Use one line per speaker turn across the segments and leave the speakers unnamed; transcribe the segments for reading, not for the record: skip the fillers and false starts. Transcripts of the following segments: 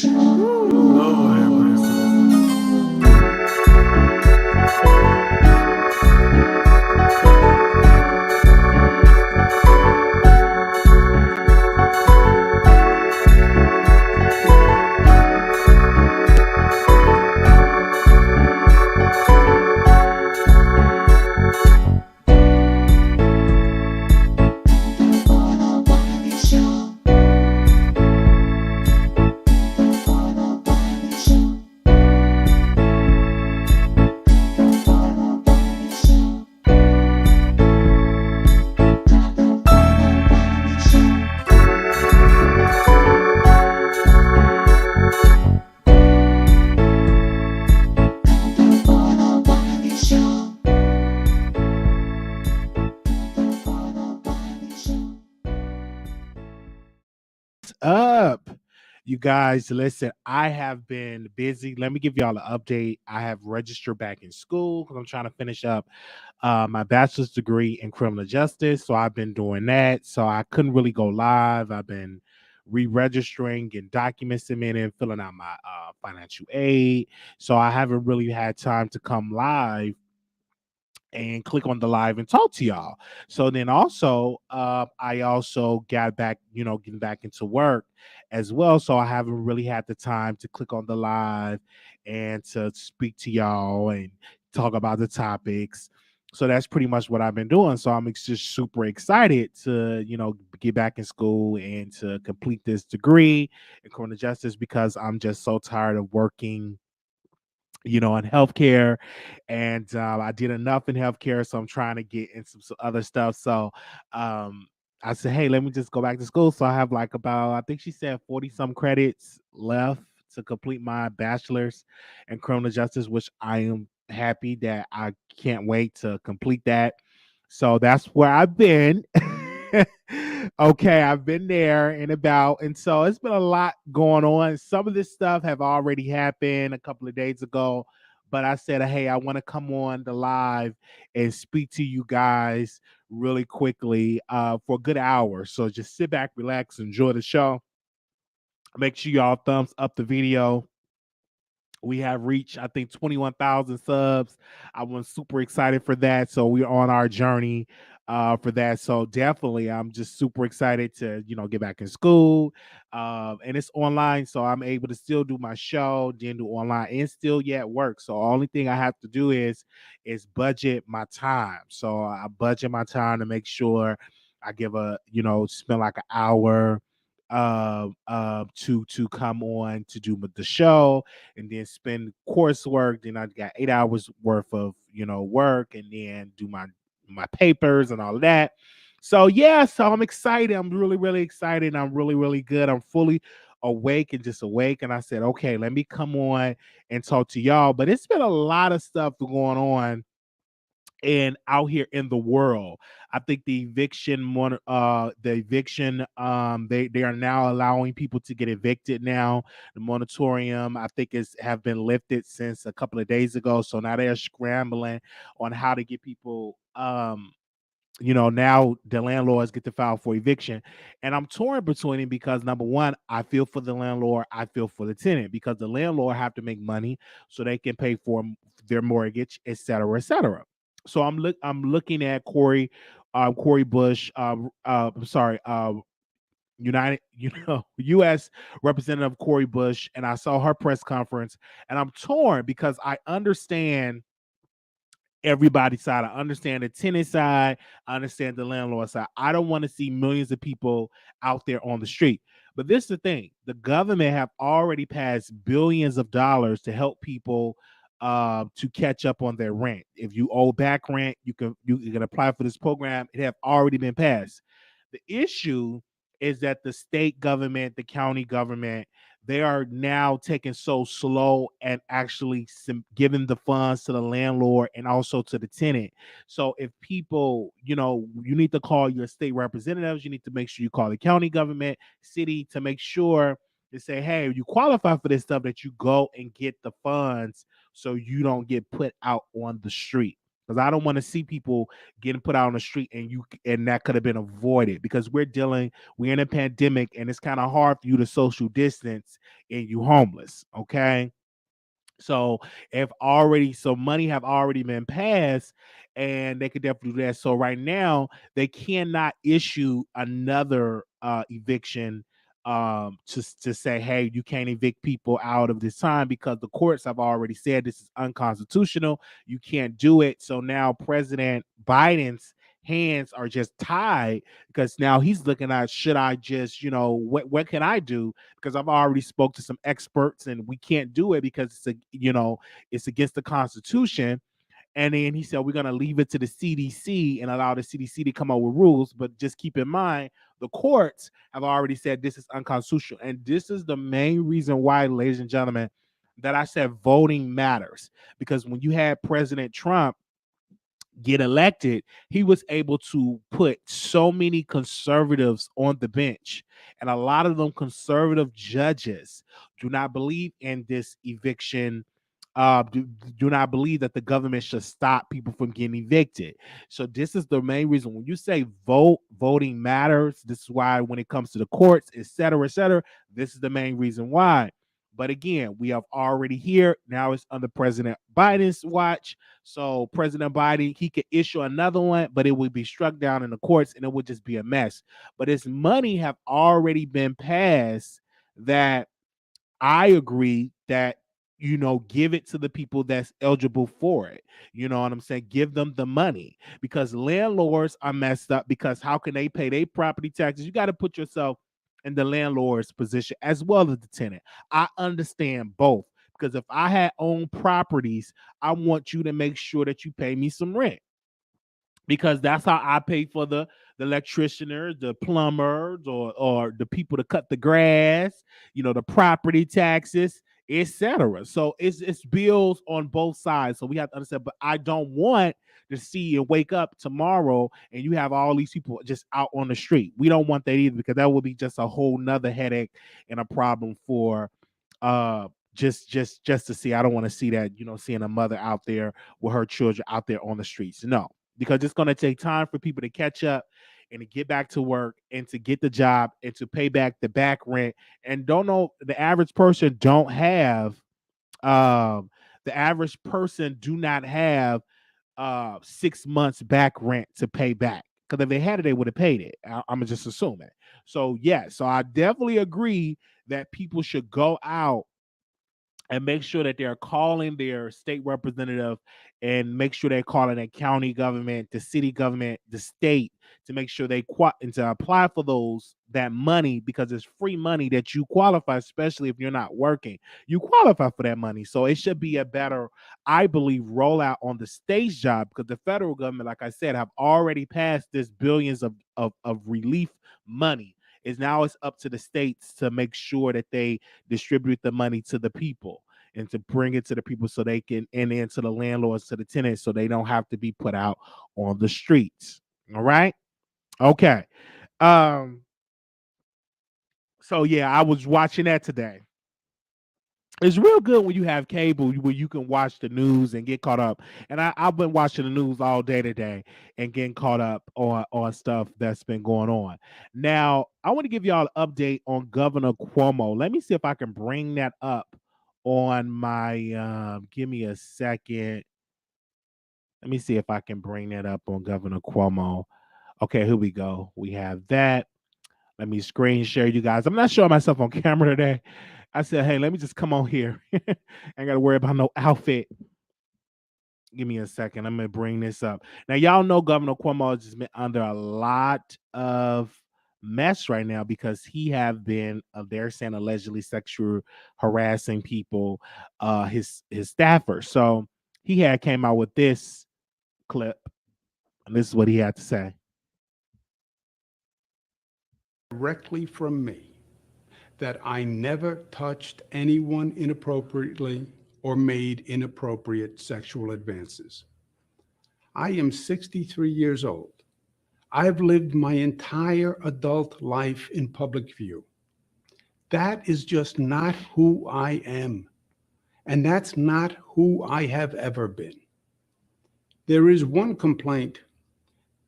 Lord have mercy. Up, you guys. Listen, I have been busy. Let me give y'all an update. I have registered back in school because I'm trying to finish up my bachelor's degree in criminal justice. So I've been doing that. So I couldn't really go live. I've been re-registering and document submitting, filling out my financial aid. So I haven't really had time to come live and click on the live and talk to y'all. So then also, I also got back, getting back into work as well. So I haven't really had the time to click on the live and to speak to y'all and talk about the topics. So that's pretty much what I've been doing. So I'm just super excited to, get back in school and to complete this degree in criminal justice because I'm just so tired of working in healthcare, and I did enough in healthcare, so I'm trying to get in some other stuff. So um, I said, hey, let me just go back to school. So I have like about, I think she said 40 some credits left to complete my bachelor's in criminal justice, which I am happy that I can't wait to complete that. So that's where I've been. Okay, I've been there and about, and so it's been a lot going on. Some of this stuff have already happened a couple of days ago, but I said, hey, I want to come on the live and speak to you guys really quickly for a good hour. So just sit back, relax, enjoy the show. Make sure y'all thumbs up the video. We have reached, I think, 21,000 subs. I was super excited for that. So we're on our journey for that. So definitely, I'm just super excited to, get back in school. And it's online. So I'm able to still do my show, then do online and still yet work. So only thing I have to do is budget my time. So I budget my time to make sure I give spend like an hour to come on to do the show and then spend coursework. Then I got 8 hours worth of work, and then do my papers and all of that. So yeah, so I'm excited. I'm really, really excited. I'm really, really good. I'm fully awake and just awake. And I said, okay, let me come on and talk to y'all. But it's been a lot of stuff going on and out here in the world. I think they are now allowing people to get evicted now. The moratorium, I think, is have been lifted since a couple of days ago. So now they're scrambling on how to get people now the landlords get to file for eviction. And I'm torn between it because number one, I feel for the landlord, I feel for the tenant, because the landlord have to make money so they can pay for their mortgage, et cetera, et cetera. So I'm looking at Corey Bush, I'm sorry, United, U.S. Representative Corey Bush, and I saw her press conference, and I'm torn because I understand everybody's side. I understand the tenant side. I understand the landlord side. I don't want to see millions of people out there on the street. But this is the thing: the government have already passed billions of dollars to help people to catch up on their rent. If you owe back rent, you can apply for this program. It have already been passed. The issue is that the state government, the county government, they are now taking so slow and actually giving the funds to the landlord and also to the tenant. So if people, you need to call your state representatives, you need to make sure you call the county government, city, to make sure to say, hey, you qualify for this stuff, that you go and get the funds so you don't get put out on the street. because I don't want to see people getting put out on the street and that could have been avoided because we're in a pandemic and it's kind of hard for you to social distance and you homeless. Okay. So if already so money have already been passed and they could definitely do that. So right now they cannot issue another eviction to say, hey, you can't evict people out of this time because the courts have already said this is unconstitutional. You can't do it. So now President Biden's hands are just tied because now he's looking at, should I just, what can I do? Because I've already spoke to some experts and we can't do it because it's against the Constitution. And then he said, we're going to leave it to the CDC and allow the CDC to come up with rules. But just keep in mind, the courts have already said this is unconstitutional. And this is the main reason why, ladies and gentlemen, that I said voting matters. Because when you had President Trump get elected, he was able to put so many conservatives on the bench. And a lot of them conservative judges do not believe in this eviction. Do not believe that the government should stop people from getting evicted. So this is the main reason when you say voting matters. This is why when it comes to the courts, et cetera, this is the main reason why. But again, we have already here. Now it's under President Biden's watch. So President Biden, he could issue another one, but it would be struck down in the courts and it would just be a mess. But his money have already been passed that I agree that, give it to the people that's eligible for it. You know what I'm saying? Give them the money because landlords are messed up because how can they pay their property taxes? You got to put yourself in the landlord's position as well as the tenant. I understand both because if I had owned properties, I want you to make sure that you pay me some rent because that's how I pay for the electricianers, the plumbers, or the people to cut the grass, the property taxes, etc. So it's bills on both sides. So we have to understand. But I don't want to see you wake up tomorrow and you have all these people just out on the street. We don't want that either because that would be just a whole nother headache and a problem for just to see. I don't want to see that, seeing a mother out there with her children out there on the streets. No, because it's going to take time for people to catch up and to get back to work and to get the job and to pay back the back rent. And don't know the average person don't have the average person do not have 6 months back rent to pay back. Because if they had it, they would have paid it. I'm just assuming. So yeah, so I definitely agree that people should go out and make sure that they're calling their state representative and make sure they're calling their county government, the city government, the state to make sure and to apply for that money because it's free money that you qualify, especially if you're not working. You qualify for that money. So it should be a better, I believe, rollout on the state's job because the federal government, like I said, have already passed this billions of relief money. It's up to the states to make sure that they distribute the money to the people and to bring it to the people so they can and then to the landlords, to the tenants, so they don't have to be put out on the streets. All right. Okay. Um, so yeah, I was watching that today. It's real good when you have cable where you can watch the news and get caught up. And I've been watching the news all day today and getting caught up on stuff that's been going on. Now, I want to give y'all an update on Governor Cuomo. Let me see if I can bring that up on my give me a second. Let me see if I can bring that up on Governor Cuomo. Okay, here we go. We have that. Let me screen share you guys. I'm not showing myself on camera today. I said, hey, let me just come on here. I ain't got to worry about no outfit. Give me a second. I'm going to bring this up. Now, y'all know Governor Cuomo has just been under a lot of mess right now because he have been, they're saying, allegedly sexual harassing people, his staffers. So he had came out with this clip, and this is what he had to say.
Directly from me that I never touched anyone inappropriately or made inappropriate sexual advances. I am 63 years old. I've lived my entire adult life in public view. That is just not who I am. And that's not who I have ever been. There is one complaint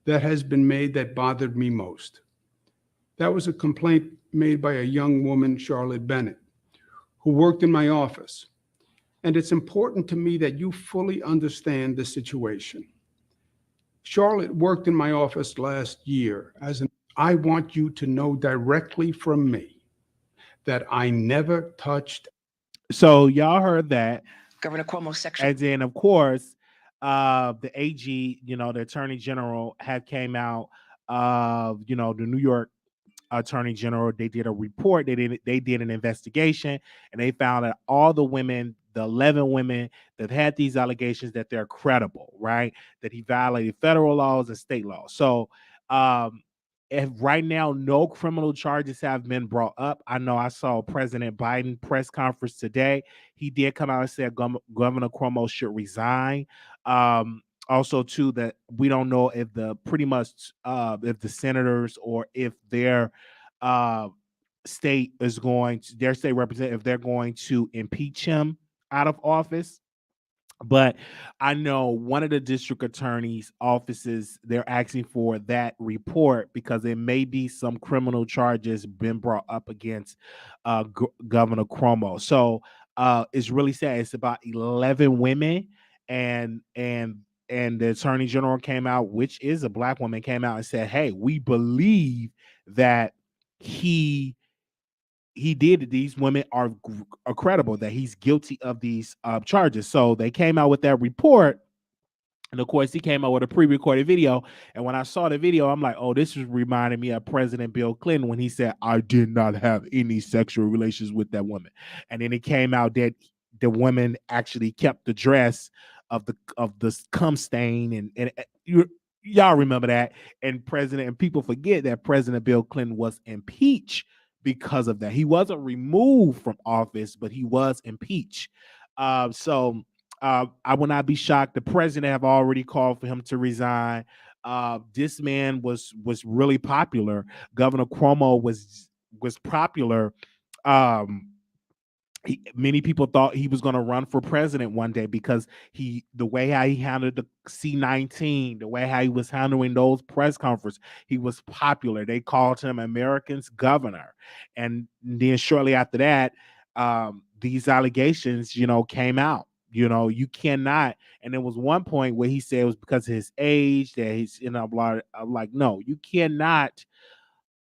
that has been made that bothered me most. That was a complaint made by a young woman, Charlotte Bennett, who worked in my office. And it's important to me that you fully understand the situation. Charlotte worked in my office last year as an I want you to know directly from me that I never touched.
So y'all heard that.
Governor Cuomo sexual.
And then of course, the AG, the Attorney General had came out, the New York Attorney General, they did a report, they did an investigation, and they found that all the women, the 11 women that had these allegations, that they're credible, right? That he violated federal laws and state laws. So if right now no criminal charges have been brought up. I know I saw President Biden press conference today. He did come out and said Governor Cuomo should resign. Also too, that we don't know if the pretty much if the senators or if their uh state is going to, their state representative, if they're going to impeach him out of office. But I know one of the district attorney's offices, they're asking for that report because there may be some criminal charges been brought up against Governor Cuomo. So it's really sad. It's about 11 women, and the attorney general came out, which is a black woman, came out and said, hey, we believe that he did, these women are credible, that he's guilty of these charges. So they came out with that report. And of course, he came out with a pre-recorded video. And when I saw the video, I'm like, oh, this is reminding me of President Bill Clinton when he said, I did not have any sexual relations with that woman. And then it came out that the woman actually kept the dress of the cum stain. And y'all remember that. And people forget that President Bill Clinton was impeached because of that. He wasn't removed from office, but he was impeached. So I would not be shocked. The president have already called for him to resign. This man was really popular. Governor Cuomo was popular. Many people thought he was going to run for president one day because the way how he handled the C-19, the way how he was handling those press conferences, he was popular. They called him America's governor. And then shortly after that, these allegations, came out. You cannot. And there was one point where he said it was because of his age that he's, I'm like, no, you cannot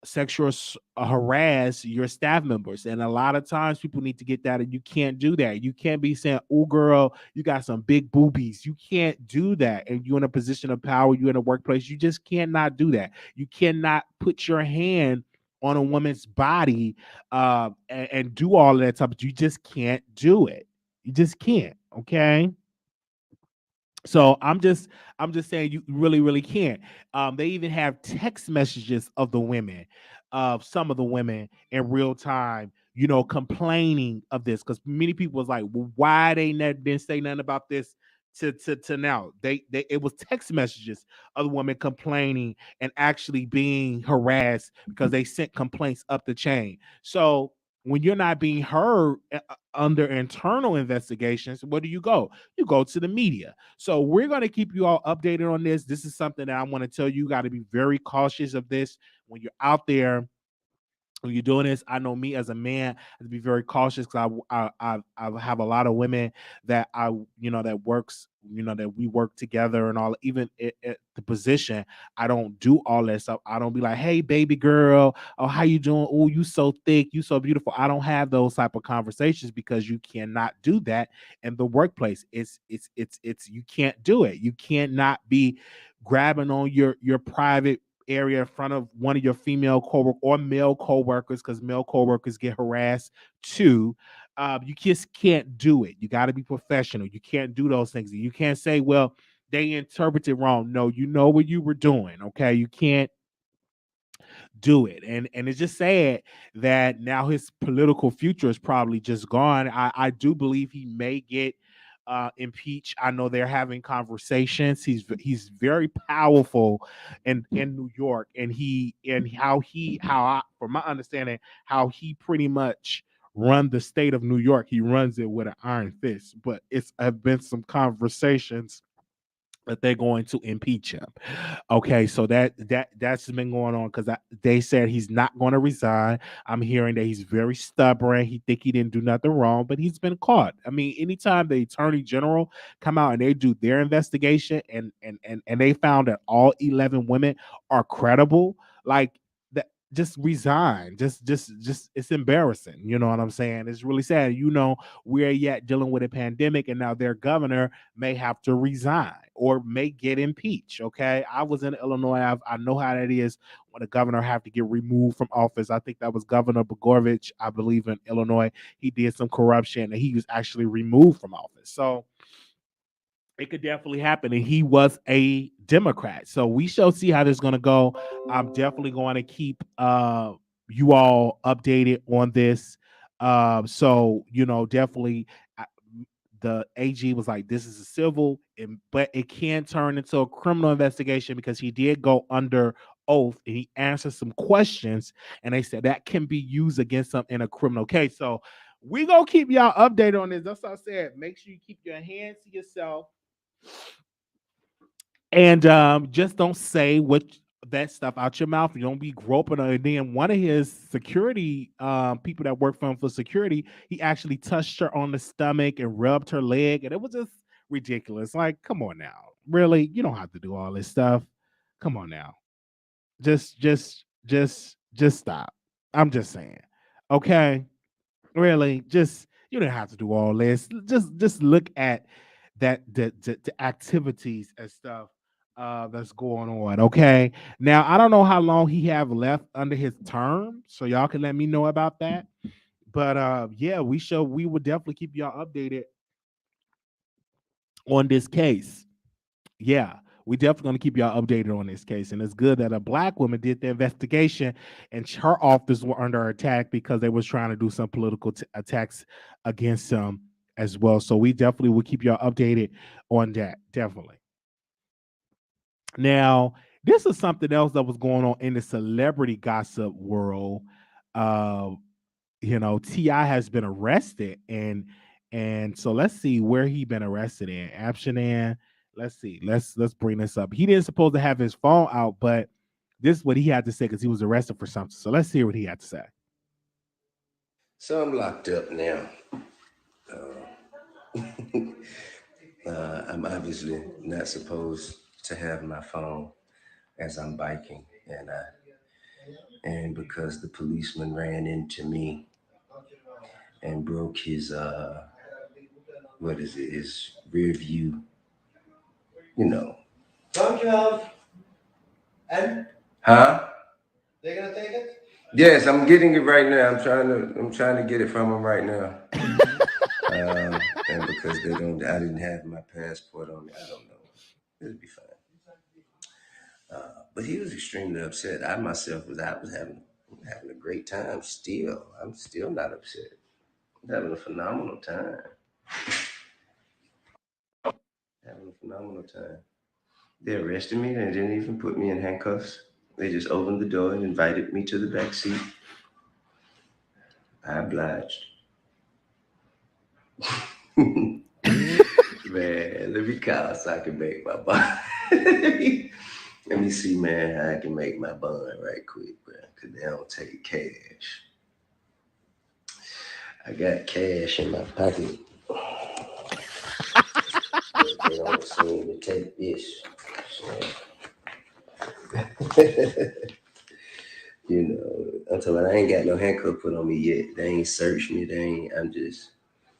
sexual harass your staff members. And a lot of times people need to get that, and you can't do that. You can't be saying, oh girl, you got some big boobies. You can't do that. And you're in a position of power, you're in a workplace, you just cannot do that. You cannot put your hand on a woman's body and do all of that stuff. You just can't do it. You just can't. Okay. So I'm just saying you really, really can't. They even have text messages of the women, of some of the women in real time, complaining of this, because many people was like, well, why they didn't say nothing about this to now. They it was text messages of the women complaining and actually being harassed because they sent complaints up the chain. So when you're not being heard under internal investigations, where do you go? You go to the media. So we're going to keep you all updated on this. This is something that I want to tell you. You got to be very cautious of this when you're out there. When you're doing this, I know me as a man, I have to be very cautious because I have a lot of women that that works, that we work together and all. Even at the position, I don't do all that stuff. I don't be like, hey, baby girl, oh, how you doing? Oh, you so thick, you so beautiful. I don't have those type of conversations because you cannot do that in the workplace. It's you can't do it. You cannot be grabbing on your private area in front of one of your female coworkers or male coworkers, because male coworkers get harassed too. You just can't do it. You got to be professional. You can't do those things. You can't say, well, they interpreted wrong. No, you know what you were doing. Okay. You can't do it. And it's just sad that now his political future is probably just gone. I do believe he may get impeached. I know they're having conversations. He's very powerful in New York, and from my understanding, how he pretty much run the state of New York. He runs it with an iron fist. But it's have been some conversations that they're going to impeach him. Okay, so that's been going on because they said he's not going to resign. I'm hearing that he's very stubborn. He think he didn't do nothing wrong, but he's been caught. I mean, anytime the attorney general come out and they do their investigation and they found that all 11 women are credible, like that, just resign. Just it's embarrassing. You know what I'm saying? It's really sad. We're yet dealing with a pandemic, and now their governor may have to resign or may get impeached. Okay, I was in Illinois. I know how that is when a governor have to get removed from office. I think that was Governor Bogorovich, I believe, in Illinois. He did some corruption and he was actually removed from office. So it could definitely happen. And he was a Democrat. So we shall see how this is going to go. I'm definitely going to keep you all updated on this. Definitely the AG was like, this is a civil, but it can turn into a criminal investigation because he did go under oath and he answered some questions, and they said that can be used against him in a criminal case. So we gonna keep y'all updated on this. That's what I said. Make sure you keep your hands to yourself and just don't say what that stuff out your mouth. You don't be groping on it. Then one of his security people that work for him for security, he actually touched her on the stomach and rubbed her leg, and it was just ridiculous. Like, come on now, really? You don't have to do all this stuff. Come on now, just stop. I'm just saying, okay? Really, just you don't have to do all this. Just look at the activities and stuff that's going on. Okay. Now I don't know how long he have left under his term, so y'all can let me know about that. But yeah, we will definitely keep y'all updated on this case. Yeah, we definitely gonna keep y'all updated on this case. And it's good that a black woman did the investigation, and her office were under attack because they was trying to do some political attacks against them as well. So we definitely will keep y'all updated on that. Definitely. Now, this is something else that was going on in the celebrity gossip world. Uh, Ti has been arrested, and so let's see where he been arrested in Amsterdam. Let's see. Let's bring this up. He didn't supposed to have his phone out, but this is what he had to say because he was arrested for something. So let's hear what he had to say.
So I'm locked up now. I'm obviously not supposed to have my phone as I'm biking, and because the policeman ran into me and broke his what is it, his rear view, you know. Don't you have? And huh? They're gonna take it? Yes, I'm getting it right now. I'm trying to get it from them right now. And because I didn't have my passport on me, I don't know. It'll be fine. But he was extremely upset. I was having a great time. I'm still not upset. I'm having a phenomenal time. Having a phenomenal time. They arrested me. They didn't even put me in handcuffs. They just opened the door and invited me to the back seat. I obliged. Man, let me call so I can make my bond. Let me see, man, how I can make my bond right quick, bro. Cause they don't take cash. I got cash in my pocket. But they don't seem to take this. So, I'm talking about I ain't got no handcuff put on me yet. They ain't searched me.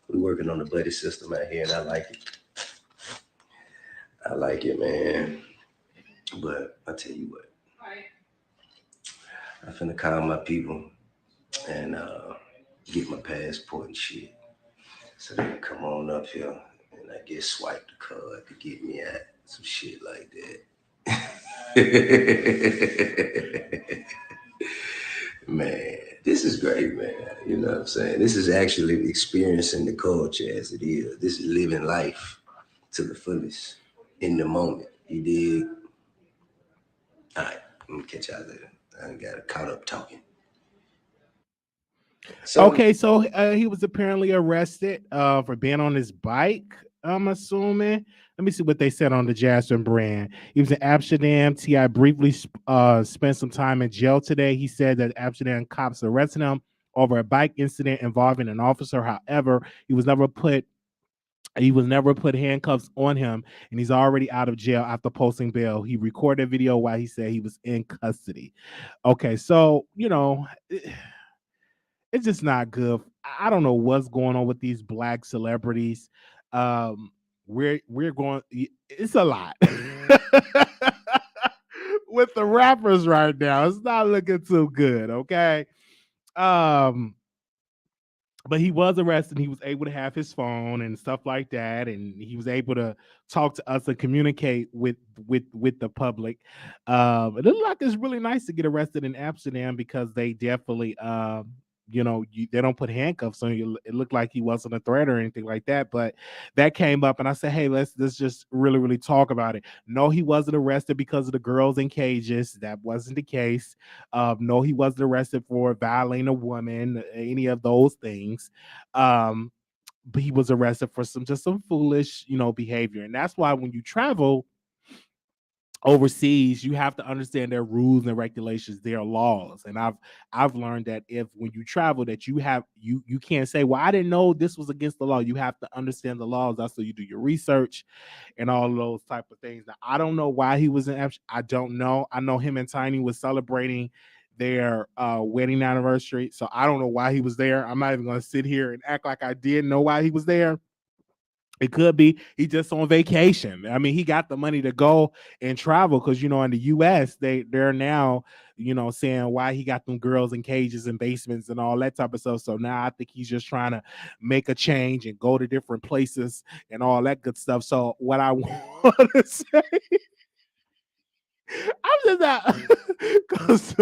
We working on the buddy system out here, and I like it. I like it, man. But I tell you what, I finna call my people and get my passport and shit, so they can come on up here and I guess swipe the card to get me out. Some shit like that. Man, this is great, man. You know what I'm saying? This is actually experiencing the culture as it is. This is living life to the fullest in the moment. You dig? All right, I'm gonna catch y'all later. I got caught up talking. So
Okay, so he was apparently arrested for being on his bike. I'm assuming. Let me see what they said on the Jasmine brand. He was in Amsterdam. Ti briefly spent some time in jail today. He said that Amsterdam cops arrested him over a bike incident involving an officer. However, he was never put handcuffs on him, and he's already out of jail after posting bail. He recorded a video while he said he was in custody. Okay, so it's just not good. I don't know what's going on with these black celebrities. Um, we're going. It's a lot with the rappers right now. It's not looking too good. Okay. Um, but he was arrested. He was able to have his phone and stuff like that, and he was able to talk to us and communicate with the public. It looks like it's really nice to get arrested in Amsterdam because they definitely they don't put handcuffs on you. It looked like he wasn't a threat or anything like that, but that came up, and I said, hey, let's just really talk about it. No, he wasn't arrested because of the girls in cages. That wasn't the case. No, he wasn't arrested for violating a woman, any of those things. But he was arrested for some foolish, behavior. And that's why when you travel overseas, you have to understand their rules and regulations, their laws. And I've learned that if when you travel that you can't say, well, I didn't know this was against the law. You have to understand the laws. That's so you do your research and all of those type of things. Now, I don't know why he was in Amsterdam. I don't know. I know him and Tiny was celebrating their wedding anniversary. So I don't know why he was there. I'm not even gonna sit here and act like I did know why he was there. It could be he just on vacation. I mean, he got the money to go and travel because in the US, they're now, saying why he got them girls in cages and basements and all that type of stuff. So now I think he's just trying to make a change and go to different places and all that good stuff. So what I want to say, I'm just not because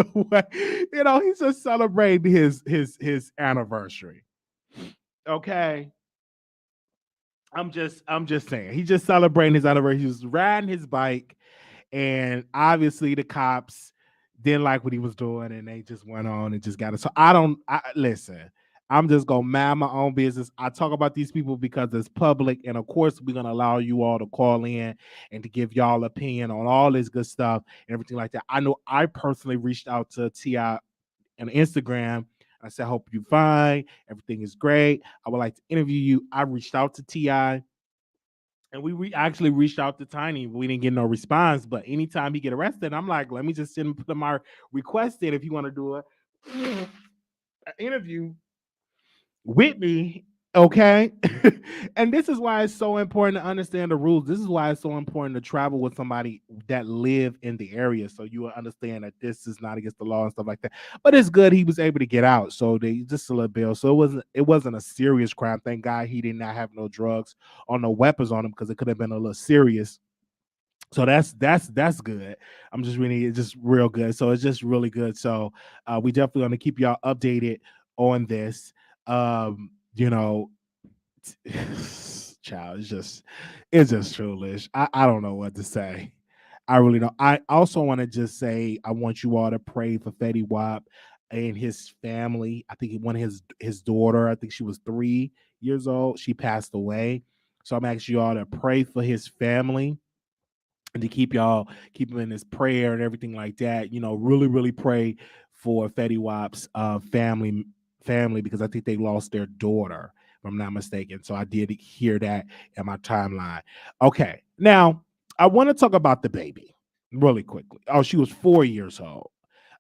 he's just celebrating his anniversary. Okay. I'm just saying he's just celebrating his anniversary. He was riding his bike, and obviously the cops didn't like what he was doing, and they just went on and just got it. So I listen. I'm just gonna mind my own business. I talk about these people because it's public, and of course, we're gonna allow you all to call in and to give y'all opinion on all this good stuff and everything like that. I know I personally reached out to Ti on Instagram. I said, hope you're fine. Everything is great. I would like to interview you. I reached out to Ti, and we actually reached out to Tiny. We didn't get no response. But anytime he get arrested, I'm like, let me just send him put my request in if you want to do an interview with me. Okay. And this is why it's so important to understand the rules. This is why it's so important to travel with somebody that live in the area so you will understand that this is not against the law and stuff like that. But it's good he was able to get out. So they just a little bill. So it wasn't a serious crime. Thank God he did not have no drugs or no weapons on him because it could have been a little serious. So that's good. I'm just reading it, just real good. So it's just really good. So we definitely going to keep y'all updated on this. You know, child, it's just foolish. I don't know what to say. I really don't. I also want to just say I want you all to pray for Fetty Wap and his family. I think one of his daughter, I think she was 3 years old. She passed away. So I'm asking you all to pray for his family and to keep him in his prayer and everything like that. Really pray for Fetty Wap's family because I think they lost their daughter, if I'm not mistaken. So I did hear that in my timeline. Okay, now I want to talk about DaBaby really quickly. Oh, she was 4 years old.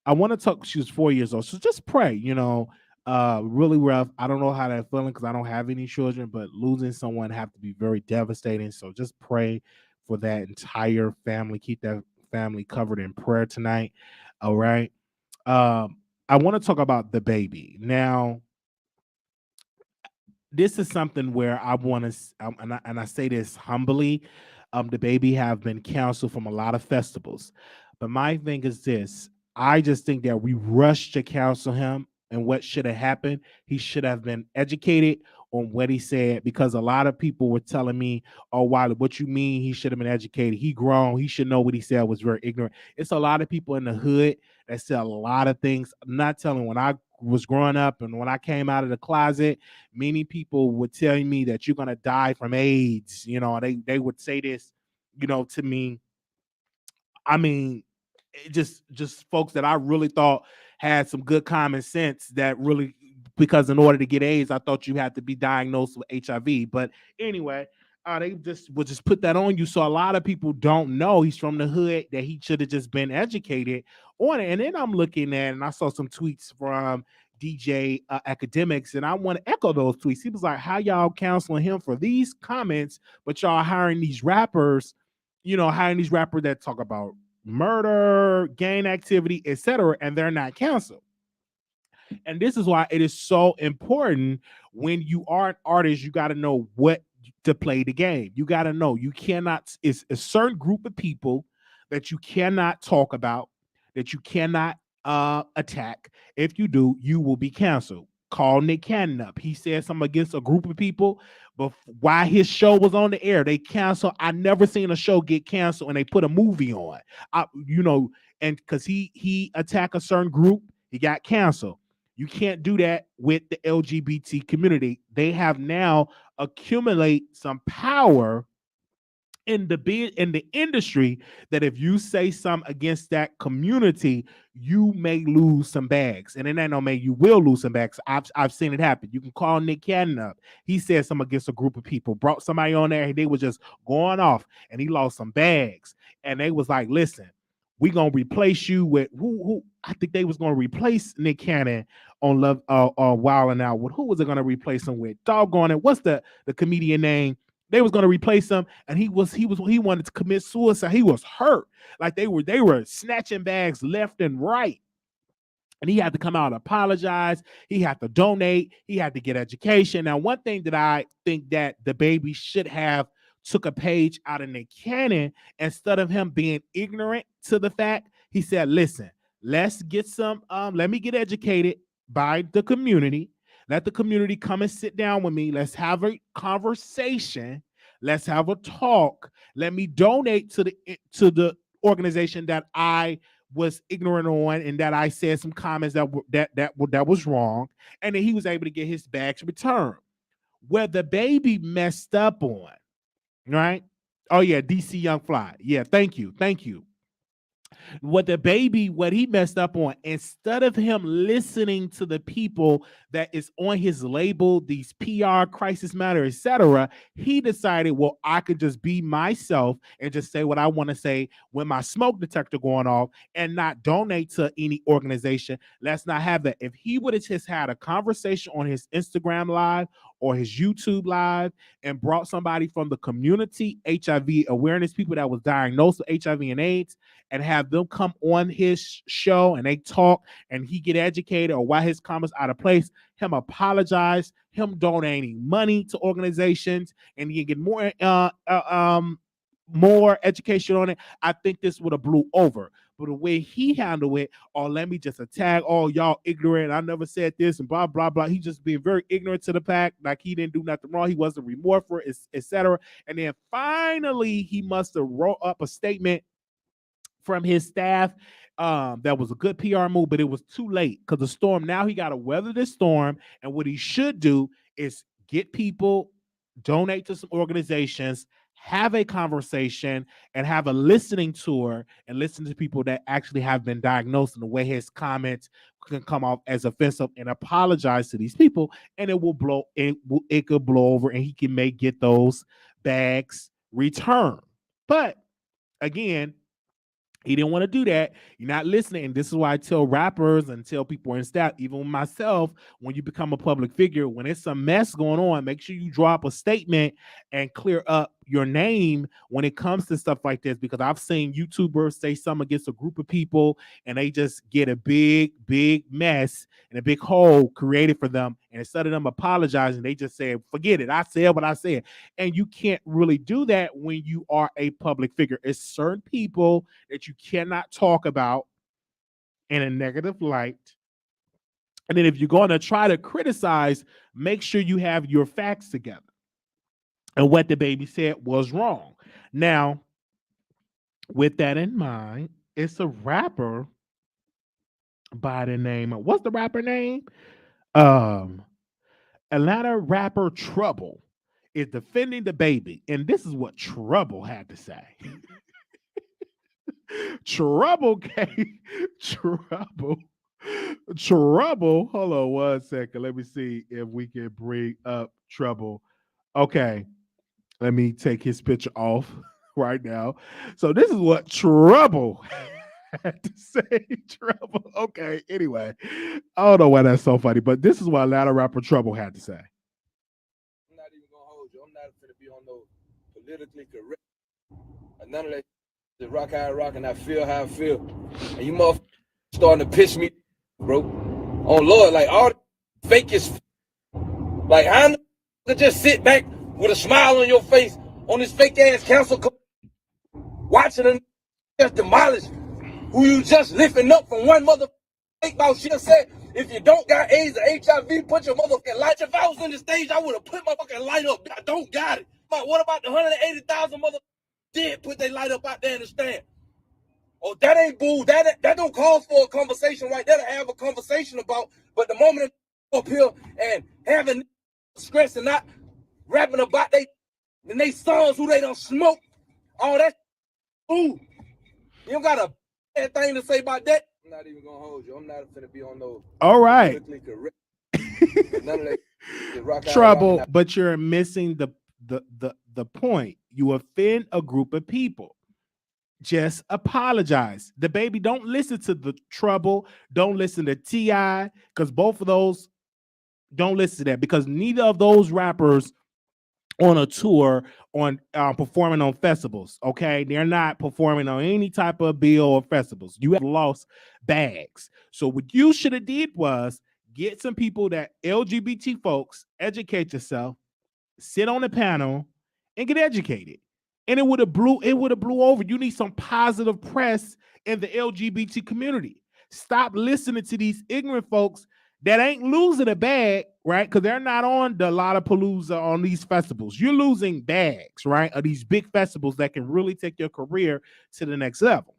I want to talk. She was 4 years old. So just pray. Really rough. I don't know how that feeling because I don't have any children, but losing someone have to be very devastating. So just pray for that entire family. Keep that family covered in prayer tonight. All right. I want to talk about DaBaby. Now, this is something where I want to, and I say this humbly, DaBaby have been canceled from a lot of festivals. But my thing is this: I just think that we rushed to cancel him, and what should have happened, he should have been educated on what he said because a lot of people were telling me, "Oh, Wiley, what you mean? He should have been educated. He grown. He should know what he said was very ignorant." It's a lot of people in the hood that said a lot of things. I'm not telling when I was growing up, and when I came out of the closet, many people would tell me that you're gonna die from AIDS. They would say this, to me. I mean, just folks that I really thought had some good common sense, that really, because in order to get AIDS, I thought you had to be diagnosed with HIV. But anyway, they just would just put that on you. So a lot of people don't know he's from the hood, that he should have just been educated on it. And then I'm looking at, and I saw some tweets from DJ Academics, and I want to echo those tweets. He was like, how y'all counseling him for these comments, but y'all hiring these rappers, that talk about murder, gang activity, etc., and they're not canceled. And this is why it is so important, when you are an artist, you got to know what to play the game. You got to know you cannot, it's a certain group of people that you cannot talk about, that you cannot attack. If you do, you will be canceled. Call Nick Cannon up. He said something against a group of people, but while his show was on the air, they canceled. I never seen a show get canceled and they put a movie on. And because he attacked a certain group, he got canceled. You can't do that with the LGBT community. They have now accumulate some power in the industry, that if you say something against that community, you may lose some bags. And in that no man, you will lose some bags. I've seen it happen. You can call Nick Cannon up. He said something against a group of people, brought somebody on there, and they were just going off, and he lost some bags. And they was like, listen, we gonna replace you with who I think they was gonna replace Nick Cannon on Love Wild and Out. With who was it gonna replace him with? Doggone it. What's the comedian name? They was going to replace him, and he wanted to commit suicide. He was hurt. Like they were snatching bags left and right. And he had to come out and apologize. He had to donate. He had to get education. Now, one thing that I think that DaBaby should have took a page out of Nick Cannon, instead of him being ignorant to the fact, he said, listen, let's get some, let me get educated by the community. Let the community come and sit down with me. Let's have a conversation. Let's have a talk. Let me donate to the organization that I was ignorant on, and that I said some comments that was wrong. And then he was able to get his bags returned. Where DaBaby messed up on, right? Oh yeah, DC Young Fly. Yeah, thank you. What he messed up on, instead of him listening to the people that is on his label, these PR, crisis matter, etc., he decided, well, I could just be myself and just say what I want to say with my smoke detector going off, and not donate to any organization. Let's not have that. If he would have just had a conversation on his Instagram live or his YouTube live, and brought somebody from the community, HIV awareness people that was diagnosed with HIV and AIDS, and have them come on his show and they talk, and he get educated, or why his comments out of place, him apologize, him donating money to organizations, and he get more education on it, I think this would have blew over. But the way he handled it, or let me just attack all y'all ignorant, I never said this, and blah blah blah. He just being very ignorant to the fact, like he didn't do nothing wrong, he wasn't remorseful, etc. And then finally he must have wrote up a statement from his staff. That was a good PR move, but it was too late, because the storm, now he got to weather this storm. And what he should do is get people, donate to some organizations, have a conversation, and have a listening tour, and listen to people that actually have been diagnosed, in the way his comments can come off as offensive, and apologize to these people, and it could blow over, and he can get those bags returned. But again, he didn't want to do that. You're not listening. And this is why I tell rappers and tell people in staff, even myself, when you become a public figure, when it's a mess going on, make sure you drop a statement and clear up your name when it comes to stuff like this. Because I've seen YouTubers say something against a group of people, and they just get a big mess and a big hole created for them. And instead of them apologizing, they just say, forget it, I said what I said. And you can't really do that when you are a public figure. It's certain people that you cannot talk about in a negative light. And then if you're going to try to criticize, make sure you have your facts together. And what DaBaby said was wrong. Now, with that in mind, it's a rapper by the name of, what's the rapper name? Um, Atlanta rapper Trouble is defending DaBaby, and this is what Trouble had to say. Trouble came. Trouble. Trouble. Hold on 1 second. Let me see if we can bring up Trouble. Okay. Let me take his picture off right now. So this is what Trouble had to say. Trouble. Okay. Anyway, I don't know why that's so funny, but this is what Atlanta rapper Trouble had to say.
I'm not even gonna hold you. I'm not gonna be on no politically correct. None of that. The rock how I rock and I feel how I feel. And you motherfuckers starting to piss me, bro. Oh Lord, like all the fake is like I could just sit back with a smile on your face on this fake ass council watching them just demolish who you just lifting up from one mother fake mouth shit said. If you don't got AIDS or HIV, put your motherfucking light. If I was on the stage, I would have put my fucking light up. I don't got it. But what about the 180,000 mother did put their light up out there in the stand? Oh, that ain't boo. That don't cause for a conversation right there to have a conversation about. But the moment up here and having stress and not rapping about they sons who they don't smoke, all that ooh. You don't got a bad thing to say about that. I'm not even gonna hold you. I'm not gonna be on no
All right.
correct. None of that
Trouble, but you're missing the point. You offend a group of people. Just apologize. DaBaby, don't listen to the Trouble. Don't listen to T.I. because both of those, don't listen to that because neither of those rappers on a tour on performing on festivals. Okay, they're not performing on any type of bill or festivals. You have lost bags. So what you should have did was get some people that LGBT folks, educate yourself, sit on the panel, and get educated. And it would have blew over. You need some positive press in the LGBT community. Stop listening to these ignorant folks that ain't losing a bag, right? Because they're not on the Lollapalooza on these festivals. You're losing bags, right? Of these big festivals that can really take your career to the next level.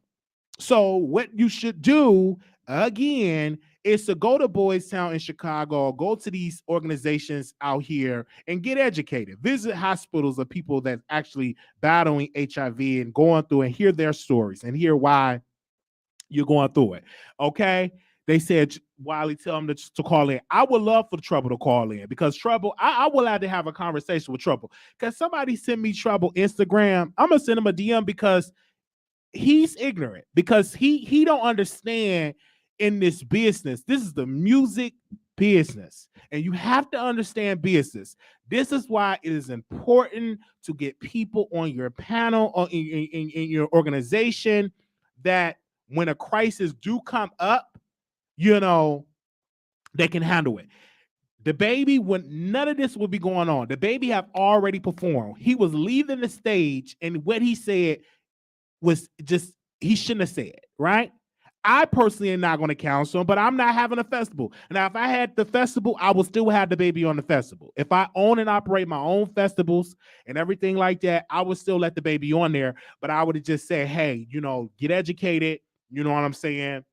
So what you should do again is to go to Boys Town in Chicago, or go to these organizations out here and get educated. Visit hospitals of people that's actually battling HIV and going through and hear their stories and hear why you're going through it. Okay. They said, Wiley, tell them to call in. I would love for Trouble to call in because Trouble, I would like to have a conversation with Trouble. Because somebody send me Trouble Instagram. I'm going to send him a DM because he's ignorant, because he don't understand in this business. This is the music business, and you have to understand business. This is why it is important to get people on your panel or in your organization that when a crisis do come up, you know, they can handle it. DaBaby, when none of this would be going on, DaBaby have already performed. He was leaving the stage, and what he said was just, he shouldn't have said, right? I personally am not going to counsel him, but I'm not having a festival. Now, if I had the festival, I would still have DaBaby on the festival. If I own and operate my own festivals and everything like that, I would still let DaBaby on there, but I would have just said, hey, you know, get educated. You know what I'm saying?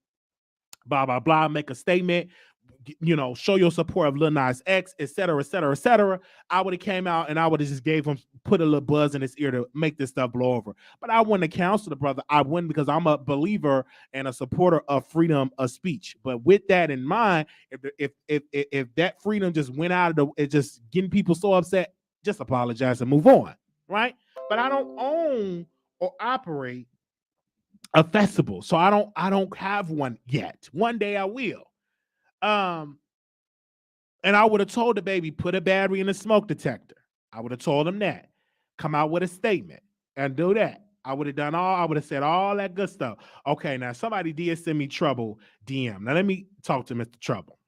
Blah, blah, blah. Make a statement. You know, show your support of Lil Nas X, et cetera, et cetera, et cetera. I would have came out and I would have just gave him, put a little buzz in his ear to make this stuff blow over. But I wouldn't have counseled the brother. I wouldn't, because I'm a believer and a supporter of freedom of speech. But with that in mind, if that freedom just went out of the, it just getting people so upset, just apologize and move on, right? But I don't own or operate a festival, so I don't have one yet. One day I will. And I would have told DaBaby, put a battery in the smoke detector. I would have told him that. Come out with a statement and do that. I would have said all that good stuff. Okay, now somebody did send me Trouble DM. Now let me talk to Mr. Trouble.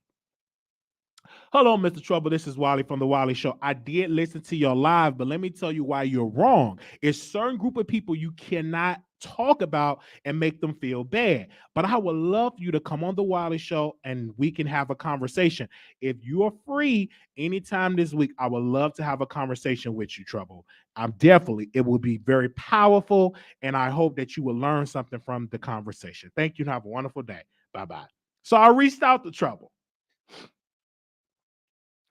Hello, Mr. Trouble. This is Wiley from the Wiley Show. I did listen to your live, but let me tell you why you're wrong. It's a certain group of people you cannot talk about and make them feel bad. But I would love you to come on the Wiley Show and we can have a conversation. If you are free anytime this week, I would love to have a conversation with you, Trouble. It will be very powerful, and I hope that you will learn something from the conversation. Thank you and have a wonderful day. Bye-bye. So I reached out to Trouble.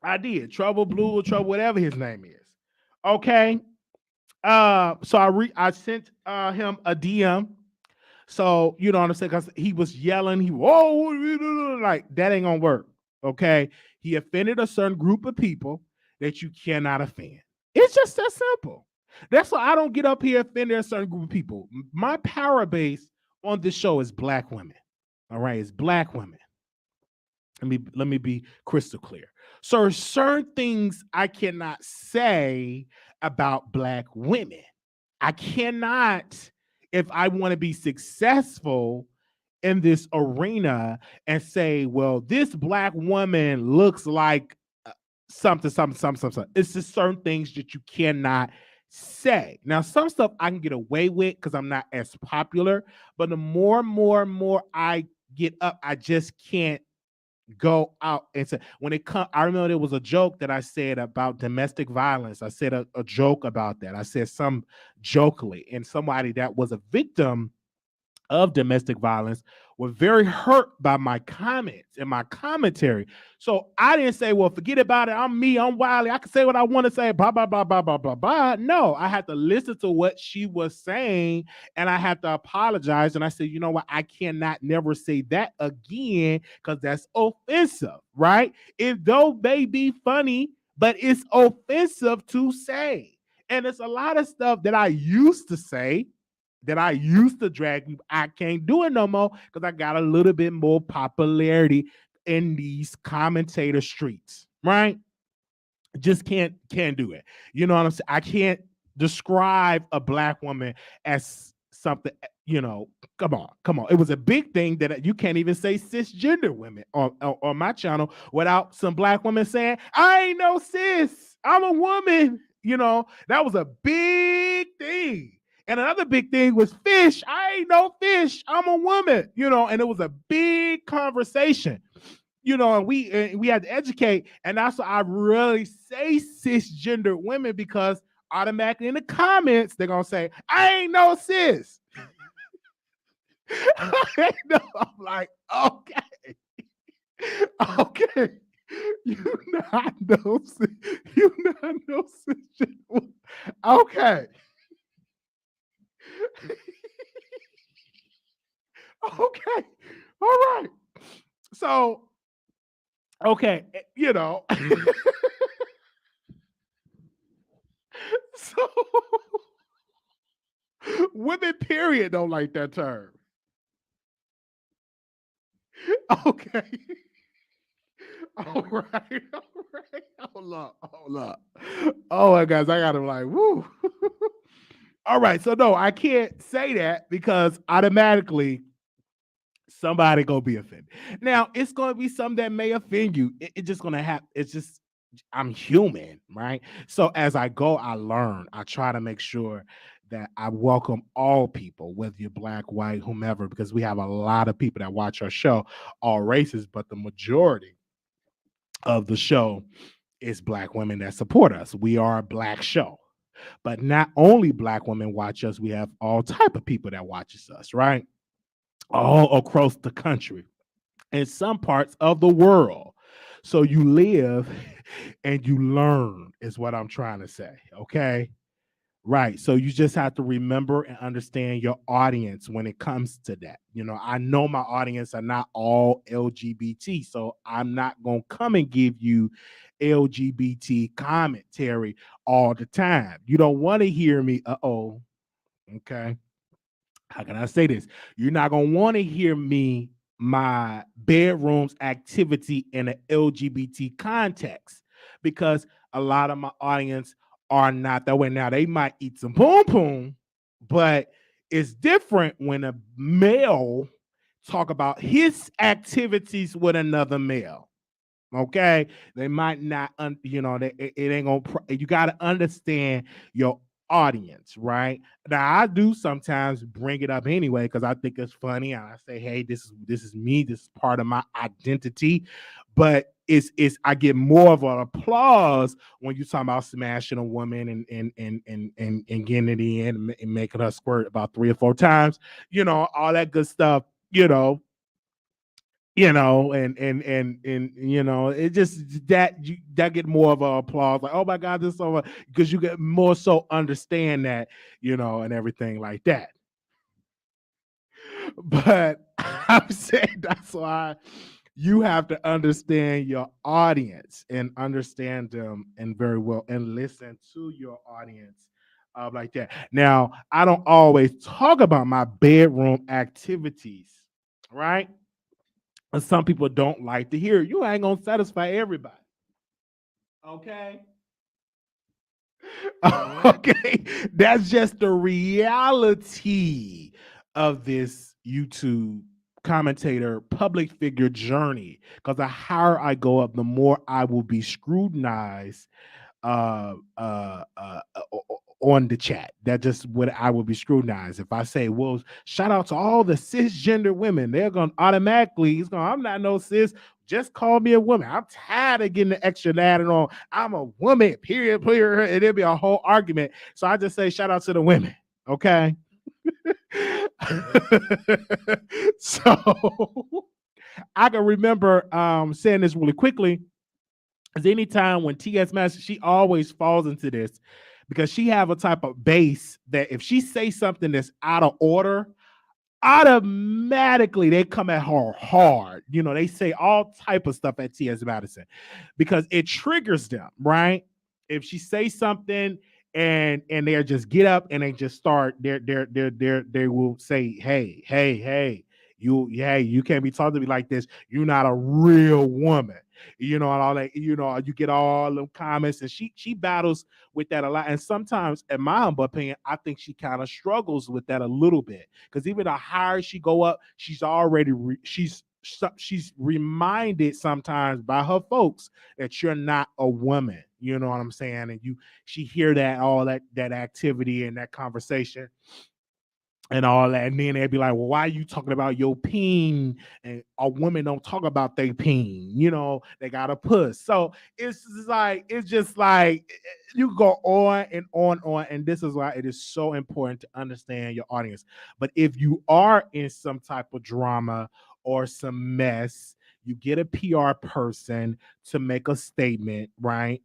I did. Trouble Blue or Trouble, whatever his name is. Okay. So I sent him a DM. So you know what I'm saying? Because he was yelling, like that ain't gonna work. Okay. He offended a certain group of people that you cannot offend. It's just that simple. That's why I don't get up here offending a certain group of people. My power base on this show is black women. All right, it's black women. Let me be crystal clear. So certain things I cannot say about black women. I cannot, if I want to be successful in this arena and say, well, this black woman looks like something. It's just certain things that you cannot say. Now, some stuff I can get away with because I'm not as popular, but the more I get up, I just can't go out and say when it comes. I remember there was a joke that I said about domestic violence. I said a joke about that. I said some jokingly, and somebody that was a victim of domestic violence were very hurt by my comments and my commentary. So I didn't say, well, forget about it. I'm me, I'm Wiley. I can say what I want to say, blah, blah, blah, blah, blah, blah, blah. No, I had to listen to what she was saying and I had to apologize. And I said, you know what? I cannot never say that again because that's offensive, right? It though may be funny, but it's offensive to say. And it's a lot of stuff that I used to say that I used to drag. I can't do it no more because I got a little bit more popularity in these commentator streets, right? Just can't do it. You know what I'm saying? I can't describe a black woman as something, you know, come on. It was a big thing that you can't even say cisgender women on my channel without some black women saying, I ain't no cis, I'm a woman. You know, that was a big thing. And another big thing was fish. I ain't no fish. I'm a woman, you know, and it was a big conversation, you know, and we had to educate. And that's why I really say cisgender women because automatically in the comments, they're going to say, I ain't no cis. I'm like, okay. You not know cisgender. Okay. Okay. All right. So, okay, you know. So, women, period, don't like that term. Okay. All right. Hold up. Oh my gosh, I gotta like, woo. All right, so no, I can't say that because automatically somebody gonna be offended. Now it's gonna be some that may offend you. It's just gonna happen. It's just I'm human, right? So as I go, I learn. I try to make sure that I welcome all people, whether you're black, white, whomever, because we have a lot of people that watch our show, all races, but the majority of the show is black women that support us. We are a black show. But not only black women watch us, we have all type of people that watches us, right? All across the country, in some parts of the world. So you live and you learn is what I'm trying to say, okay? Right. So you just have to remember and understand your audience when it comes to that. You know, I know my audience are not all LGBT, so I'm not going to come and give you LGBT commentary all the time. You don't want to hear me. Okay. How can I say this? You're not going to want to hear me, my bedroom's activity in an LGBT context, because a lot of my audience are not that way. Now, they might eat some poom poom, but it's different when a male talk about his activities with another male. Okay, they might not, it ain't gonna. You got to understand your audience, right? Now, I do sometimes bring it up anyway because I think it's funny. And I say, hey, this is me. This is part of my identity. But it's I get more of an applause when you talk about smashing a woman and getting it in and making her squirt about 3 or 4 times. You know, all that good stuff. You know, and it just that get more of a applause, like, oh my God, this is so because you get more so understand that, and everything like that. But I'm saying that's why you have to understand your audience and understand them and very well and listen to your audience like that. Now, I don't always talk about my bedroom activities, right? And some people don't like to hear it. You ain't gonna satisfy everybody. Okay. Okay. That's just the reality of this YouTube commentator public figure journey. Because the higher I go up, the more I will be scrutinized on the chat. That just what I will be scrutinized. If I say, well, shout out to all the cisgender women, they're gonna automatically, I'm not no cis, just call me a woman. I'm tired of getting the extra added on. I'm a woman, period, and it'll be a whole argument. So I just say shout out to the women. Okay. So I can remember saying this really quickly. Because anytime when TS Master, she always falls into this because she have a type of base that if she say something that's out of order, automatically they come at her hard. They say all type of stuff at TS Madison because it triggers them, right? If she say something and they just get up and they just start, they will say, hey, you can't be talking to me like this. You're not a real woman. And all that, you get all them comments, and she battles with that a lot. And sometimes, in my humble opinion, I think she kind of struggles with that a little bit. Because even the higher she go up, she's already she's reminded sometimes by her folks that you're not a woman. You know what I'm saying? And she hear that all that activity and that conversation and all that, and then they'd be like, well, why are you talking about your peen? And a women don't talk about their peen, they got a puss. So it's just like you go on and on, and this is why it is so important to understand your audience. But if you are in some type of drama or some mess, you get a PR person to make a statement, right?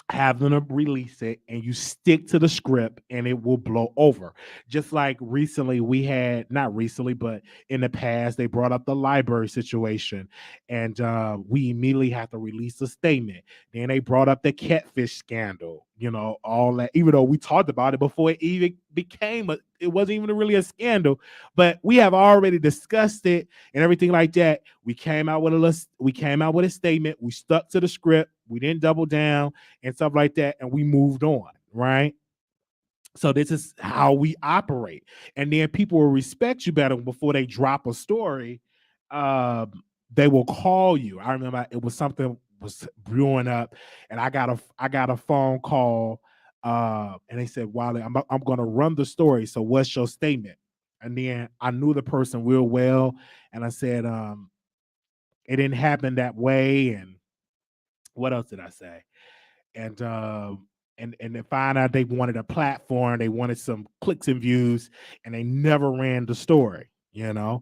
Have them release it, and you stick to the script, and it will blow over. Just like recently, not recently, but in the past, they brought up the library situation, and we immediately had to release a statement. Then they brought up the catfish scandal, all that, even though we talked about it before it even it wasn't even really a scandal, but we have already discussed it and everything like that. We came out with a statement. We stuck to the script. We didn't double down and stuff like that, and we moved on, right? So this is how we operate, and then people will respect you better before they drop a story. They will call you. I remember it was something was brewing up, and I got a phone call, and they said, Wiley, I'm going to run the story. So what's your statement? And then I knew the person real well, and I said, it didn't happen that way, and what else did I say? And they find out they wanted a platform, they wanted some clicks and views, and they never ran the story. But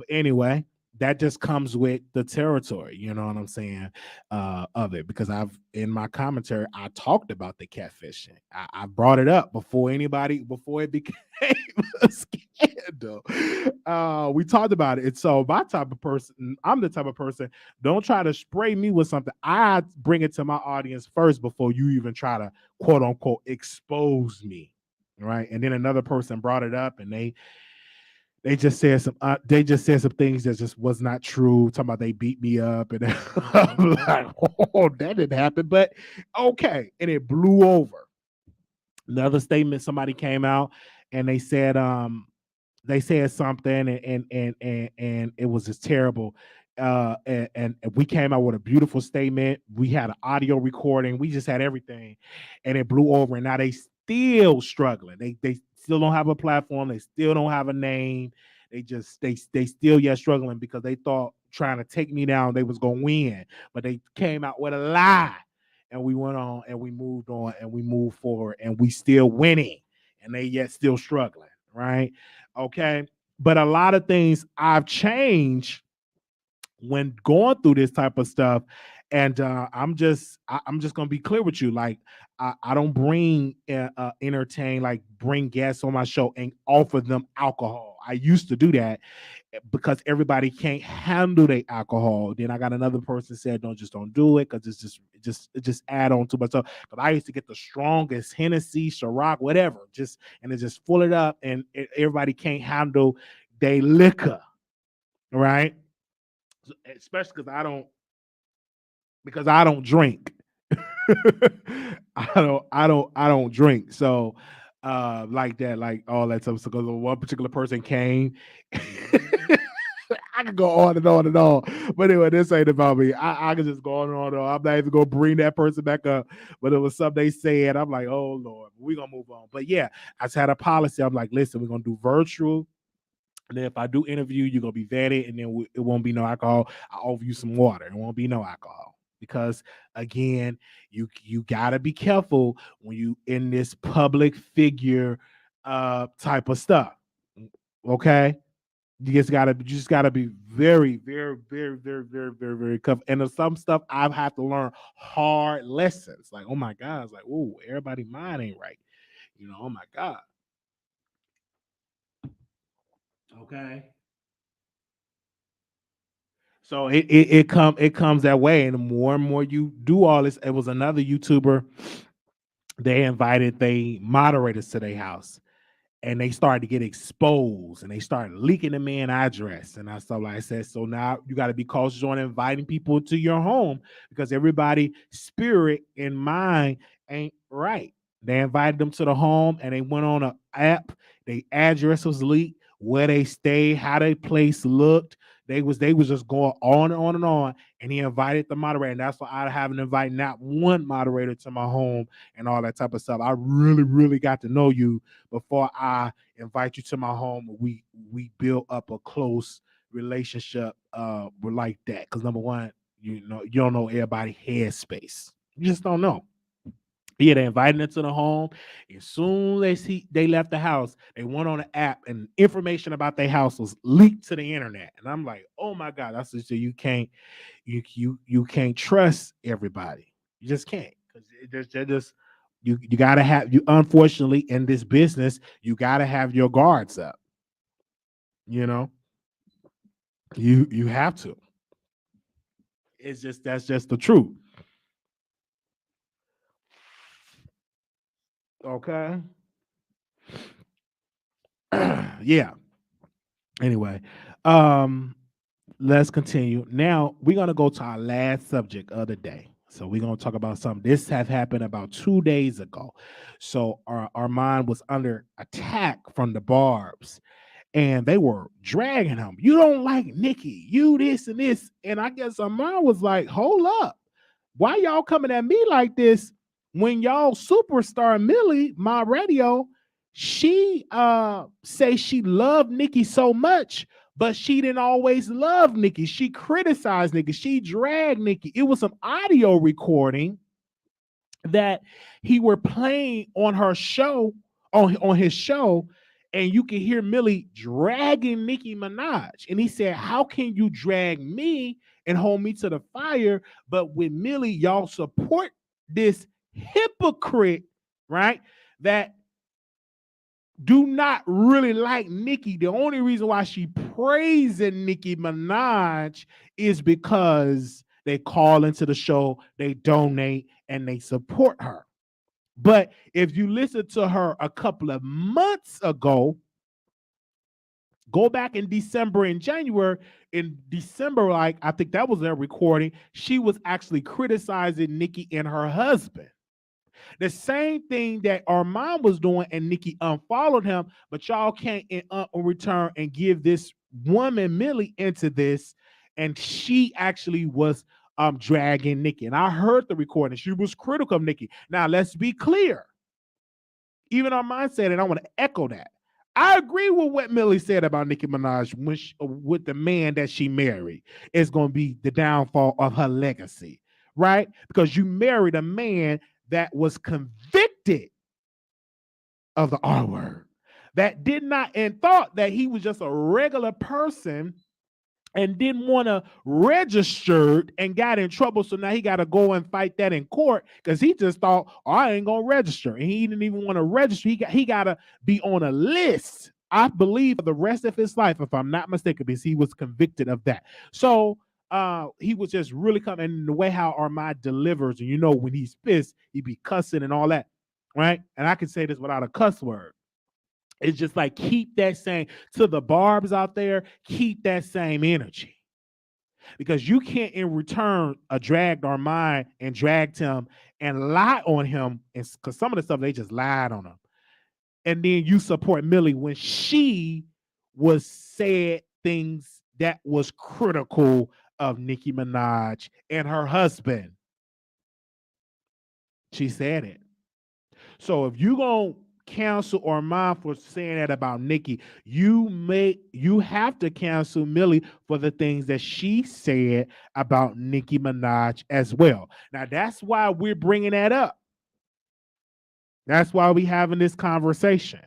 anyway, that just comes with the territory, you know what I'm saying, of it, because in my commentary, I talked about the catfishing. I brought it up before it became a scandal. We talked about it. And so I'm the type of person, don't try to spray me with something. I bring it to my audience first before you even try to quote unquote expose me. Right. And then another person brought it up, and they just said some things that just was not true. Talking about they beat me up, and I'm like, oh, that didn't happen. But okay. And it blew over. Another statement, somebody came out and they said something, and it was just terrible. And we came out with a beautiful statement. We had an audio recording. We just had everything, and it blew over. And now they still struggling. They still don't have a platform. They still don't have a name. They still yet struggling because they thought trying to take me down they was gonna win, but they came out with a lie, and we went on and we moved on and we moved forward, and we still winning, and they yet still struggling, right? Okay. But a lot of things I've changed when going through this type of stuff. And I'm just gonna be clear with you. Like I don't bring entertain, like bring guests on my show and offer them alcohol. I used to do that because everybody can't handle the alcohol. Then I got another person said, don't do it because it just add on too much. So, but I used to get the strongest Hennessy, Ciroc, whatever, and it just full it up, and everybody can't handle they liquor, right? Especially because I don't drink. I don't drink. So like that, like all that stuff. So because one particular person came. I could go on and on and on. But anyway, this ain't about me. I could just go on and on and on. I'm not even gonna bring that person back up. But it was something they said. I'm like, oh Lord, we're gonna move on. But yeah, I just had a policy. I'm like, listen, we're gonna do virtual. And then if I do interview, you're gonna be vetted, and then it won't be no alcohol. I offer you some water. It won't be no alcohol. Because again, you gotta be careful when you in this public figure type of stuff. Okay. You just gotta be very, very, very, very, very, very, very careful. And there's some stuff I've had to learn hard lessons. Like, oh my God, it's like, oh, everybody mind ain't right. Oh my God. Okay. So it comes that way, and the more you do all this. It was another YouTuber. They invited they moderators to their house, and they started to get exposed, and they started leaking the man address and I stuff like I said. So now you got to be cautious on inviting people to your home because everybody spirit and mind ain't right. They invited them to the home, and they went on an app. Their address was leaked, where they stayed, how their place looked. They was just going on and on and on. And he invited the moderator. And that's why I haven't invited not one moderator to my home and all that type of stuff. I really, really got to know you before I invite you to my home. We build up a close relationship like that. Because number one, you don't know everybody's headspace. You just don't know. Yeah, they invited them to the home. As soon as they left the house, they went on an app, and information about their house was leaked to the internet. And I'm like, oh my God, that's just you can't trust everybody. You just can't, because they're just you gotta have you. Unfortunately, in this business, you gotta have your guards up. You know, you have to. That's just the truth. Okay. Yeah. Anyway, um, let's continue. Now we're gonna go to our last subject of the day. So we're gonna talk about something. This has happened about 2 days ago. So our mind was under attack from the Barbs, and they were dragging him. You don't like Nikki, you this and this. And I guess our mind was like, hold up. Why y'all coming at me like this when y'all superstar Millie, my radio, she say she loved Nikki so much, but she didn't always love Nikki. She criticized Nikki. She dragged Nikki. It was some audio recording that he were playing on her show, on his show, and you can hear Millie dragging Nicki Minaj. And he said, how can you drag me and hold me to the fire, but with Millie, y'all support this hypocrite, right? That do not really like Nicki. The only reason why she praising Nicki Minaj is because they call into the show, they donate, and they support her. But if you listen to her a couple of months ago, go back in December and January. In December, like I think that was their recording, she was actually criticizing Nicki and her husband. The same thing that Armon was doing, and Nicki unfollowed him, but y'all can't in return and give this woman Millie into this, and she actually was dragging Nicki. And I heard the recording. She was critical of Nicki. Now let's be clear. Even Armon said, and I want to echo that. I agree with what Millie said about Nicki Minaj with the man that she married. It's going to be the downfall of her legacy, right? Because you married a man that was convicted of the R word, that did not and thought that he was just a regular person and didn't want to register and got in trouble. So now he got to go and fight that in court because he just thought, oh, I ain't going to register. And he didn't even want to register. He got to be on a list, I believe, for the rest of his life, if I'm not mistaken, because he was convicted of that. So he was just really coming in the way how Armon delivers. And you know, when he's pissed, he be cussing and all that, right? And I can say this without a cuss word. It's just like, keep that same, to the barbs out there, keep that same energy. Because you can't in return dragged Armon and dragged him and lie on him. Because some of the stuff, they just lied on him. And then you support Millie when she was said things that was critical of Nicki Minaj and her husband. She said it. So if you gonna cancel Armon for saying that about Nicki, you have to cancel Millie for the things that she said about Nicki Minaj as well. Now that's why we're bringing that up. That's why we having this conversation.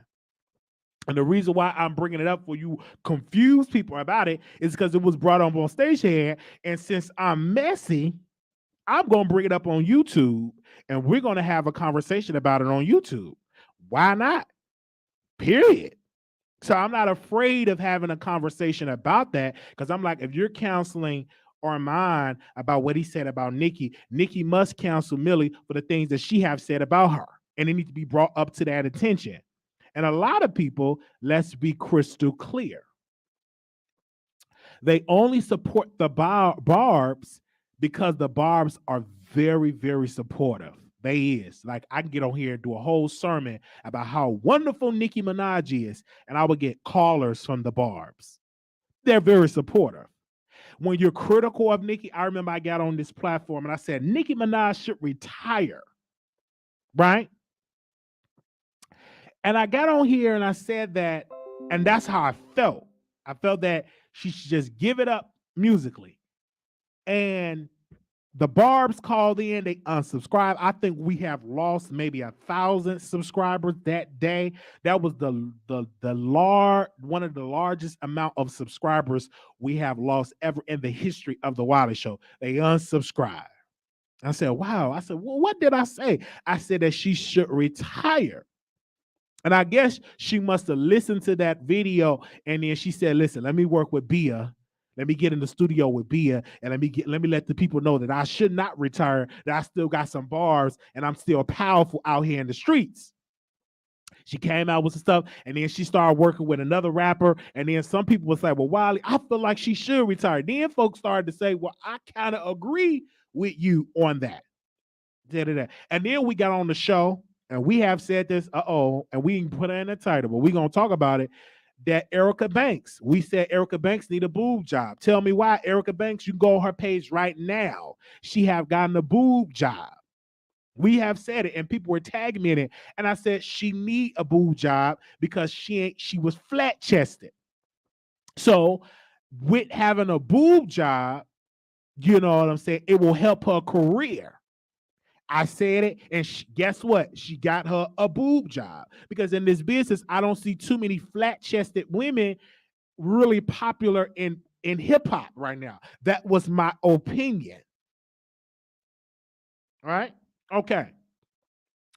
And the reason why I'm bringing it up for you confuse people about it is because it was brought on stage here. And since I'm messy, I'm going to bring it up on YouTube and we're going to have a conversation about it on YouTube. Why not? Period. So I'm not afraid of having a conversation about that because I'm like, if you're counseling Armon about what he said about Nicki, Nicki must counsel Millie for the things that she have said about her. And it needs to be brought up to that attention. And a lot of people, let's be crystal clear, they only support the barbs because the barbs are very, very supportive. They is. Like, I can get on here and do a whole sermon about how wonderful Nicki Minaj is, and I would get callers from the barbs. They're very supportive. When you're critical of Nicki, I remember I got on this platform and I said, Nicki Minaj should retire, right? And I got on here and I said that, and that's how I felt. I felt that she should just give it up musically. And the barbs called in, they unsubscribed. I think we have lost maybe 1,000 subscribers that day. That was one of the largest amount of subscribers we have lost ever in the history of the Wiley Show. They unsubscribed. I said, wow. I said, well, what did I say? I said that she should retire. And I guess she must have listened to that video. And then she said, listen, let me work with Bia. Let me get in the studio with Bia. And let me let the people know that I should not retire, that I still got some bars and I'm still powerful out here in the streets. She came out with some stuff and then she started working with another rapper. And then some people was like, well, Wiley, I feel like she should retire. Then folks started to say, well, I kind of agree with you on that. And then we got on the show. And we have said this, and we can put it in the title, but we're going to talk about it, that Erica Banks, we said Erica Banks need a boob job. Tell me why. Erica Banks, you go on her page right now. She have gotten a boob job. We have said it, and people were tagging me in it. And I said she need a boob job because she was flat-chested. So with having a boob job, you know what I'm saying, it will help her career. I said it, and guess what? She got her a boob job because in this business, I don't see too many flat-chested women really popular in hip-hop right now. That was my opinion. All right? Okay.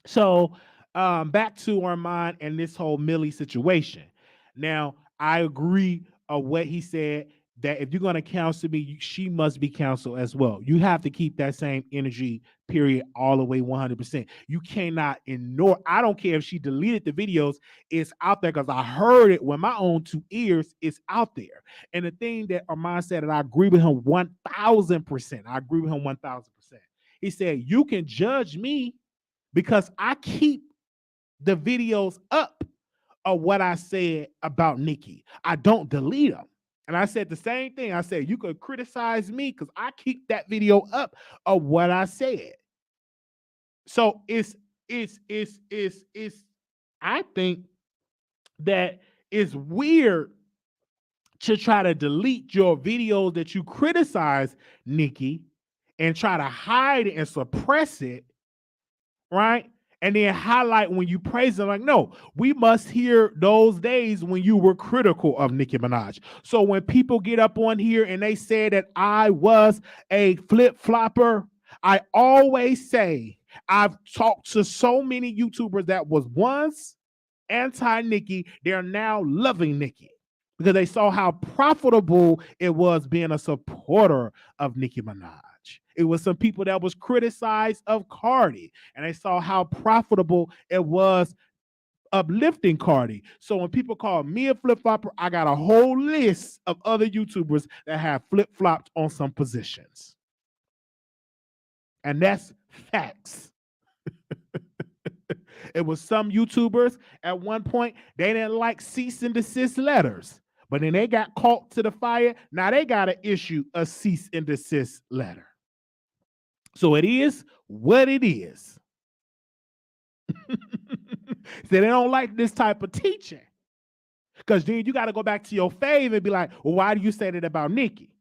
So back to Armon and this whole Millie situation. Now, I agree with what he said, that if you're going to counsel me, she must be counseled as well. You have to keep that same energy, period, all the way 100%. You cannot ignore. I don't care if she deleted the videos. It's out there because I heard it with my own 2 ears. It's out there. And the thing that Armon said, and I agree with him 1,000%. I agree with him 1,000%. He said, you can judge me because I keep the videos up of what I said about Nicki. I don't delete them. And I said the same thing. I said, you could criticize me because I keep that video up of what I said. So I think that it's weird to try to delete your videos that you criticize Nicki and try to hide it and suppress it, right? and then highlight when you praise them. Like, no, we must hear those days when you were critical of Nicki Minaj. So when people get up on here and they say that I was a flip-flopper, I always say I've talked to so many YouTubers that was once anti-Nicki, they're now loving Nicki because they saw how profitable it was being a supporter of Nicki Minaj. It was some people that was criticized of Cardi, and they saw how profitable it was uplifting Cardi. So when people call me a flip-flopper, I got a whole list of other YouTubers that have flip-flopped on some positions. And that's facts. It was some YouTubers at one point, they didn't like cease and desist letters. But then they got caught to the fire. Now they got to issue a cease and desist letter. So it is what it is. So they don't like this type of teaching. Because then you got to go back to your fave and be like, well, why do you say that about Nicki?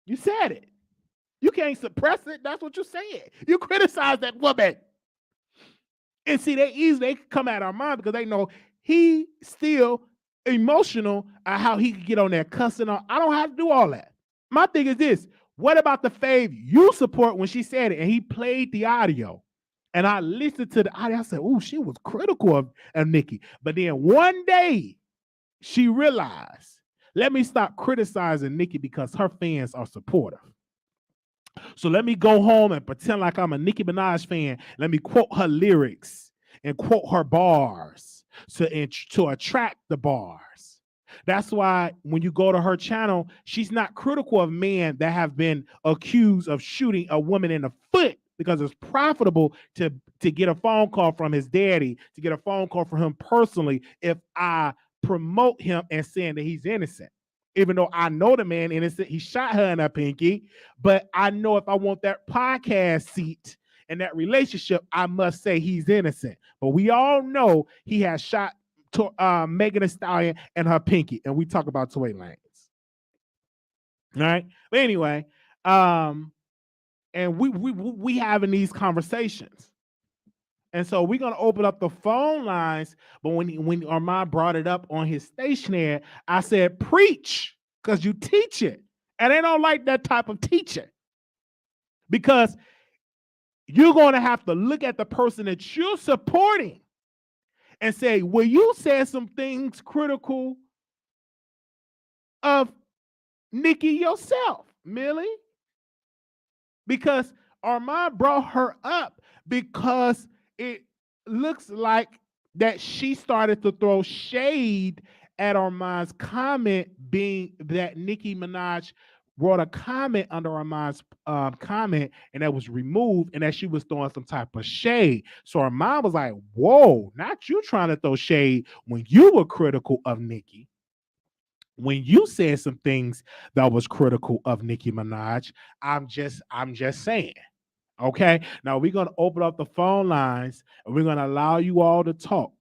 You said it. You can't suppress it. That's what you said. You criticize that woman. And see, they come at Armon because they know he still emotional at how he could get on there cussing on. I don't have to do all that. My thing is this. What about the fave you support when she said it? And he played the audio. And I listened to the audio. I said, oh, she was critical of Nicki. But then one day she realized, let me stop criticizing Nicki because her fans are supportive. So let me go home and pretend like I'm a Nicki Minaj fan. Let me quote her lyrics and quote her bars to attract the bars. That's why when you go to her channel, she's not critical of men that have been accused of shooting a woman in the foot because it's profitable to get a phone call from his daddy, to get a phone call from him personally if I promote him and saying that he's innocent. Even though I know the man innocent, he shot her in her pinky, but I know if I want that podcast seat and that relationship, I must say he's innocent. But we all know he has shot Megan Thee Stallion and her pinky, and we talk about Tory Lanez. All right, but anyway, and we having these conversations. And so we're gonna open up the phone lines. But when Armon brought it up on his stationery, I said, preach, because you teach it. And they don't like that type of teaching. Because you're gonna have to look at the person that you're supporting and say, well, you said some things critical of Nicki yourself, Millie. Because Armon brought her up because it looks like that she started to throw shade at Armon's comment, being that Nicki Minaj wrote a comment under Armon's comment and that was removed, and that she was throwing some type of shade. So Armon was like, whoa, not you trying to throw shade when you were critical of Nicki. When you said some things that was critical of Nicki Minaj, I'm just saying. Okay, now we're going to open up the phone lines and we're going to allow you all to talk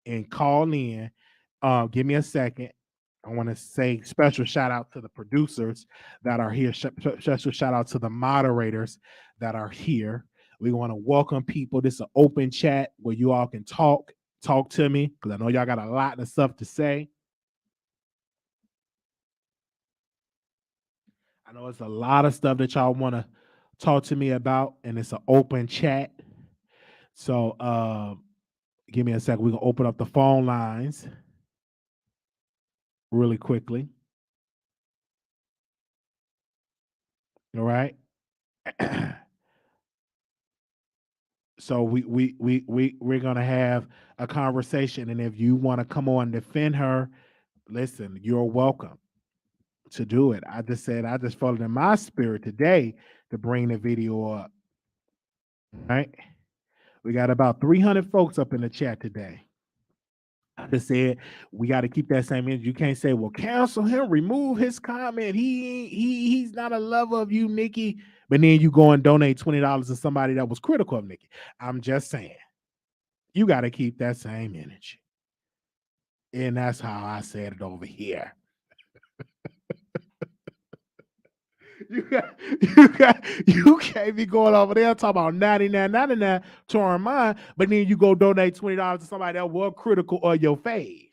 and call in. Give me a second. I want to say special shout out to the producers that are here. Special shout out to the moderators that are here. We want to welcome people. This is an open chat where you all can talk to me because I know y'all got a lot of stuff to say. I know it's a lot of stuff that y'all want to talk to me about, and it's an open chat. So give me a second. We're going to open up the phone lines really quickly. All right. So we're going to have a conversation, and if you want to come on and defend her, listen, you're welcome to do it. I just felt it in my spirit today to bring the video up. All right. We got about 300 folks up in the chat today. I just said we got to keep that same energy. You can't say, well, cancel him, remove his comment. He's not a lover of you, Nicki. But then you go and donate $20 to somebody that was critical of Nicki. I'm just saying, you got to keep that same energy. And that's how I said it over here. you can't be going over there talking about 99 to our mind, but then you go donate $20 to somebody that was critical of your fave,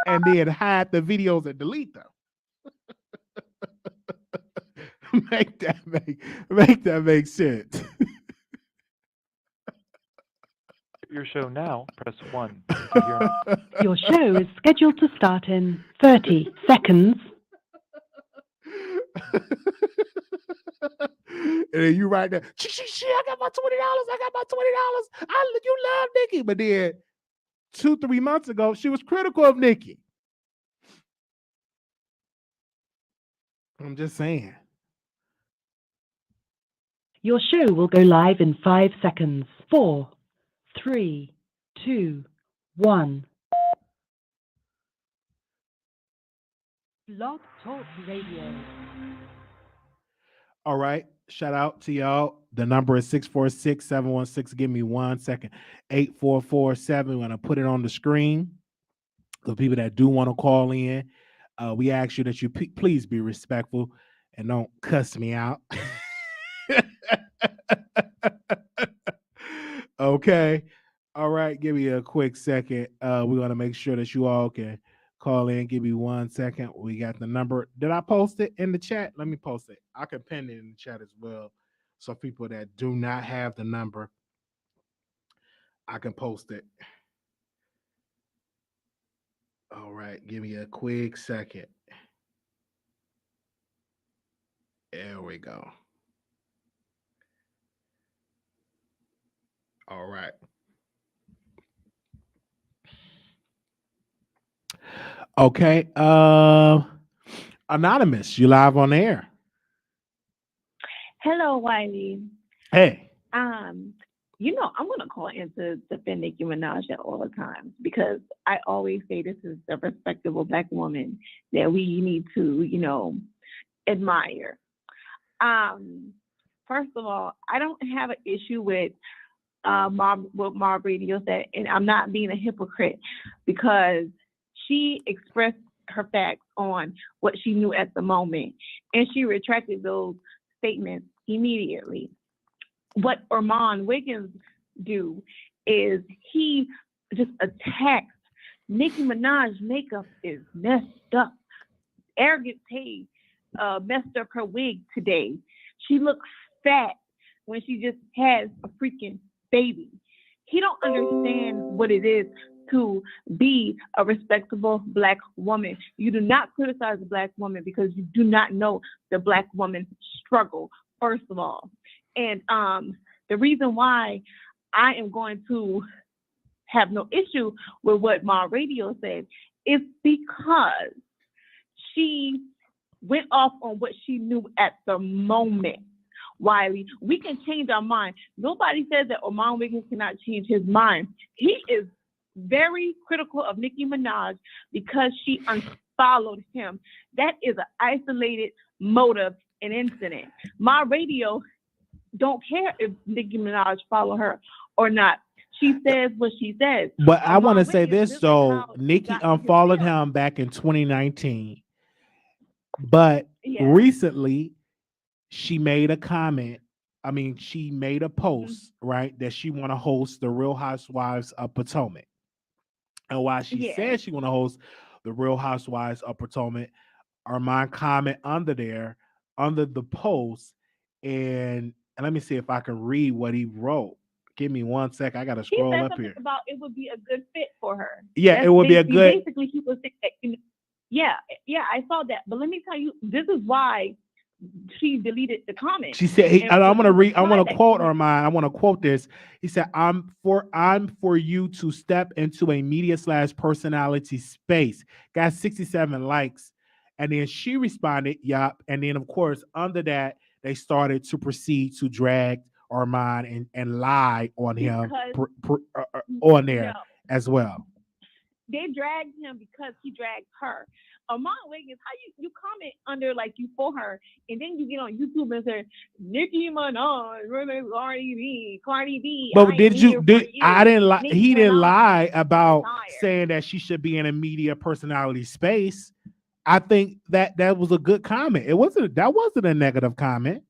and then hide the videos and delete them. make that make sense.
Your show now, press 1. To hear
Your show is scheduled to start in 30 seconds.
And then you right there, I got my $20. I got my $20. You love Nikki. But then 2-3 months ago, she was critical of Nikki. I'm just saying.
Your show will go live in 5 seconds. 4, 3, 2, 1. Blog Talk Radio.
All right. Shout out to y'all. The number is 646-716. Give me 1 second. 8447. I'm going to put it on the screen. The people that do want to call in, we ask you that you please be respectful and don't cuss me out. Okay. All right. Give me a quick second. We're going to make sure that you all can call in. Give me 1 second. We got the number. Did I post it in the chat? Let me post it. I can pin it in the chat as well. So people that do not have the number, I can post it. All right. Give me a quick second. There we go. All right. Okay. Anonymous, you live on air.
Hello, Wiley.
Hey.
I'm gonna call in to defend Nicki Minaj at all times because I always say this is a respectable Black woman that we need to, admire. First of all, I don't have an issue with what Mob Radio said, and I'm not being a hypocrite because she expressed her facts on what she knew at the moment, and she retracted those statements immediately. What Armon Wiggins do is he just attacks Nicki Minaj's makeup is messed up. Arrogant Tay messed up her wig today. She looks fat when she just has a freaking baby. He don't understand what it is to be a respectable Black woman. You do not criticize a Black woman because you do not know the Black woman's struggle, first of all. And the reason why I am going to have no issue with what Ma Radio said is because she went off on what she knew at the moment. Wiley, we can change our mind. Nobody says that Armon Wiggins cannot change his mind. He is very critical of Nicki Minaj because she unfollowed him. That is an isolated motive and incident. Ma Radio don't care if Nicki Minaj follow her or not. She says what she says.
But I want to say
Wiggins,
this, though.
how
Nicki
got
unfollowed
his
him back in 2019. But
Yeah.
recently, she made a comment. I mean, she made a post, right, that she want to host the Real Housewives of Potomac. And while she said she want to host the Real Housewives of Potomac, Armon comment under the post, and let me see if I can read what he wrote. Give me 1 sec. I gotta
He
scroll
said
up
something
here.
about it would be a good fit for her.
Yeah, it would be a good.
Basically, he was saying, yeah, I saw that. But let me tell you, this is why she deleted the comment.
She said,
And
I'm gonna
what she
quote
replied
Armon. I want to quote this. He said, I'm for you to step into a media/personality space. Got 67 likes. And then she responded, yup. And then, of course, under that, they started to proceed to drag Armon and lie on him on there as well.
They dragged him because he dragged her. Armon Wiggins, how you comment under like you for her, and then you get on YouTube and say Nicki Minaj, Cardi B.
But I didn't lie.
Nicki
He didn't
Minaj
lie about
retired.
saying that she should be in a media personality space. I think that was a good comment. That wasn't a negative comment.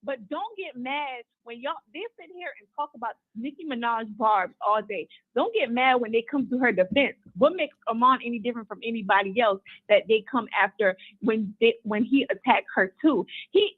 But don't get mad when they sit here and talk about Nicki Minaj barbs all day. Don't get mad when they come to her defense. What makes Armon any different from anybody else that they come after when he attacked her too?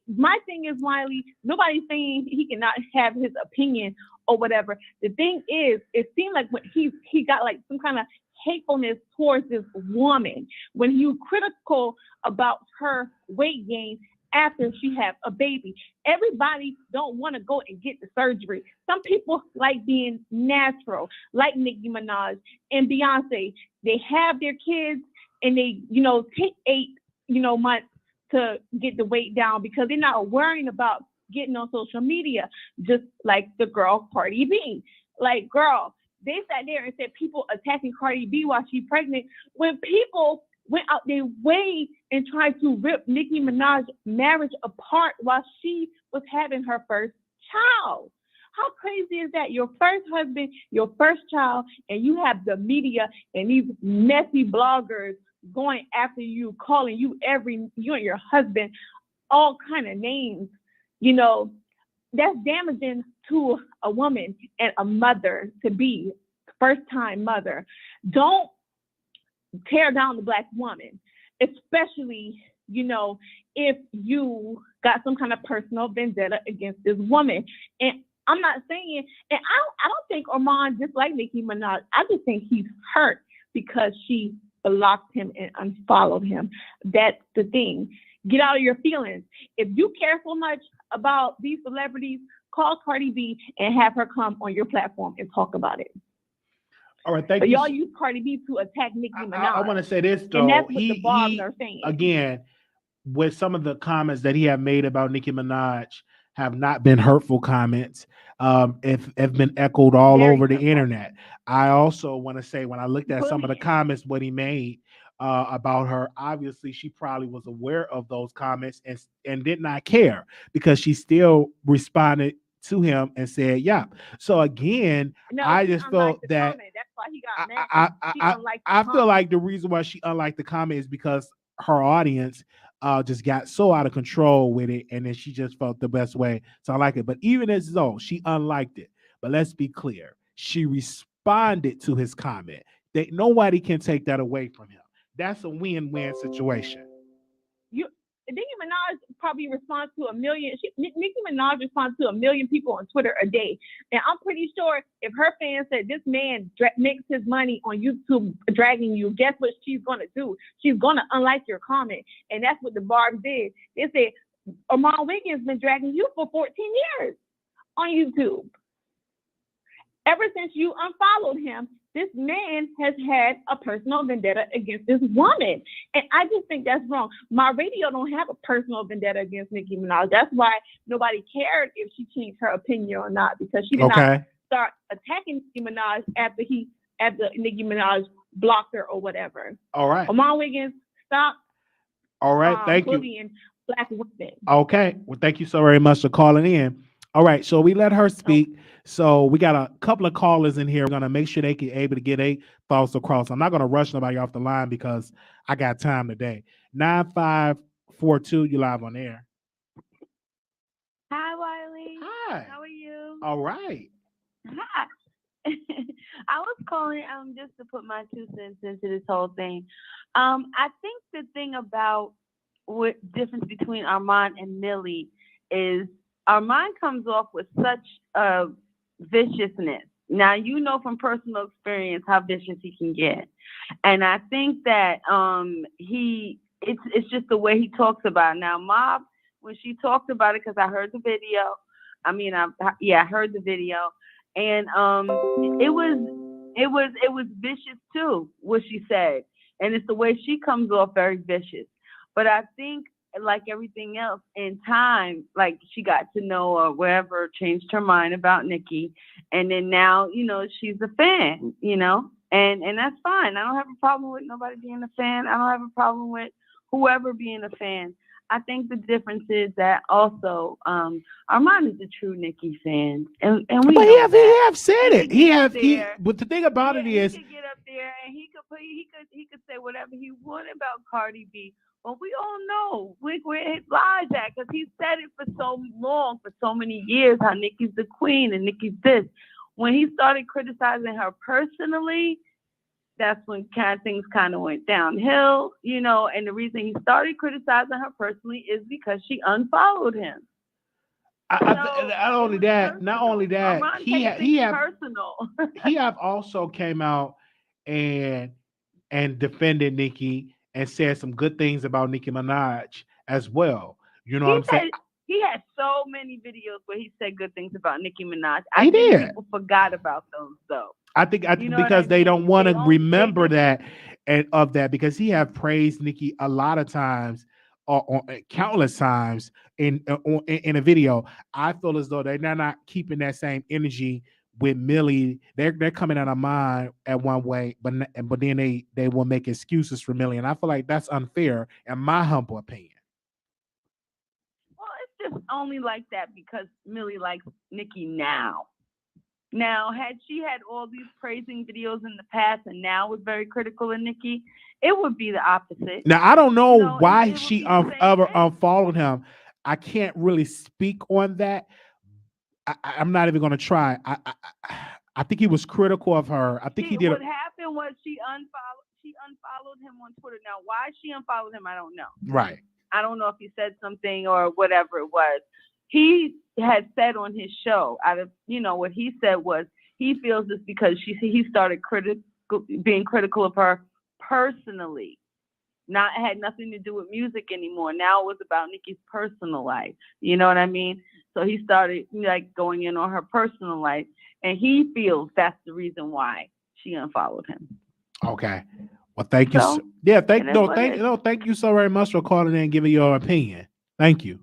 My thing is, Wiley, nobody's saying he cannot have his opinion or whatever. The thing is, it seemed like when he got like some kind of hatefulness towards this woman when he was critical about her weight gain after she had a baby. Everybody don't want to go and get the surgery. Some people like being natural, like Nicki Minaj and Beyonce. They have their kids and they, take 8, months to get the weight down because they're not worrying about getting on social media, just like the girl Cardi B. Like, girl, they sat there and said people attacking Cardi B while she's pregnant when people went out their way and tried to rip Nicki Minaj's marriage apart while she was having her first child. How crazy is that? Your first husband, your first child, and you have the media and these messy bloggers going after you, calling you and your husband all kind of names. That's damaging to a woman and a mother to be, first-time mother. Don't tear down the Black woman, especially, if you got some kind of personal vendetta against this woman. And I'm not saying, and I don't think Armon disliked Nicki Minaj. I just think he's hurt because she blocked him and unfollowed him. That's the thing. Get out of your feelings. If you care so much about these celebrities, call Cardi B and have her come on your platform and talk about it.
All right, thank you.
Y'all use Cardi B to attack Nicki Minaj.
I want to say this though.
And that's what the blogs are saying.
Again, with some of the comments that he have made about Nicki Minaj have not been hurtful comments. Have been echoed all over the internet. I also want to say when I looked at some of the comments, what he made about her, obviously she probably was aware of those comments and did not care because she still responded to him and said, yeah. So again, I just felt that
that's why he got mad.
I feel like the reason why she unliked the comment is because her audience just got so out of control with it, and then she just felt the best way to unlike it. But even as though she unliked it, but let's be clear, she responded to his comment. Nobody can take that away from him. That's a win-win situation.
Nicki Minaj probably responds to Nicki Minaj responds to 1 million people on Twitter a day. And I'm pretty sure if her fans said this man makes his money on YouTube dragging you, guess what she's going to do? She's going to unlike your comment. And that's what the Barbs did. They said, Armon Wiggins been dragging you for 14 years on YouTube. Ever since you unfollowed him, this man has had a personal vendetta against this woman. And I just think that's wrong. My radio don't have a personal vendetta against Nicki Minaj. That's why nobody cared if she changed her opinion or not, because she did not start attacking Nicki Minaj after Nicki Minaj blocked her or whatever.
All right.
Armon Wiggins, stop.
All right, thank you.
Bullying Black women.
Okay. Well, thank you so very much for calling in. All right, so we let her speak. So we got a couple of callers in here. We're gonna make sure they can able to get their thoughts across. I'm not gonna rush nobody off the line because I got time today. 9542, you live on air.
Hi, Wiley.
Hi.
How are you?
All right.
Hi. I was calling just to put my 2 cents into this whole thing. I think the thing about what difference between Armon and Millie is Armon comes off with such a viciousness. Now, you know from personal experience how vicious he can get. And I think that it's just the way he talks about it. Now, Mob, when she talked about it, because I heard the video, I heard the video, and it was vicious too, what she said. And it's the way she comes off very vicious. But I think, like everything else, in time, like she got to know or wherever, changed her mind about Nicki, and then now, she's a fan, and that's fine. I don't have a problem with nobody being a fan. I don't have a problem with whoever being a fan. I think the difference is that also Armon is a true Nicki fan, and we.
But he have said it. But the thing about it is,
he could get up there and he could he could say whatever he wanted about Cardi B, but we all know where his lies at, because he said it for so long, for so many years, how Nicki's the queen and Nicki's this. When he started criticizing her personally, that's when things kind of went downhill, you know. And the reason he started criticizing her personally is because she unfollowed him.
Not only that,
Armon
he have
personal.
he have also came out and defended Nicki and said some good things about Nicki Minaj as well. You know what I'm saying?
He had so many videos where he said good things about Nicki Minaj.
He did.
People forgot about those though.
I think because they don't want to remember that and of that, because he have praised Nicki a lot of times, or countless times in a video. I feel as though they're not keeping that same energy with Millie. They're coming out of mind at one way, but then they will make excuses for Millie, and I feel like that's unfair, in my humble opinion.
Well, it's just only like that because Millie likes Nicki now. Now, had she had all these praising videos in the past and now was very critical of Nicki, it would be the opposite.
Now, I don't know why she ever unfollowed him. I can't really speak on that. I'm not even going to try. I think he was critical of her. I think he did.
What happened was she unfollowed him on Twitter. Now, why she unfollowed him, I don't know.
Right.
I don't know if he said something or whatever it was. He had said on his show, what he said was he feels this because he started being critical of her personally. It had nothing to do with music anymore. Now it was about Nicki's personal life. You know what I mean? So he started going in on her personal life, and he feels that's the reason why she unfollowed him.
Okay. Well, thank you. Thank you so very much for calling in and giving your opinion. Thank you.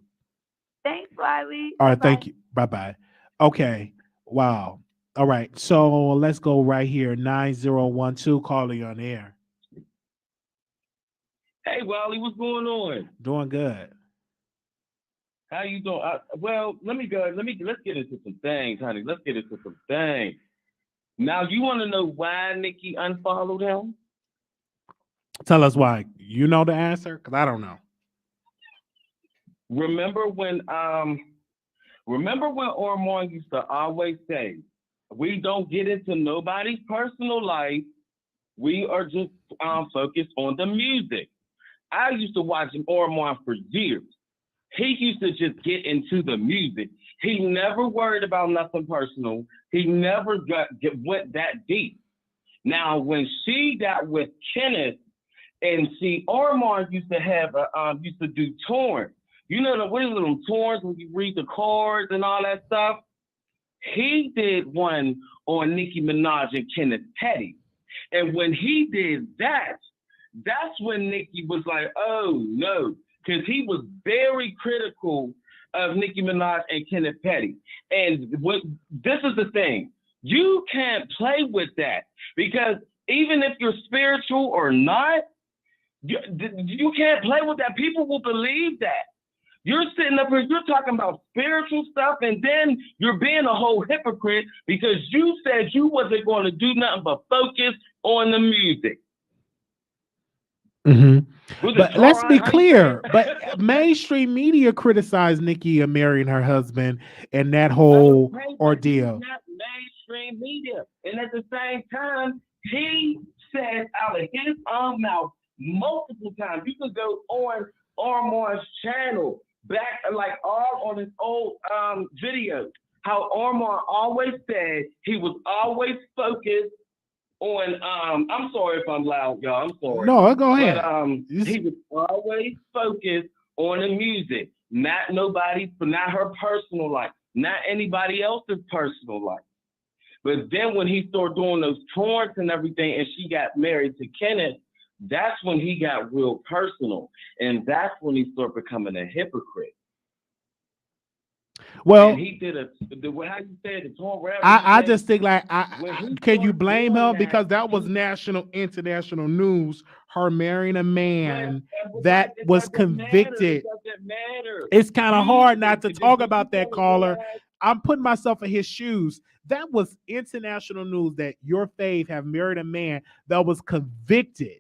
Thanks, Wiley.
All right, thank you. Bye-bye. Okay. Wow. All right. So let's go right here. 9012 calling on air.
Hey, Wiley, what's going on?
Doing good.
How you doing? Well, let's get into some things, honey. Let's get into some things. Now, you want to know why Nicki unfollowed him?
Tell us why. You know the answer? Because I don't know.
Remember when Armon used to always say, we don't get into nobody's personal life. We are just focused on the music. I used to watch Armon for years. He used to just get into the music. He never worried about nothing personal. He never went that deep. Now, when she got with Kenneth, and Armon used to do torn. You know what is them torns when you read the cards and all that stuff? He did one on Nicki Minaj and Kenneth Petty. And when he did that, that's when Nicki was like, oh no, because he was very critical of Nicki Minaj and Kenneth Petty. And this is the thing, you can't play with that, because even if you're spiritual or not, you can't play with that. People will believe that. You're sitting up here, you're talking about spiritual stuff, and then you're being a whole hypocrite because you said you wasn't going to do nothing but focus on the music.
Mm-hmm. But let's be clear. But mainstream media criticized Nicki marrying her husband and that whole ordeal.
Not mainstream media, and at the same time, he said out of his own mouth multiple times. You can go on Armon's channel back, all on his old videos, how Armon always said he was always focused on I'm sorry if I'm loud, y'all. I'm sorry.
No, go ahead.
But he was always focused on the music, not her personal life, not anybody else's personal life. But then when he started doing those tours and everything, and she got married to Kenneth, that's when he got real personal, and that's when he started becoming a hypocrite.
Well,
and he did how you said the tour.
I just think can you blame him, because that was national, international news? Her marrying a man that was convicted. It's kind of hard not to talk about that, caller. I'm putting myself in his shoes. That was international news that your fave have married a man that was convicted.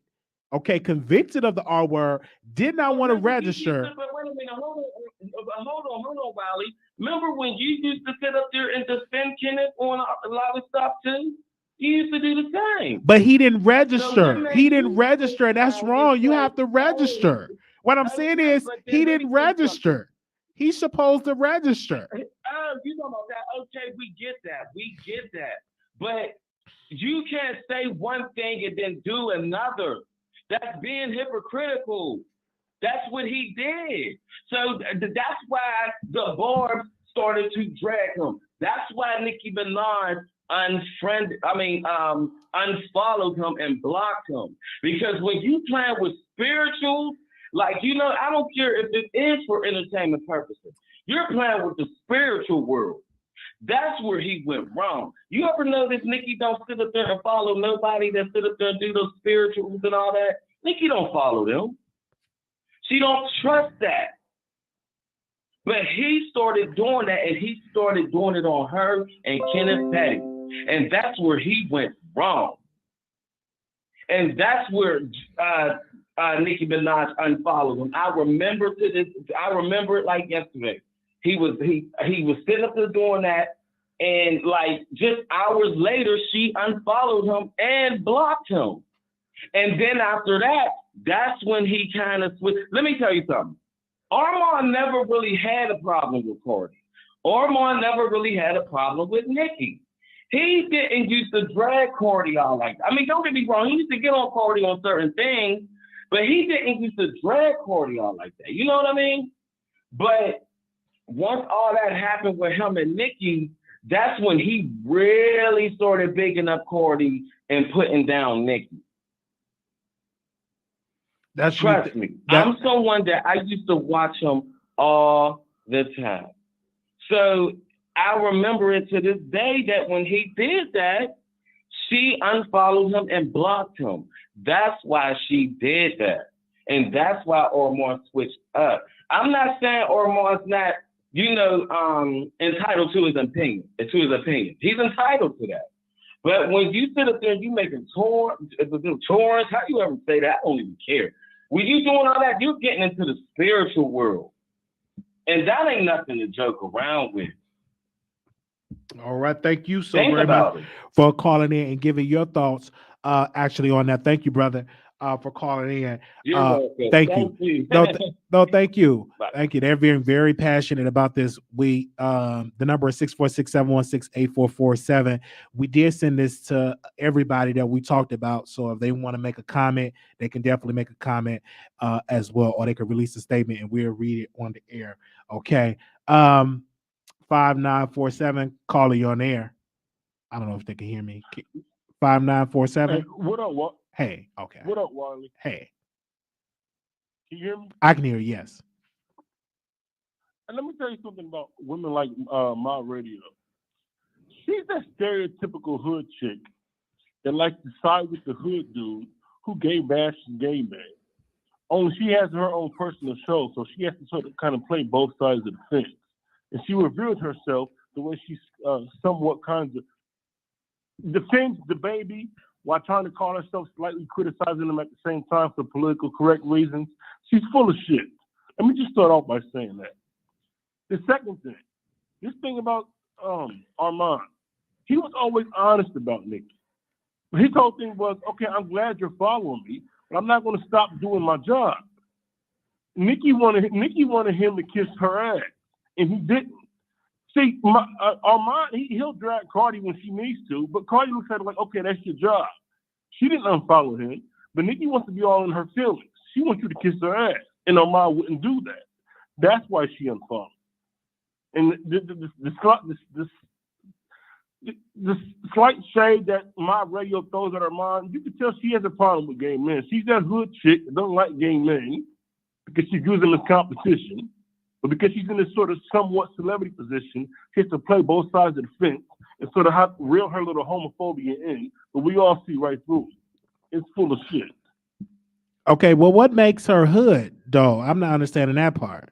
Okay, convicted of the R word, did not want to register.
But wait a minute, hold on, Wiley. Remember when you used to sit up there and defend Kenneth on a lot of stuff too? You used to do the same.
But he didn't register. He didn't register, and that's wrong. You have to register. What I'm saying is he didn't register. He's supposed to register.
Oh, you know about that? Okay, we get that. But you can't say one thing and then do another. That's being hypocritical. That's what he did. So that's why the board started to drag him. That's why Nicki Minaj unfollowed him and blocked him. Because when you playing with spirituals, like, I don't care if it is for entertainment purposes. You're playing with the spiritual world. That's where he went wrong. You ever notice Nicki don't sit up there and follow nobody that sit up there and do those spirituals and all that? Nicki don't follow them. She don't trust that. But he started doing that, and he started doing it on her and Kenneth Petty. And that's where he went wrong. And that's where Nicki Minaj unfollowed him. I remember it like yesterday. He was sitting up there doing that, and like just hours later, she unfollowed him and blocked him. And then after that, that's when he kind of switched. Let me tell you something. Armon never really had a problem with Cardi. Armon never really had a problem with Nicki. He didn't used to drag Cardi out like that. I mean, don't get me wrong. He used to get on Cardi on certain things, but he didn't used to drag Cardi out like that. You know what I mean? But once all that happened with him and Nicki, that's when he really started bigging up Cardi and putting down Nicki. Trust me. I'm someone that I used to watch him all the time. So I remember it to this day that when he did that, she unfollowed him and blocked him. That's why she did that. And that's why Armon switched up. I'm not saying Armon's not, entitled to his opinion. He's entitled to that. But when you sit up there and you making tours, how you ever say that? I don't even care. When you doing all that, you're getting into the spiritual world. And that ain't nothing to joke around with.
All right. Thank you so very much for calling in and giving your thoughts actually on that. Thank you, brother, for calling in. Thank you. No, thank you. Bye. Thank you. They're being very passionate about this. The number is 646-716-8447. We did send this to everybody that we talked about. So if they want to make a comment, they can definitely make a comment as well, or they could release a statement and we'll read it on the air. Okay. 5947, caller, you on air. I don't know if they can hear me. 5947.
Hey, what up,
Hey, okay.
What up, Wiley?
Hey.
Can you hear me?
I can hear you, yes.
And let me tell you something about women like my radio. She's that stereotypical hood chick that likes to side with the hood dude who gay bash and gay bang. Only she has her own personal show, so she has to sort of kind of play both sides of the fence. And she revealed herself the way she somewhat kind of defends DaBaby while trying to call herself slightly criticizing him at the same time for political correct reasons. She's full of shit. Let me just start off by saying that. The second thing, this thing about Armon, he was always honest about Nicki. His whole thing was, okay, I'm glad you're following me, but I'm not going to stop doing my job. Nicki wanted him to kiss her ass, and he didn't. See, Armon, he'll drag Cardi when she needs to, but Cardi looks at it like, okay, that's your job. She didn't unfollow him, but Nicki wants to be all in her feelings. She wants you to kiss her ass, and Armon wouldn't do that. That's why she unfollowed. And the slight shade that my radio throws at Armon, you can tell she has a problem with gay men. She's that hood chick that doesn't like gay men because she views them as competition. But because she's in this sort of somewhat celebrity position, she has to play both sides of the fence and sort of have reel her little homophobia in. But we all see right through it. It's full of shit.
Okay, well, what makes her hood, though? I'm not understanding that part.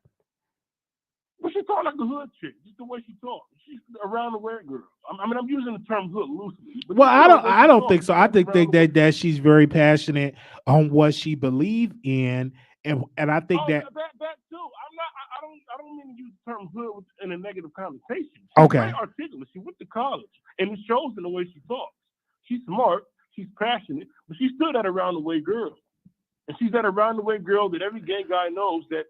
But she talk like a hood chick, just the way she talks. She's around the way girl. I mean, I'm using the term hood loosely. But
Well,
just the way
I
she
don't
talks,
think so. I
she's
think
around the way.
that she's very passionate on what she believes in, and I think
Oh,
that
that too. I don't mean to use the term hood in a negative connotation. She's
okay.
very articulate. She went to college, and it shows in the way she talks. She's smart. She's passionate, but she's still that around the way girl, and she's that around the way girl that every gay guy knows that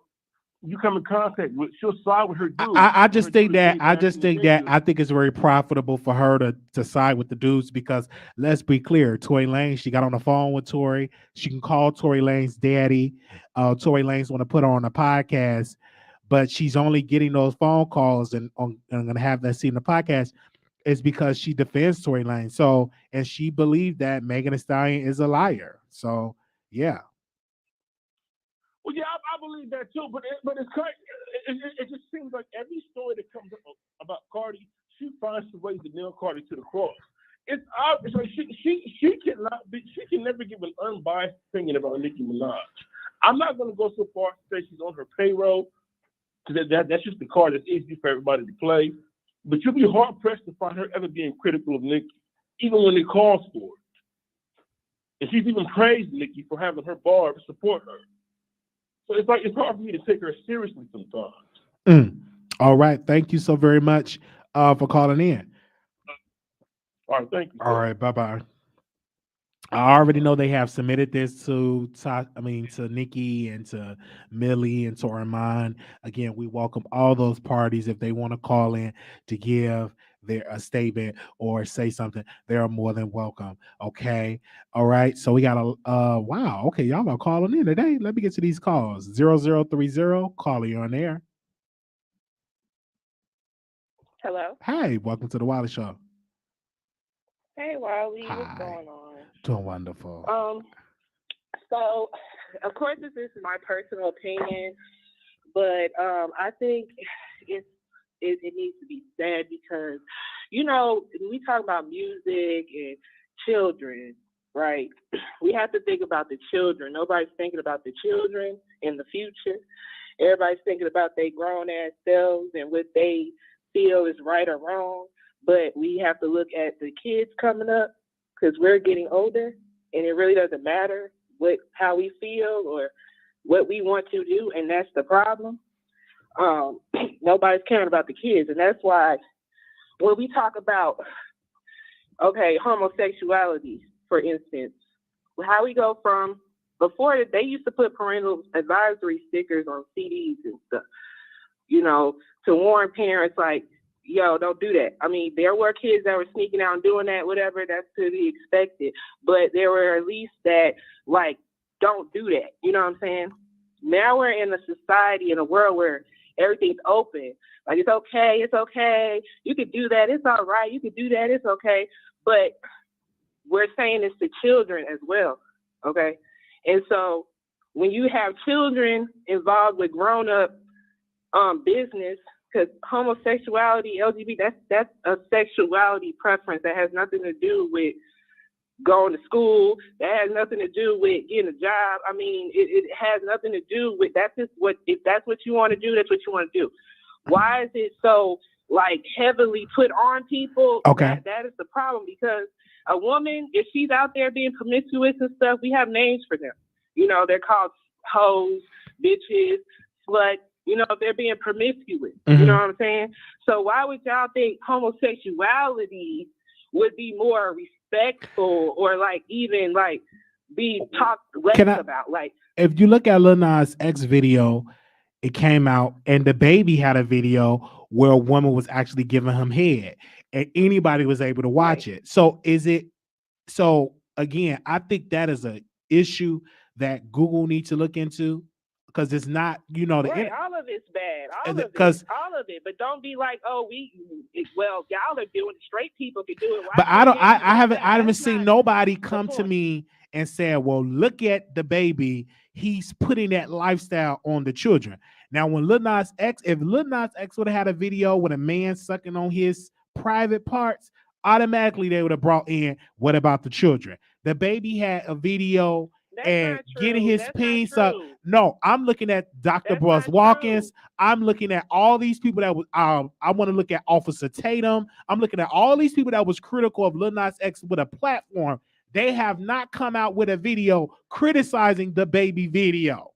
you come in contact with. She'll side with her dude.
I just think that I think it's very profitable for her to side with the dudes because let's be clear, Tory Lanez, she got on the phone with Tory. She can call Tory Lanez daddy. Tory Lanez want to put her on a podcast, but she's only getting those phone calls and gonna have that seen in the podcast is because she defends Tory Lanez. So and she believed that Megan Thee Stallion is a liar. So yeah.
Well, yeah, I believe that too, but it's kind. It just seems like every story that comes up about Cardi, she finds some ways to nail Cardi to the cross. It's obvious like she can never give an unbiased opinion about Nicki Minaj. I'm not going to go so far to say she's on her payroll because that's just the card that's easy for everybody to play. But you'll be hard pressed to find her ever being critical of Nicki, even when it calls for it. And she's even praised Nicki for having her bar to support her. So it's hard for me to take her seriously sometimes.
All right. Thank you so very much for calling in.
All right. Thank you.
All right. Bye-bye. I already know they have submitted this to Nikki and to Millie and to Armon. Again, we welcome all those parties if they want to call in to give a statement or say something. They are more than welcome. Okay. All right. So we got a wow. Okay, y'all are calling in today. Let me get to these calls. 0030, caller, you on air.
Hello.
Hi, welcome to the Wiley Show.
Hey, Wiley.
Hi.
What's going on?
Doing wonderful.
So, of course, this is my personal opinion, but I think it needs to be said because, when we talk about music and children, right? We have to think about the children. Nobody's thinking about the children in the future. Everybody's thinking about their grown-ass selves and what they feel is right or wrong. But we have to look at the kids coming up because we're getting older, and it really doesn't matter how we feel or what we want to do, and that's the problem. Nobody's caring about the kids, and that's why when we talk about, homosexuality, for instance, how we go from before they used to put parental advisory stickers on CDs and stuff, to warn parents like, yo, don't do that. I mean, there were kids that were sneaking out and doing that, whatever, that's to be expected. But there were at least that, like, don't do that. You know what I'm saying? Now we're in a society, in a world where everything's open. Like, it's okay. You could do that. It's all right. You could do that. It's okay. But we're saying this to children as well, okay? And so when you have children involved with grown-up business, because homosexuality, LGBT, that's a sexuality preference that has nothing to do with going to school. That has nothing to do with getting a job. I mean, it has nothing to do with if that's what you want to do, that's what you want to do. Why is it so heavily put on people?
Okay.
That is the problem because a woman, if she's out there being promiscuous and stuff, we have names for them. They're called hoes, bitches, sluts. They're being promiscuous.
Mm-hmm.
You know what I'm saying? So why would y'all think homosexuality would be more respectful or even be talked less about?
If you look at Lil Nas X video, it came out and DaBaby had a video where a woman was actually giving him head and anybody was able to watch it. So again, I think that is an issue that Google needs to look into. Because it's not,
all of it's bad. All of it. But don't be like, y'all are doing it. Straight people can do it.
But I haven't seen nobody come to me and say, well, look at DaBaby. He's putting that lifestyle on the children. Now, if Lil Nas X would have had a video with a man sucking on his private parts, automatically they would have brought in, what about the children? DaBaby had a video. and
not
getting
true.
his
That's
piece
not
up.
true.
No, I'm looking at Dr.
That's
Bruce
not
Watkins.
true.
I'm looking at all these people that was. I want to look at Officer Tatum. I'm looking at all these people that was critical of Lil Nas X with a platform. They have not come out with a video criticizing DaBaby video.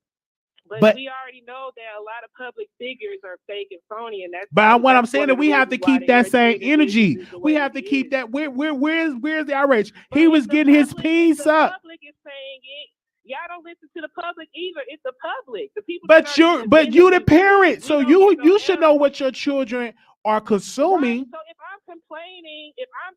But we already know that a lot of public figures are fake and phony, and
But what I'm
that's
saying
one
that
of the
we have to
reasons why
keep
they
that
are
same
treated
energy.
business the
We
way
have to
it
keep
is.
that. Where's the outrage?
But
He was
if the
getting his
public- if
piece
the
up.
public is saying it. Y'all don't listen to the public either. It's the public. The people.
But
that are
you the
benefit,
parent,
we
so
don't
you
get no
should know what your children are consuming.
Right. So if I'm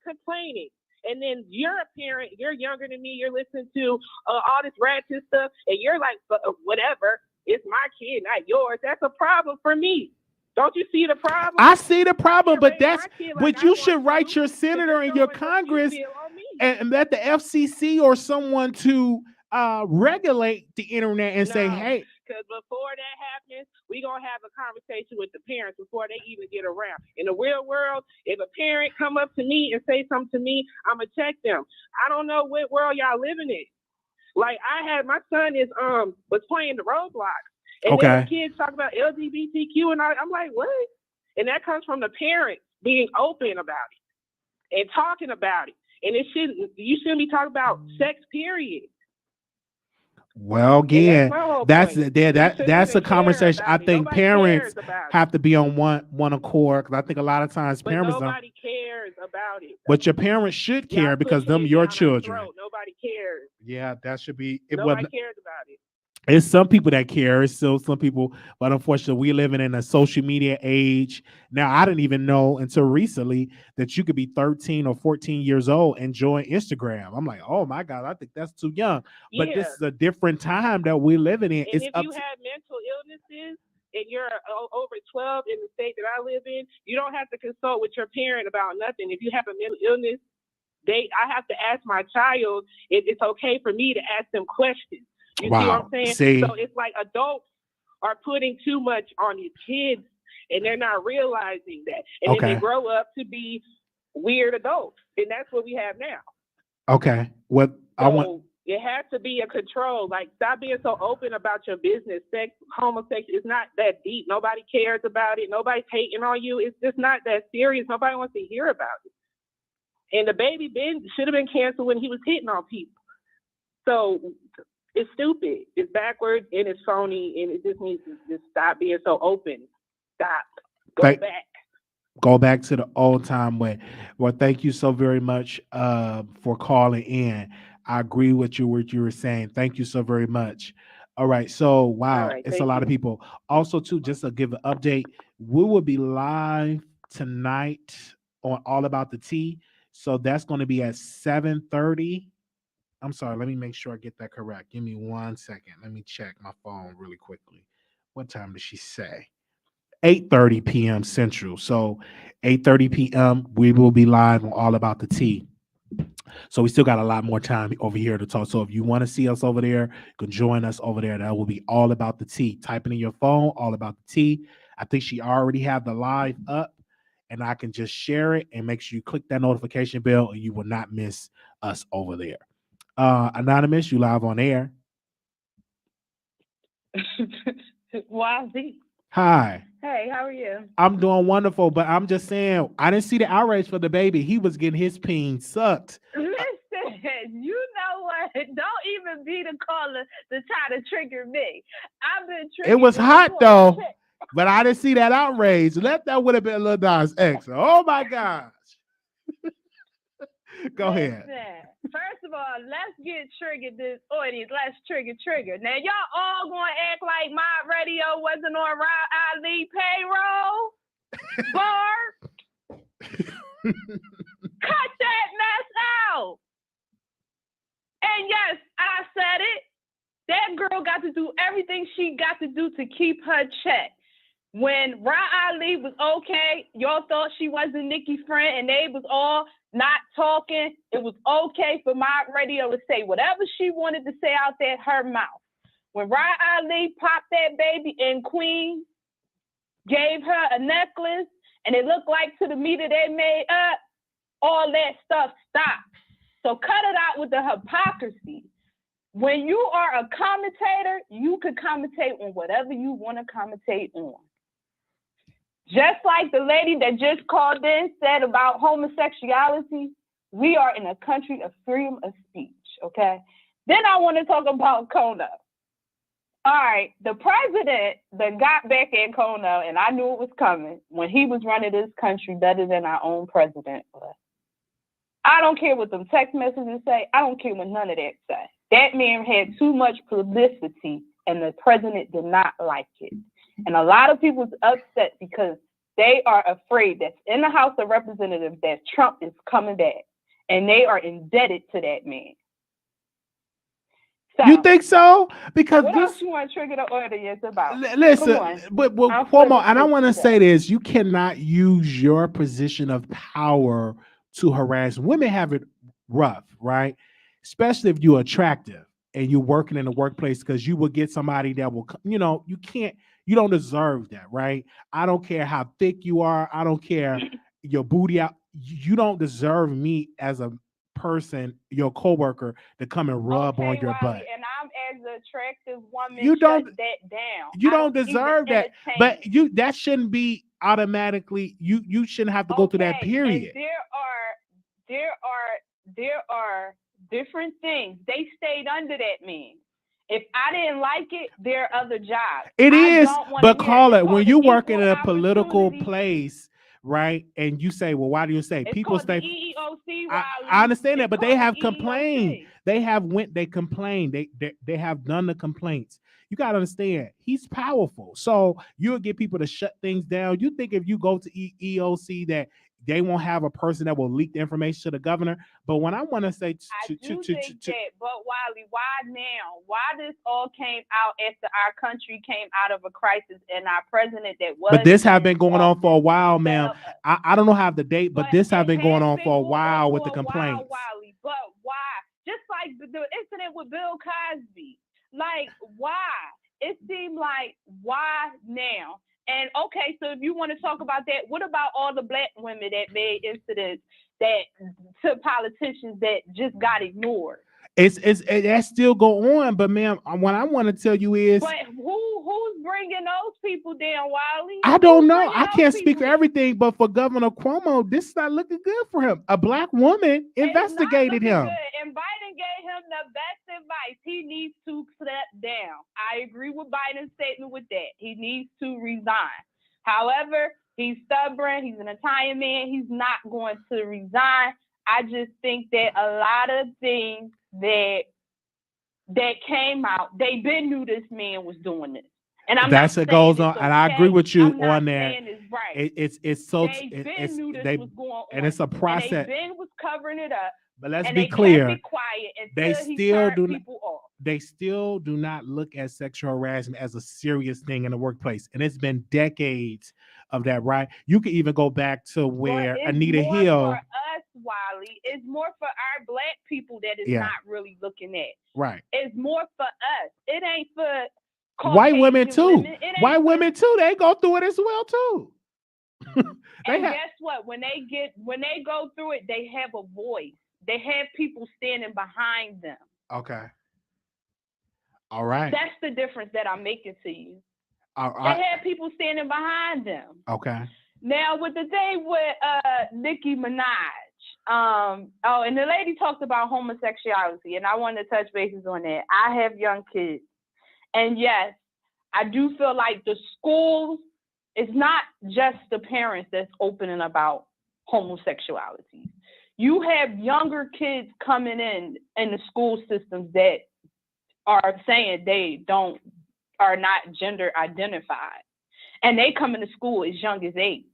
complaining, and then you're a parent, you're younger than me, you're listening to all this ratchet stuff, and you're like, whatever, it's my kid, not yours. That's a problem for me. Don't you see the problem?
I see the problem, but
like
you should write your senator and your Congress and let the FCC or someone to regulate the internet and say, hey.
Because before that happens, we're going to have a conversation with the parents before they even get around. In the real world, if a parent come up to me and say something to me, I'm going to check them. I don't know what world y'all living in. Like, my son was playing the Roblox. And then the kids talk about LGBTQ and all. I'm like, what? And that comes from the parents being open about it and talking about it. And you shouldn't be talking about sex, period.
Well, again, that's a conversation. I think
Nobody
parents
cares about
have to be on one accord, because I think a lot of times
but
parents
nobody cares about it.
But your parents should care because them your children.
Nobody cares.
Yeah, that should be.
Nobody cares about it.
It's some people that care. It's still some people, but unfortunately, we're living in a social media age. Now, I didn't even know until recently that you could be 13 or 14 years old and join Instagram. I'm like, oh my God, I think that's too young. But this is a different time that we're living in.
And if you have mental illnesses and you're over 12 in the state that I live in, you don't have to consult with your parent about nothing. If you have a mental illness, I have to ask my child if it's okay for me to ask them questions. You see what I'm saying? So it's like adults are putting too much on these kids, and they're not realizing that. And then they grow up to be weird adults, and that's what we have now.
Okay.
It has to be a control. Like, stop being so open about your business. Sex, homosexual, it's not that deep. Nobody cares about it. Nobody's hating on you. It's just not that serious. Nobody wants to hear about it. And DaBaby should have been canceled when he was hitting on people. So it's stupid. It's backwards and it's phony, and it just needs to just stop being so open. Stop. Back.
Go back to the old time way. Well, thank you so very much for calling in. I agree with what you were saying. Thank you so very much. All right. So, wow, it's a lot of people. Also, too, just to give an update, we will be live tonight on All About the Tea. So that's going to be at 7:30. I'm sorry. Let me make sure I get that correct. Give me 1 second. Let me check my phone really quickly. What time did she say? 8:30 p.m. Central. So 8:30 p.m. we will be live on All About the Tea. So we still got a lot more time over here to talk. So if you want to see us over there, you can join us over there. That will be All About the Tea. Type it in your phone, All About the Tea. I think she already have the live up, and I can just share it and make sure you click that notification bell, and you will not miss us over there. Anonymous, you live on air.
YZ.
Hi.
Hey, how are you?
I'm doing wonderful, but I'm just saying, I didn't see the outrage for DaBaby. He was getting his peen sucked.
Listen, you know what? Don't even be the caller to try to trigger me. I've been triggered.
It was hot though, but I didn't see that outrage. That would have been Lil Nas X. Oh my gosh. Go ahead.
First of all, let's get triggered this audience. Let's trigger. Now, y'all all going to act like my radio wasn't on Ali payroll? Bar? Cut that mess out. And yes, I said it. That girl got to do everything she got to do to keep her check. When Ali was okay, y'all thought she wasn't Nicki's friend, and they was all not talking. It was okay for my radio to say whatever she wanted to say out there her mouth. When Ali popped that baby and Queen gave her a necklace, and it looked like to the meter they made up, all that stuff stopped. So cut it out with the hypocrisy. when you are a commentator, you could commentate on whatever you want to commentate on. Just like the lady that just called in said about homosexuality, we are in a country of freedom of speech, okay? Then I want to talk about Cuomo. All right, the president that got back at Cuomo, and I knew it was coming when he was running this country better than our own president was. I don't care what them text messages say. I don't care what none of that say. That man had too much publicity, and the president did not like it. And a lot of people's upset because they are afraid that in the House of Representatives that Trump is coming back, and they are indebted to that man. So,
you think so? Because
what
this,
else you want to trigger the audience about?
listen, but Cuomo, and I want to say this: you cannot use your position of power to harass women. Have it rough, right? Especially if you're attractive and you're working in the workplace, because you will get somebody that will, you don't deserve that, right? I don't care how thick you are. I don't care your booty out. You don't deserve me as a person, your coworker, to come and rub on your butt.
And I'm as an attractive woman,
You don't-
shut that down.
You
I
don't
even
deserve that,
entertain
but
it.
that shouldn't be automatically. You shouldn't have to go through that
Okay,
period.
And there are different things. They stayed under that man. If I didn't like it, there are other jobs.
It is,
don't wanna
but
hear
call it
It's
when
called
you
the
work in
equal
a political
opportunity.
place, right? And you say, well, why do you say
It's
people
called the
stay?
EEOC,
I
Wiley.
understand that,
It's
but they
called
have
the
complained.
EEOC.
They complained. They have done the complaints. You got to understand, he's powerful. So you'll get people to shut things down. You think if you go to EEOC that they won't have a person that will leak the information to the governor? But when I want to say
I do think that, but Wiley, why now? Why this all came out after our country came out of a crisis and our president that was.
But this have been going on for a while, ma'am. I don't know how the date, but this have been going on for a while with the complaints.
Wiley, but why? Just like the incident with Bill Cosby. Like, why? It seemed like, why now? And okay, so if you want to talk about that, what about all the black women that made incidents that to politicians that just got ignored?
That still go on, but ma'am, what I want to tell you is,
but who's bringing those people down, Wiley?
I don't know. I can't speak for everything, but for Governor Cuomo, this is not looking good for him. A black woman investigated him.
Good. And Biden gave him the best advice. He needs to step down. I agree with Biden's statement with that. He needs to resign. However, he's stubborn. He's an Italian man. He's not going to resign. I just think that a lot of things that came out, they been knew this man was doing this. And I'm
that's
not
it goes on,
okay.
and I agree with you
I'm
on
not
there.
saying it's right.
It's so
they knew this was going on,
and it's a process.
And they was covering it up.
But let's
and
be
they
clear.
Kept it quiet
They
until he
still
turned
do
people off.
They still do not look at sexual harassment as a serious thing in the workplace, and it's been decades of that. Right? You can even go back to where Anita Hill.
For us, Wiley, it's more for our black people that is not really looking at.
Right.
It's more for us. It ain't for
white women too. White women too. They go through it as well too.
And guess what? When they go through it, they have a voice. They have people standing behind them.
Okay. All right.
That's the difference that I'm making to you.
They
have people standing behind them.
Okay.
Now with the thing with Nicki Minaj, and the lady talked about homosexuality, and I want to touch bases on that. I have young kids, and yes, I do feel like the schools, it's not just the parents that's opening about homosexuality. You have younger kids coming in the school systems that are saying they are not gender identified, and they come into school as young as 8.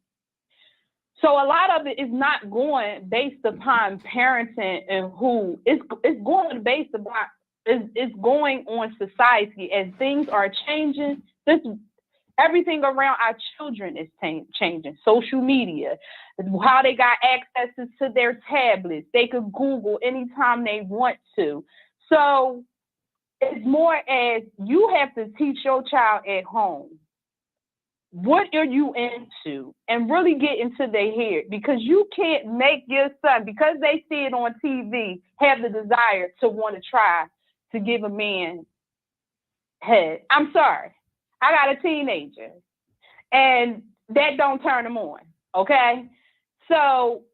So a lot of it is not going based upon parenting and who it's going based upon it's going on society as things are changing. Everything around our children is changing. Social media, how they got access to their tablets. They could Google anytime they want to. So it's more as you have to teach your child at home. What are you into? And really get into their head, because you can't make your son, because they see it on TV, have the desire to want to try to give a man head. I'm sorry. I got a teenager, and that don't turn them on, okay? So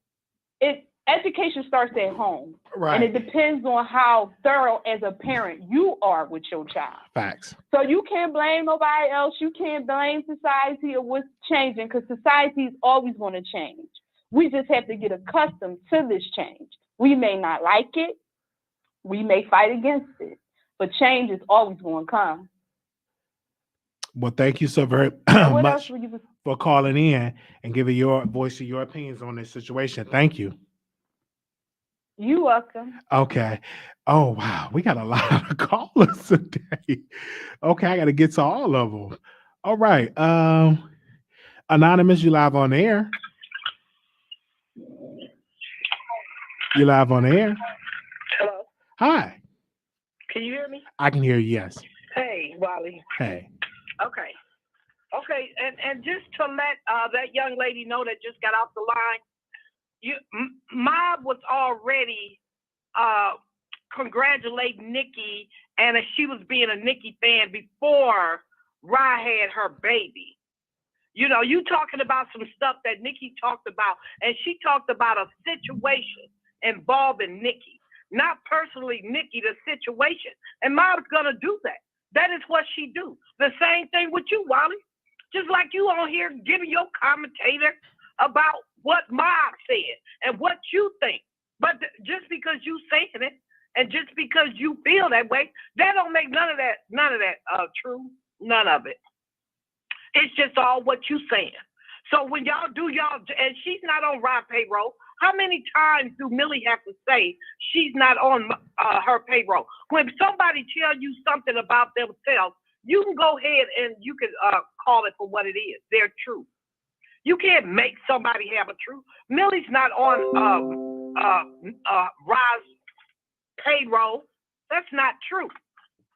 education starts at home.
Right.
And it depends on how thorough as a parent you are with your child.
Facts.
So you can't blame nobody else. You can't blame society or what's changing, because society is always going to change. We just have to get accustomed to this change. We may not like it. We may fight against it. But change is always going to come.
Well, thank you so very much for calling in and giving your voice and your opinions on this situation. Thank you.
You're welcome.
Okay. Oh, wow. We got a lot of callers today. Okay, I got to get to all of them. All right. Anonymous, you live on air. You live on air.
Hello.
Hi.
Can you hear me?
I can hear you, yes.
Hey, Wiley.
Hey.
Okay. Okay, and just to let that young lady know that just got off the line, Mob was already congratulating Nikki, and she was being a Nikki fan before Rye had her baby. You know, you talking about some stuff that Nikki talked about, and she talked about a situation involving Nikki, not personally Nikki, the situation. And Mob's gonna do that. That is what she do. The same thing with you, Wally. Just like you on here giving your commentator about what Mob said and what you think. But just because you saying it and just because you feel that way, that don't make none of that true. None of it. It's just all what you saying. So when y'all do y'all, and she's not on Rod payroll, how many times do Millie have to say she's not on her payroll? When somebody tell you something about themselves, you can go ahead and you can call it for what it is, their truth. You can't make somebody have a truth. Millie's not on Rod's payroll. That's not true.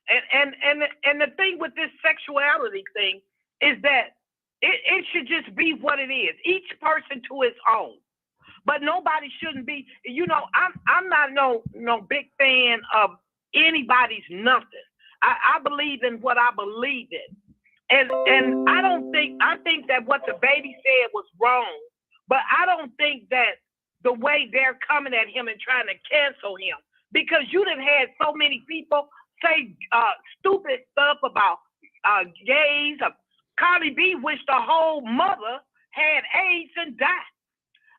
And the thing with this sexuality thing is that it should just be what it is. Each person to his own. But nobody shouldn't be, you know, I'm not no big fan of anybody's nothing. I believe in what I believe in. And I think that what DaBaby said was wrong, but I don't think that the way they're coming at him and trying to cancel him, because you done had so many people say stupid stuff about gays. Cardi B wished the whole mother had AIDS and died.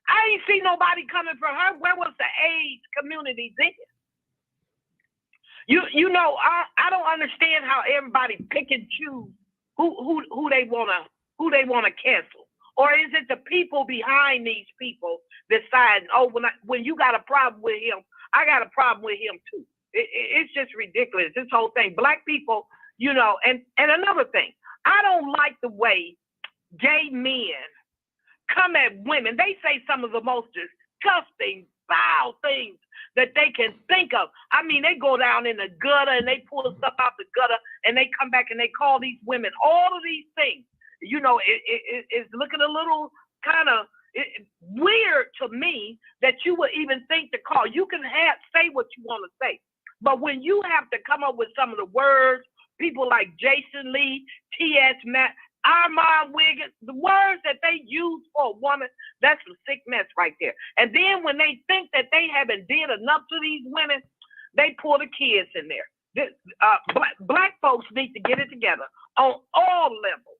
I ain't see nobody coming for her. Where was the AIDS community then? You know, I don't understand how everybody pick and choose who they wanna cancel. Or is it the people behind these people deciding, oh, when you got a problem with him, I got a problem with him too. It's just ridiculous, this whole thing. Black people, you know, and another thing, I don't like the way gay men come at women. They say some of the most disgusting, foul things that they can think of. I mean, they go down in the gutter and they pull stuff out the gutter and they come back and they call these women all of these things. You know, it's looking a little kind of weird to me that you would even think to call. You can say what you want to say, but when you have to come up with some of the words, people like Jason Lee, T.S. Matt, Armon Wiggins, the words that they use for a woman, that's a sick mess right there. And then when they think that they haven't did enough to these women, they pull the kids in there. Black folks need to get it together on all levels.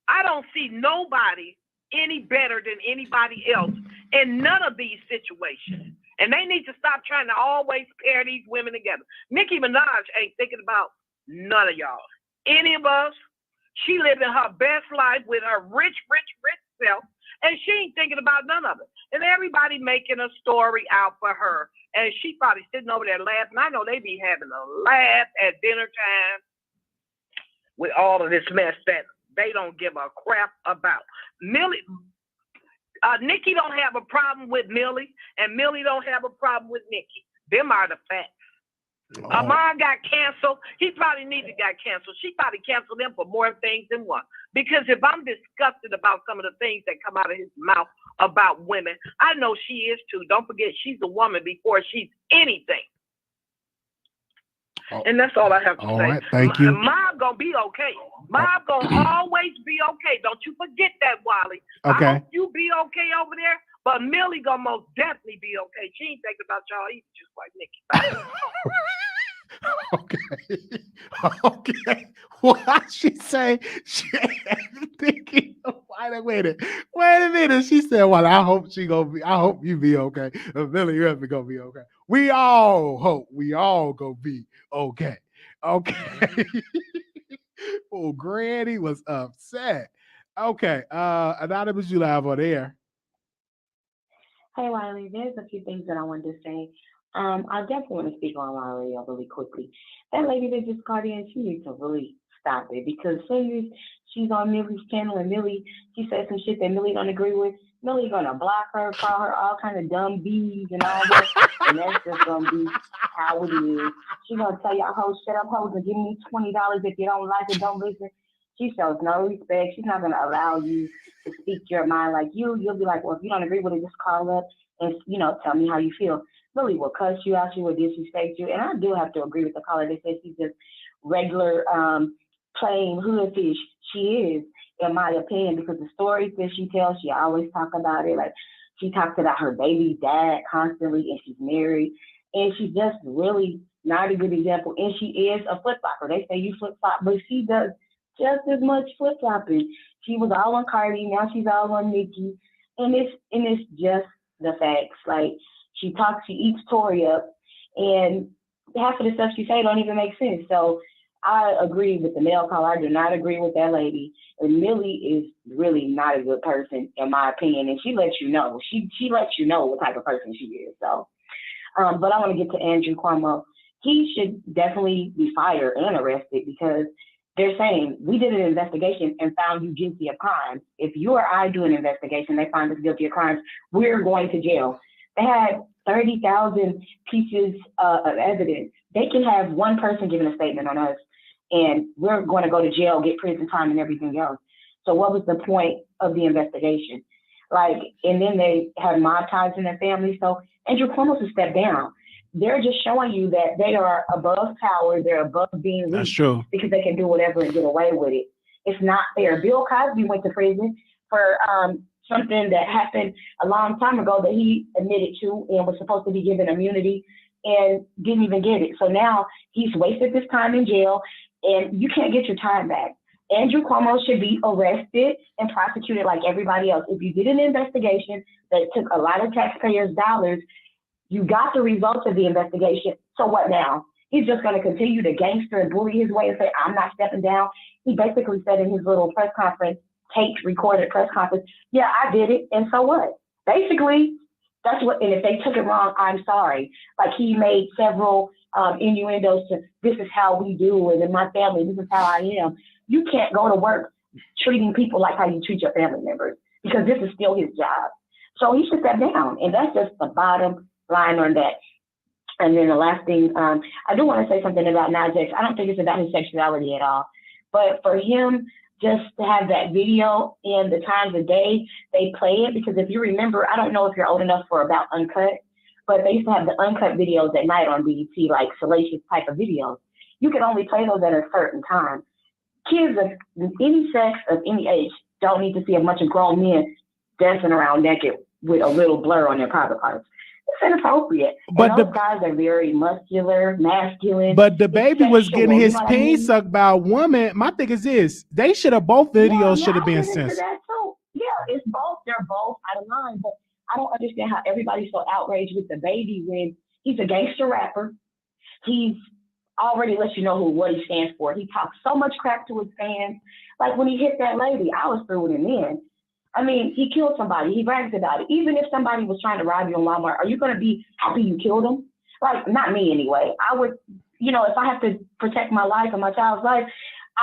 I don't see nobody any better than anybody else in none of these situations. And they need to stop trying to always pair these women together. Nicki Minaj ain't thinking about none of y'all. Any of us. She living her best life with her rich self, and she ain't thinking about none of it. And everybody making a story out for her. And she probably sitting over there laughing. I know they be having a laugh at dinner time with all of this mess that they don't give a crap about. Nikki don't have a problem with Millie, and Millie don't have a problem with Nikki. Them are the facts. Armon got canceled. He probably needed to got canceled. She probably canceled him for more things than one. Because if I'm disgusted about some of the things that come out of his mouth about women, I know she is too. Don't forget, she's a woman before she's anything. And that's all I have to
All
say.
right, thank you.
Mob gonna be okay. Mob gonna always be okay. Don't you forget that, Wiley.
Okay.
I hope you be okay over there, but Millie gonna most definitely be okay. She ain't thinking about y'all either, just like Nikki.
Okay. What she say? She ain't thinking. Wait a minute. She said, "Well, I hope you be okay. Billy, you're gonna be okay. We all hope we all gonna be okay. Okay." Oh, Granny was upset. Okay. Anonymous, you live on air.
Hey, Wiley, there's a few things that I wanted to say. I definitely want to speak on Wiley really quickly. That lady that just called in, she needs to really stop it because as soon as she's on Millie's channel and she says some shit that Millie don't agree with, Millie's gonna block her, call her all kind of dumb bees and all that, and that's just gonna be how it is. She's gonna tell y'all hoes, shut up hoes and give me $20 if you don't like it, don't listen. She shows no respect. She's not gonna allow you to speak your mind like you'll be like, well, if you don't agree with it, just call up and tell me how you feel. Millie will cuss you out, she will disrespect you, and I do have to agree with the caller that says she's just regular plain hood fish. She is, in my opinion, because the stories that she tells, she always talk about it. Like she talks about her baby dad constantly, and she's married, and she's just really not a good example. And she is a flip flopper. They say you flip flop, but she does just as much flip flopping. She was all on Cardi, now she's all on Nicki, and it's just the facts. Like she eats Tory up, and half of the stuff she say don't even make sense. So I agree with the male caller. I do not agree with that lady. And Millie is really not a good person, in my opinion. And she lets you know. She lets you know what type of person she is. So, but I want to get to Andrew Cuomo. He should definitely be fired and arrested because they're saying we did an investigation and found you guilty of crimes. If you or I do an investigation, they find us guilty of crimes, we're going to jail. They had 30,000 pieces of evidence. They can have one person giving a statement on us, and we're going to go to jail, get prison time, and everything else. So what was the point of the investigation? And then they have mob ties in their family. So Andrew Cuomo should step down. They're just showing you that they are above power. They're above being weak.
That's true.
Because they can do whatever and get away with it. It's not fair. Bill Cosby went to prison for something that happened a long time ago that he admitted to and was supposed to be given immunity and didn't even get it. So now he's wasted this time in jail and you can't get your time back. Andrew Cuomo should be arrested and prosecuted like everybody else. If you did an investigation that took a lot of taxpayers' dollars, you got the results of the investigation. So what now? He's just going to continue to gangster and bully his way and say, I'm not stepping down. He basically said in his little press conference, recorded press conference, yeah, I did it. And so what? Basically, that's what, and if they took it wrong, I'm sorry. Like he made several innuendos to, this is how we do it in my family, this is how I am. You can't go to work treating people like how you treat your family members because this is still his job. So he should step down. And that's just the bottom line on that. And then the last thing, I do want to say something about Nas X. I don't think it's about his sexuality at all. But for him just to have that video in the times of day they play it, because if you remember, I don't know if you're old enough for About Uncut, but they used to have the uncut videos at night on BET, like salacious type of videos. You can only play those at a certain time. Kids of any sex, of any age, don't need to see a bunch of grown men dancing around naked with a little blur on their private parts. It's inappropriate.
But
and those guys are very muscular, masculine.
But DaBaby was getting his
you know
peen sucked by a woman. My thing is this: they should have both videos should have been censored.
Yeah, it's both. They're both out of line. But I don't understand how everybody's so outraged with DaBaby when he's a gangster rapper. He's already let you know what he stands for. He talks so much crap to his fans. Like when he hit that lady, I was through with him then. I mean, he killed somebody. He brags about it. Even if somebody was trying to rob you in Walmart, are you going to be happy you killed him? Like, not me anyway. I would, if I have to protect my life and my child's life,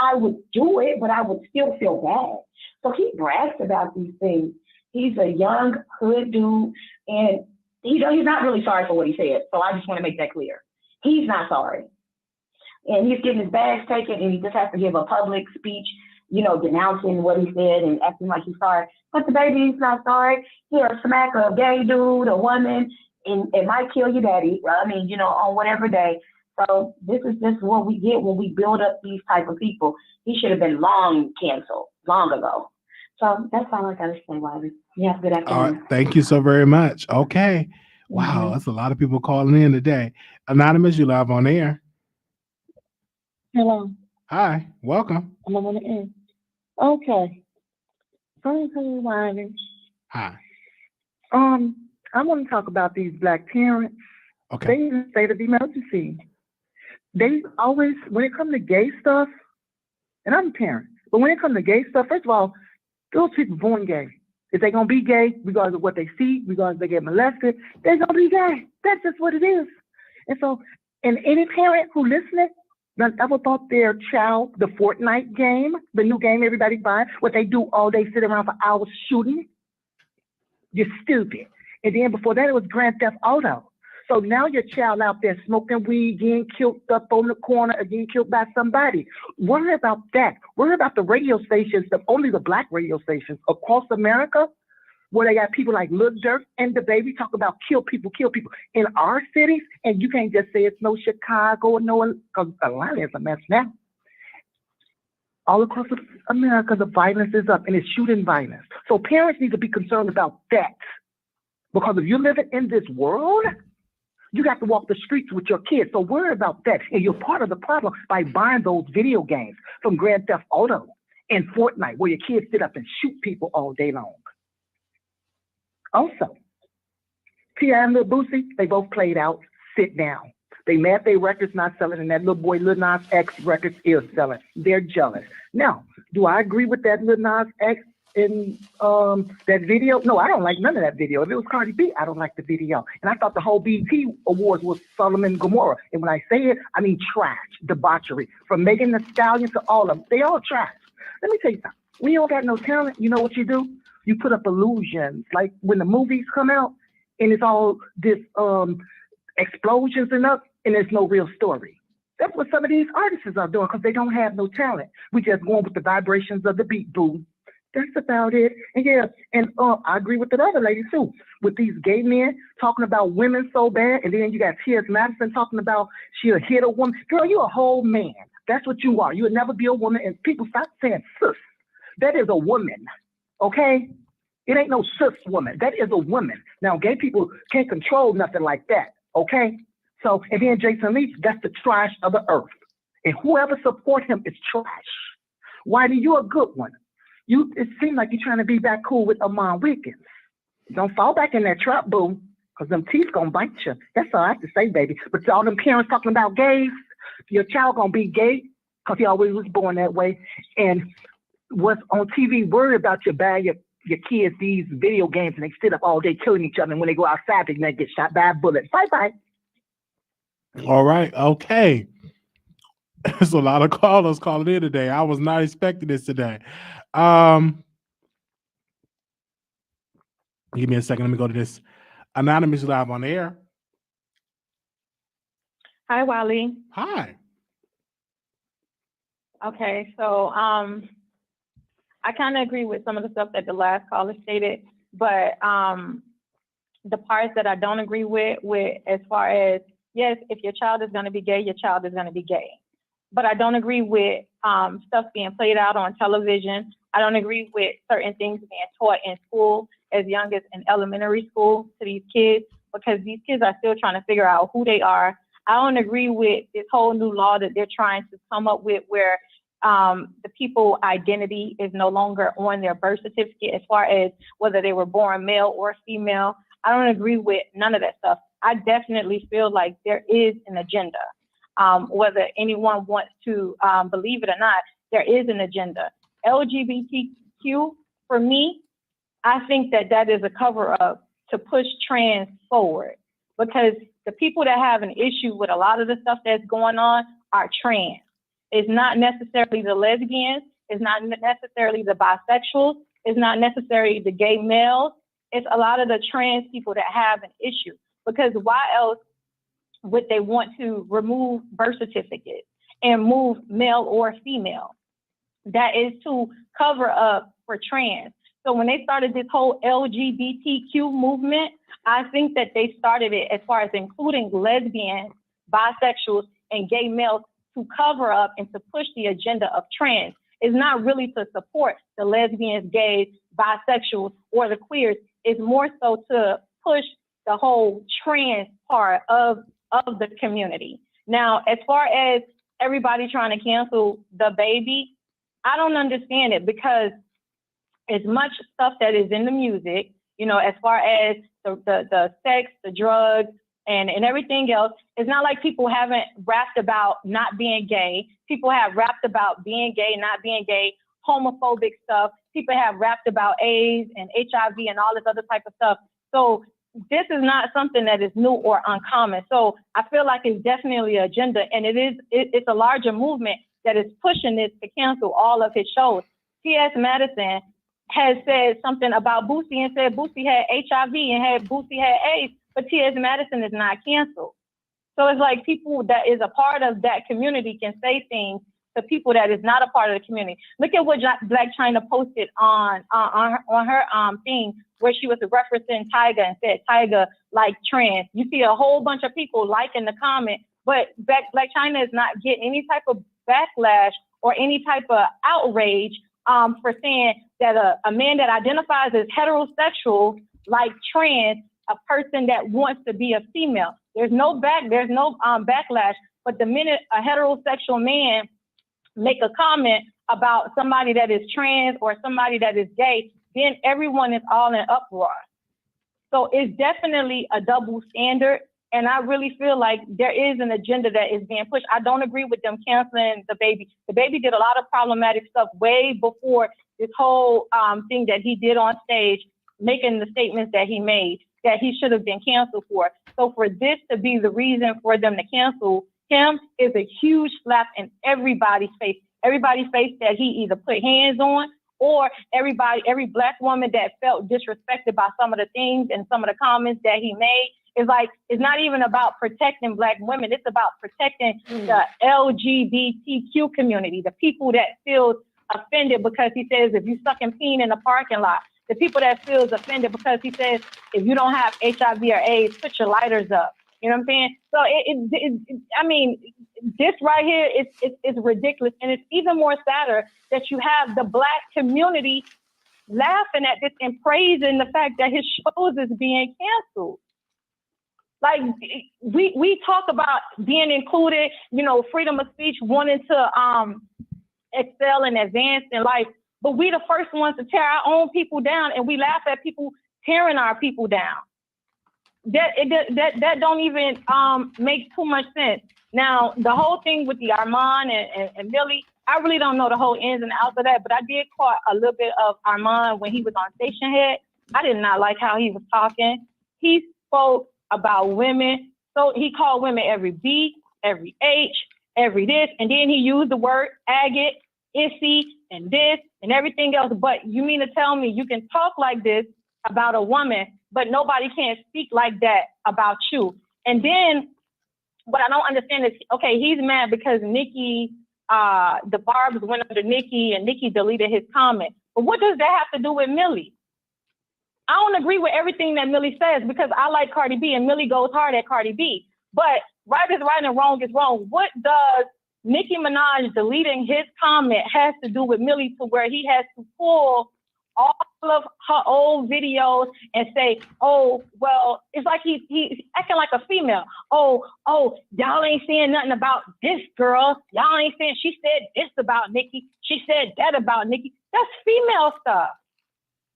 I would do it, but I would still feel bad. So he brags about these things. He's a young hood dude, and he's not really sorry for what he said. So I just want to make that clear. He's not sorry. And he's getting his bags taken, and he just has to give a public speech, denouncing what he said and acting like he's sorry. But DaBaby's not sorry. He'll smack a gay dude, a woman, and it might kill your daddy. I mean, on whatever day. So this is just what we get when we build up these type of people. He should have been long canceled, long ago. So that's all I gotta say, Wiley. You have a good
All
afternoon.
right. Thank you so very much. Okay. Wow.
Mhm.
That's a lot of people calling in today. Anonymous, you live on air.
Hello,
Hi. Welcome.
I'm on the end. Okay. Hey, Wiley.
Hi.
I want to talk about these black parents.
Okay.
They in a state of emergency. They always, when it comes to gay stuff, and I'm a parent, but when it comes to gay stuff, first of all, those people born gay. If they're gonna be gay, regardless of what they see, regardless if they get molested, they're gonna be gay. That's just what it is. And so, and any parent who listening, that ever thought their child, the Fortnite game, the new game everybody buys, what they do all day, sit around for hours shooting, you're stupid. And then before that, it was Grand Theft Auto. So now your child out there smoking weed, getting killed up on the corner, or getting killed by somebody. Worry about that. Worry about the radio stations, only the black radio stations across America, where they got people like Lil Durk and DaBaby talk about kill people in our cities. And you can't just say it's no Chicago or no, because Atlanta is a mess now. All across America, the violence is up and it's shooting violence. So parents need to be concerned about that. Because if you're living in this world, you got to walk the streets with your kids. So worry about that. And you're part of the problem by buying those video games from Grand Theft Auto and Fortnite, where your kids sit up and shoot people all day long. Also, T.I. and Lil Boosie, they both played out. Sit down. They mad their records not selling, and that little boy Lil Nas X records is selling. They're jealous. Now, do I agree with that Lil Nas X in that video? No, I don't like none of that video. If it was Cardi B, I don't like the video. And I thought the whole BET Awards was Solomon Gomorrah. And when I say it, I mean trash, debauchery. From Megan Thee Stallion to all of them, they all trash. Let me tell you something. When you don't got no talent, you know what you do? You put up illusions. Like when the movies come out and it's all this explosions and up, and there's no real story. That's what some of these artists are doing because they don't have no talent. We just going with the vibrations of the beat, boo. That's about it. And yeah, and I agree with the other lady too, with these gay men talking about women so bad, and then you got T.S. Madison talking about she'll hit a woman. Girl, you a whole man. That's what you are. You'll never be a woman, and people stop saying sis. That is a woman, okay? It ain't no sis woman. That is a woman. Now, gay people can't control nothing like that, okay? So, and then Jason Leach, that's the trash of the earth. And whoever support him is trash. Wiley, you're a good one. It seems like you're trying to be back cool with Armon Wiggins. Don't fall back in that trap, boo, because them teeth gonna bite you. That's all I have to say, baby. But to all them parents talking about gays, your child gonna be gay because he always was born that way. And what's on TV, worry about your kids these video games, and they sit up all day killing each other. And when they go outside, they're gonna get shot by a bullet. Bye-bye.
All right. Okay. There's a lot of callers calling in today. I was not expecting this today. Give me a second. Let me go to this. Anonymous live on the air.
Hi, Wiley.
Hi.
Okay, so I kind of agree with some of the stuff that the last caller stated, but the parts that I don't agree with as far as, yes, if your child is going to be gay, your child is going to be gay. But I don't agree with stuff being played out on television. I don't agree with certain things being taught in school as young as in elementary school to these kids, because these kids are still trying to figure out who they are. I don't agree with this whole new law that they're trying to come up with where the people identity is no longer on their birth certificate as far as whether they were born male or female. I don't agree with none of that stuff. I definitely feel like there is an agenda. Whether anyone wants to believe it or not, there is an agenda. LGBTQ, for me, I think that is a cover-up to push trans forward, because the people that have an issue with a lot of the stuff that's going on are trans. It's not necessarily the lesbians, it's not necessarily the bisexuals, it's not necessarily the gay males, it's a lot of the trans people that have an issue. Because why else would they want to remove birth certificates and move male or female? That is to cover up for trans. So when they started this whole LGBTQ movement, I think that they started it as far as including lesbians, bisexuals,
and gay males to cover up and to push the agenda of trans. It's not really to support the lesbians, gays, bisexuals, or the queers. It's more so to push the whole trans part of the community. Now, as far as everybody trying to cancel DaBaby, I don't understand it, because as much stuff that is in the music, you know, as far as the sex, the drugs, and everything else, it's not like people haven't rapped about not being gay. People have rapped about being gay, not being gay, homophobic stuff. People have rapped about AIDS and HIV and all this other type of stuff. So this is not something that is new or uncommon. So I feel like it's definitely an agenda, and it's a larger movement that is pushing this to cancel all of his shows. T.S. Madison has said something about Boosie and said Boosie had HIV and Boosie had AIDS, but T.S. Madison is not canceled. So it's like people that is a part of that community can say things to people that is not a part of the community. Look at what Black China posted on her thing, where she was referencing Tyga and said Tyga like trans. You see a whole bunch of people liking the comment, but Black China is not getting any type of backlash or any type of outrage for saying that a man that identifies as heterosexual like trans, a person that wants to be a female. There's no backlash, but the minute a heterosexual man make a comment about somebody that is trans or somebody that is gay, then everyone is all in uproar. So it's definitely a double standard. And I really feel like there is an agenda that is being pushed. I don't agree with them canceling DaBaby. DaBaby did a lot of problematic stuff way before this whole thing that he did on stage, making the statements that he made that he should have been canceled for. So for this to be the reason for them to cancel him is a huge slap in everybody's face. Everybody's face that he either put hands on, or every Black woman that felt disrespected by some of the things and some of the comments that he made. It's like, it's not even about protecting Black women. It's about protecting the LGBTQ community, the people that feel offended because he says, if you sucking peen in the parking lot, the people that feels offended because he says, if you don't have HIV or AIDS, put your lighters up. You know what I'm saying? So I mean, this right here is ridiculous. And it's even more sadder that you have the Black community laughing at this and praising the fact that his shows is being canceled. Like, we talk about being included, you know, freedom of speech, wanting to excel and advance in life, but we the first ones to tear our own people down, and we laugh at people tearing our people down. That don't even make too much sense. Now, the whole thing with the Armon and Millie, I really don't know the whole ins and outs of that, but I did caught a little bit of Armon when he was on Station Head. I did not like how he was talking. He spoke about women. So he called women every B, every H, every this, and then he used the word agate, issy, and this, and everything else. But you mean to tell me you can talk like this about a woman, but nobody can speak like that about you? And then what I don't understand is, okay, he's mad because Nikki, the Barbs went under Nikki and Nikki deleted his comment. But what does that have to do with Millie? I don't agree with everything that Millie says because I like Cardi B and Millie goes hard at Cardi B. But right is right and wrong is wrong. What does Nicki Minaj deleting his comment has to do with Millie to where he has to pull all of her old videos and say, oh, well, it's like he's acting like a female. Oh, y'all ain't saying nothing about this girl. Y'all ain't saying she said this about Nicki. She said that about Nicki. That's female stuff.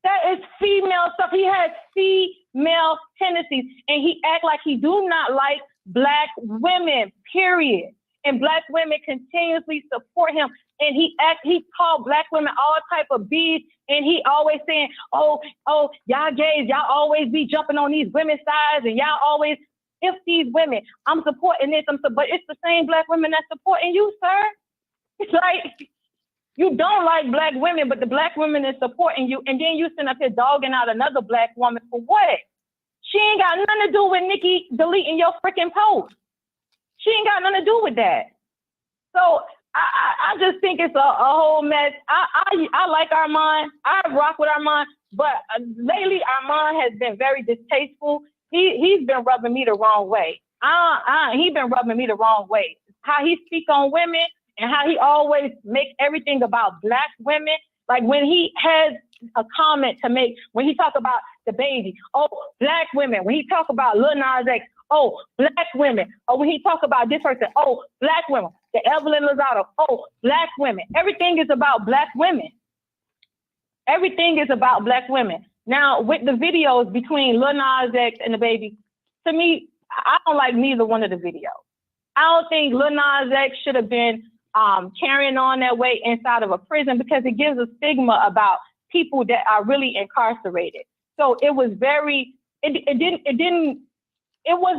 That is female stuff. He has female tendencies, and he act like he do not like Black women, period. And Black women continuously support him. And he called Black women all type of bees, and he always saying, oh, y'all gays, y'all always be jumping on these women's sides, and y'all always, if these women, I'm supporting this, but it's the same Black women that's supporting you, sir. It's like, you don't like Black women, but the Black women is supporting you, and then you send up here dogging out another Black woman for what? She ain't got nothing to do with Nikki deleting your freaking post. She ain't got nothing to do with that. So I just think it's a whole mess. I like Armon. I rock with Armon, but lately Armon has been very distasteful. He's been rubbing me the wrong way. He's been rubbing me the wrong way. how he speak on women and how he always makes everything about black women. Like when he has a comment to make, when he talk about DaBaby, oh, black women. When he talk about Lil Nas X, oh, black women. Or when he talk about this person, oh, black women. The Evelyn Lozado, oh, black women. Everything is about black women. Everything is about black women. Now, with the videos between Lil Nas X and DaBaby, to me, I don't like neither one of the videos. I don't think Lil Nas X should have been carrying on that way inside of a prison because it gives a stigma about people that are really incarcerated. So it was very, it was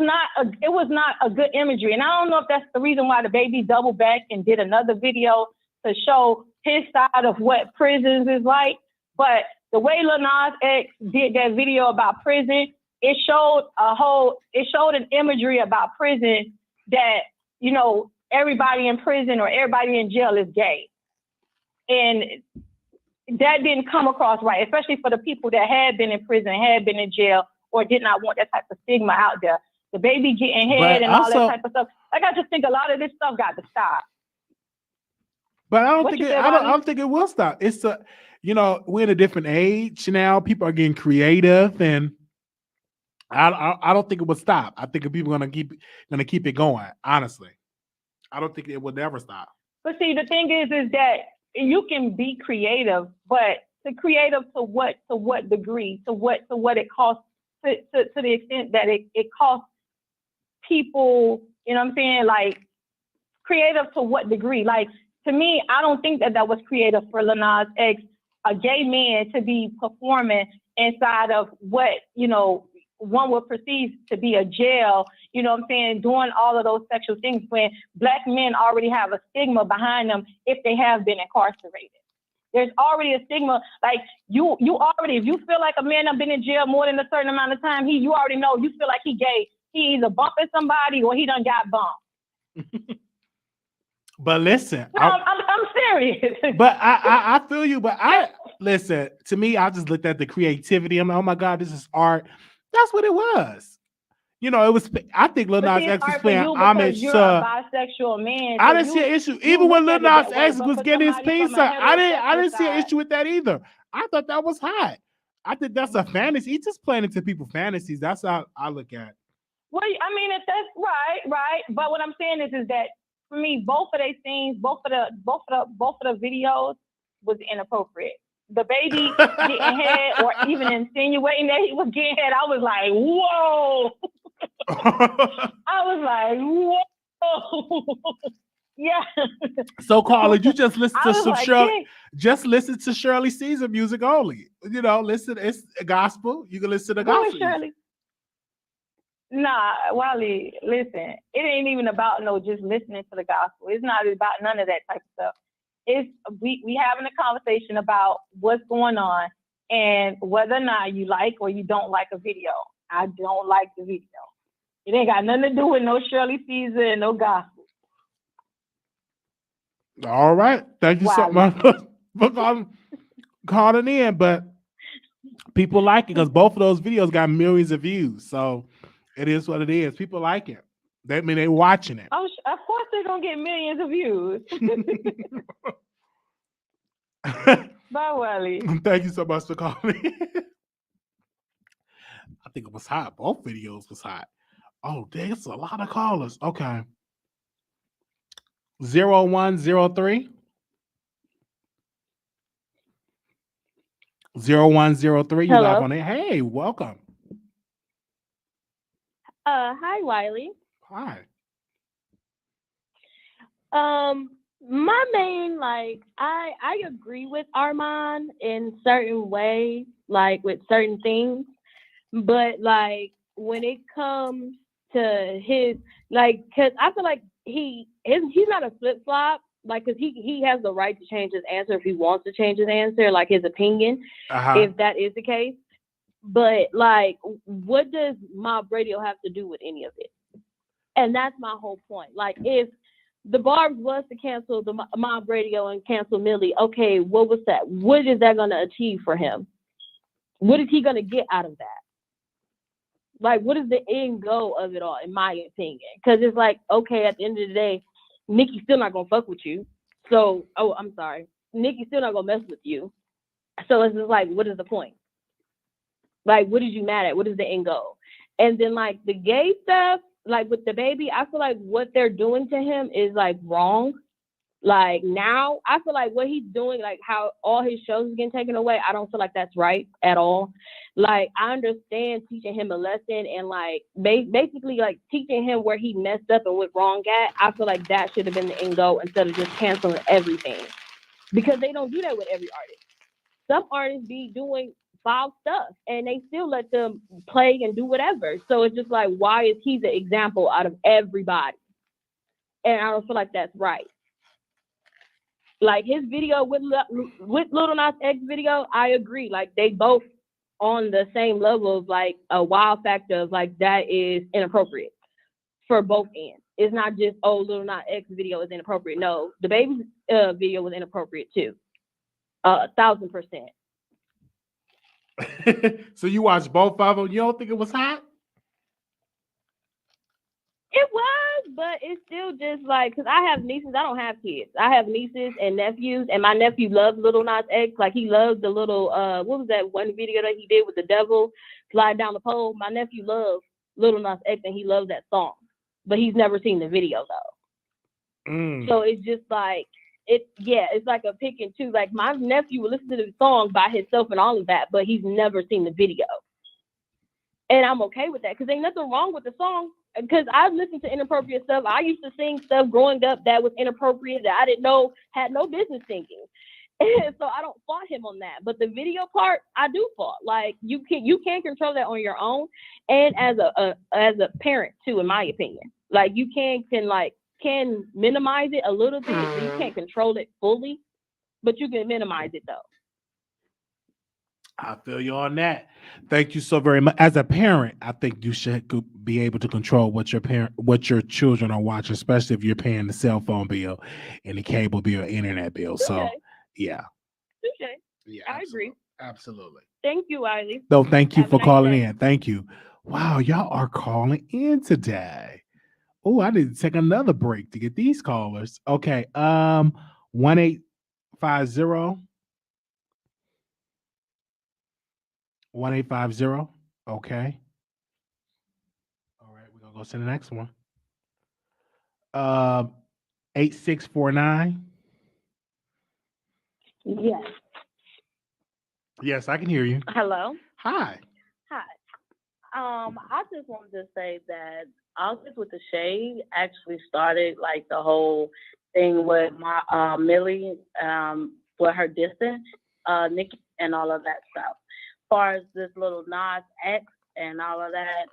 not a good imagery. And I don't know if that's the reason why DaBaby doubled back and did another video to show his side of what prisons is like. But the way Lil Nas X did that video about prison, it showed an imagery about prison that, you know, everybody in prison or everybody in jail is gay. And that didn't come across right, especially for the people that had been in prison, had been in jail, or did not want that type of stigma out there. DaBaby getting head and all that type of stuff. Like, I just think a lot of this stuff got to stop.
But I don't think it will stop. It's we're in a different age now. People are getting creative, and I don't think it will stop. I think people are gonna keep it going. Honestly, I don't think it will never stop.
But see, the thing is that you can be creative, but creative to what degree, to what it costs, to the extent that it costs people. You know what I'm saying? Like, creative to what degree? Like, to me, I don't think that was creative for Lil Nas X, a gay man, to be performing inside of what, you know, one would perceive to be a jail, you know what I'm saying, doing all of those sexual things when black men already have a stigma behind them if they have been incarcerated. There's already a stigma, like you already, if you feel like a man has been in jail more than a certain amount of time, you already know, you feel like he gay, he either bumping somebody or he done got bumped.
But listen,
no, I'm serious.
But I feel you. But listen, to me, I just looked at the creativity. I'm like, oh my God, this is art. That's what it was. You know, it was. I think Lil Nas X was playing homage to.
A bisexual man.
I didn't see an issue. Even when Lil Nas X was getting his pizza, I didn't see an issue with that either. I thought that was hot. I think that's a fantasy. He's just playing into people's fantasies. That's how I look at it.
Well, I mean, if that's right. But what I'm saying is that for me, both of these scenes, both of the videos was inappropriate. DaBaby getting head or even insinuating that he was getting head, I was like, whoa. I was like, whoa. Yeah.
So, Carla, you just listen to some
Shirley.
Yeah. Just listen to Shirley Caesar music only. You know, listen. It's a gospel. You can listen to gospel.
Shirley? Nah, Wiley, listen. It ain't even about just listening to the gospel. It's not about none of that type of stuff. It's we having a conversation about what's going on and whether or not you like or you don't like a video. I don't like the video. It ain't got nothing to do with no Shirley Caesar and no gospel.
All right. Thank you so much for calling in. But people like it because both of those videos got millions of views. So it is what it is. People like it. That mean they're watching it.
Oh, of course they're gonna get millions of views. Bye, Wiley.
Thank you so much for calling. I think it was hot. Both videos was hot. Oh, there's a lot of callers. Okay. 0103. 0103. You live on it. Hey, welcome.
Hi, Wiley.
Hi.
My main, I agree with Armon in certain ways, with certain things, but when it comes to his, cause I feel like he's not a flip flop, cause he has the right to change his answer if he wants to change his answer, his opinion, if that is the case. But what does Mob Radio have to do with any of it? And that's my whole point. If the Barbs was to cancel the Mob Radio and cancel Millie, okay, what was that? What is that going to achieve for him? What is he going to get out of that? What is the end goal of it all, in my opinion? Because it's okay, at the end of the day, Nikki's still not gonna fuck with you. So, I'm sorry, Nikki's still not gonna mess with you. So it's just like, what is the point? Like, what is you mad at? What is the end goal? And then like the gay stuff, like with DaBaby, I feel like what they're doing to him is like wrong. Like now, I feel like what he's doing, like how all his shows are getting taken away, I don't feel like that's right at all. Like I understand teaching him a lesson and like basically like teaching him where he messed up and went wrong at. I feel like that should have been the end goal instead of just canceling everything, because they don't do that with every artist. Some artists be doing foul stuff and they still let them play and do whatever. So it's just like, why is he the example out of everybody? And I don't feel like that's right. Like his video with Lil Nas X video, I agree. Like they both on the same level of like a wild factor of like that is inappropriate for both ends. It's not just, oh, Lil Nas X video is inappropriate. No, DaBaby's video was inappropriate too. 1,000%.
So you watched both of them. You don't think it was hot?
It was, but it's still just like, because I have nieces. I don't have kids. I have nieces and nephews, and my nephew loves Lil Nas X. Like he loves the little, what was that one video that he did with the devil slide down the pole? My nephew loves Lil Nas X, and he loves that song, but he's never seen the video though. So it's just like, it's like a pick and choose. Like my nephew will listen to the song by himself and all of that, but he's never seen the video. And I'm okay with that because ain't nothing wrong with the song. Because I've listened to inappropriate stuff. I used to sing stuff growing up that was inappropriate that I didn't know, had no business singing. And so I don't fault him on that. But the video part, I do fault. Like you can't control that on your own, and as a parent too, in my opinion. Like you can minimize it a little bit, but you can't control it fully, but you can minimize it though.
I feel you on that. Thank you so very much. As a parent, I think you should be able to control what your children are watching, especially if you're paying the cell phone bill and the cable bill, internet bill. So, yeah.
Touché.
Yeah,
I agree.
Absolutely.
Thank you, Wiley.
No, thank you
Have a
for
nice
calling
day.
in. Thank you. Wow, y'all are calling in today. Oh, I need to take another break to get these callers. Okay. 1850 1850. Okay. All right, we're gonna go to the next one. 8649.
Yes.
Yes, I can hear you.
Hello.
Hi.
Hi. I just wanted to say that August with the Shade actually started like the whole thing with my Millie with her distance, Nikki and all of that stuff. As far as this little Nas X and all of that,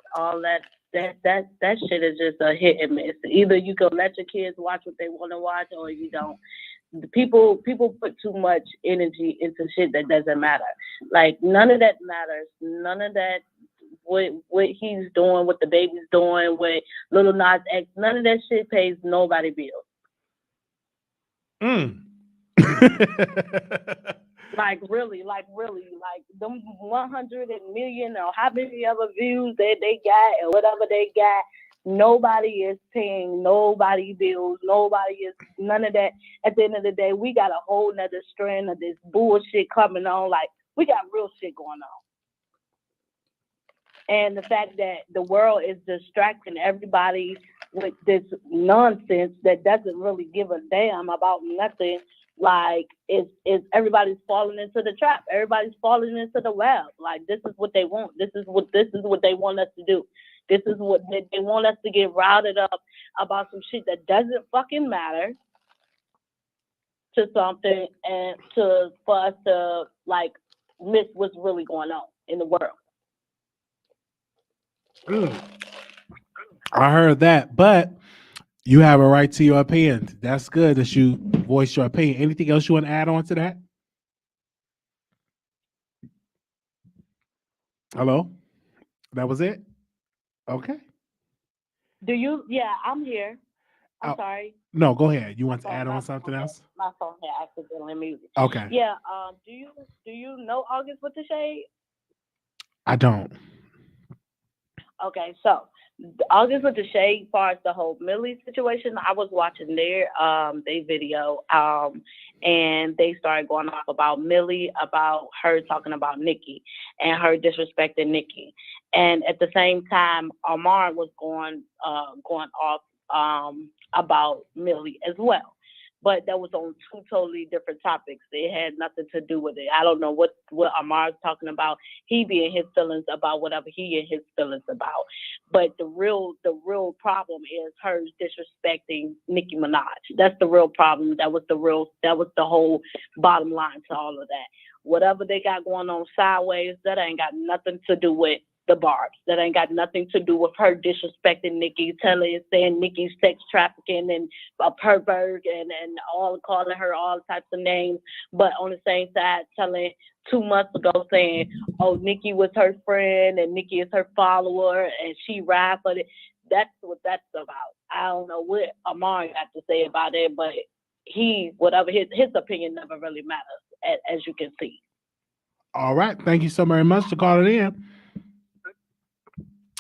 that shit is just a hit and miss. Either you can let your kids watch what they want to watch, or you don't. The people put too much energy into shit that doesn't matter. Like none of that matters. None of that. What he's doing, what DaBaby's doing, with Lil Nas X, none of that shit pays nobody bills. Like really, like them 100 million or how many other views that they got and whatever they got, nobody is paying nobody bills. Nobody is none of that. At the end of the day, we got a whole nother strand of this bullshit coming on. Like we got real shit going on. And the fact that the world is distracting everybody with this nonsense that doesn't really give a damn about nothing. Like it's everybody's falling into the trap. Everybody's falling into the web. Like this is what they want. This is what they want us to do. This is what they want us to get routed up about some shit that doesn't fucking matter to something, and for us to like miss what's really going on in the world.
I heard that, but you have a right to your opinion. That's good that you voice your opinion. Anything else you want to add on to that? Hello? That was it? Okay.
Do you? Yeah, I'm here. I'm sorry.
No, go ahead. You want to add on something else?
My phone had accidentally muted.
Okay.
Yeah. Do you know August with the Shade?
I don't.
Okay, so
I'll just with the shade part, the whole Millie situation. I was watching their video, and they started going off about Millie, about her talking about Nikki and her disrespecting Nikki, and at the same time, Armon was going off about Millie as well. But that was on two totally different topics. It had nothing to do with it. I don't know what Amar's talking about. He be in his feelings about whatever he in his feelings about. But the real problem is her disrespecting Nicki Minaj. That's the real problem. That was the whole bottom line to all of that. Whatever they got going on sideways, that ain't got nothing to do with the Barbs. That ain't got nothing to do with her disrespecting Nikki, saying Nikki's sex trafficking and a pervert and all, calling her all types of names. But on the same side, telling 2 months ago saying, oh, Nikki was her friend and Nikki is her follower and she ride for it. That's what that's about. I don't know what Amari got to say about it, but whatever his opinion never really matters, as you can see.
All right. Thank you so very much for calling in.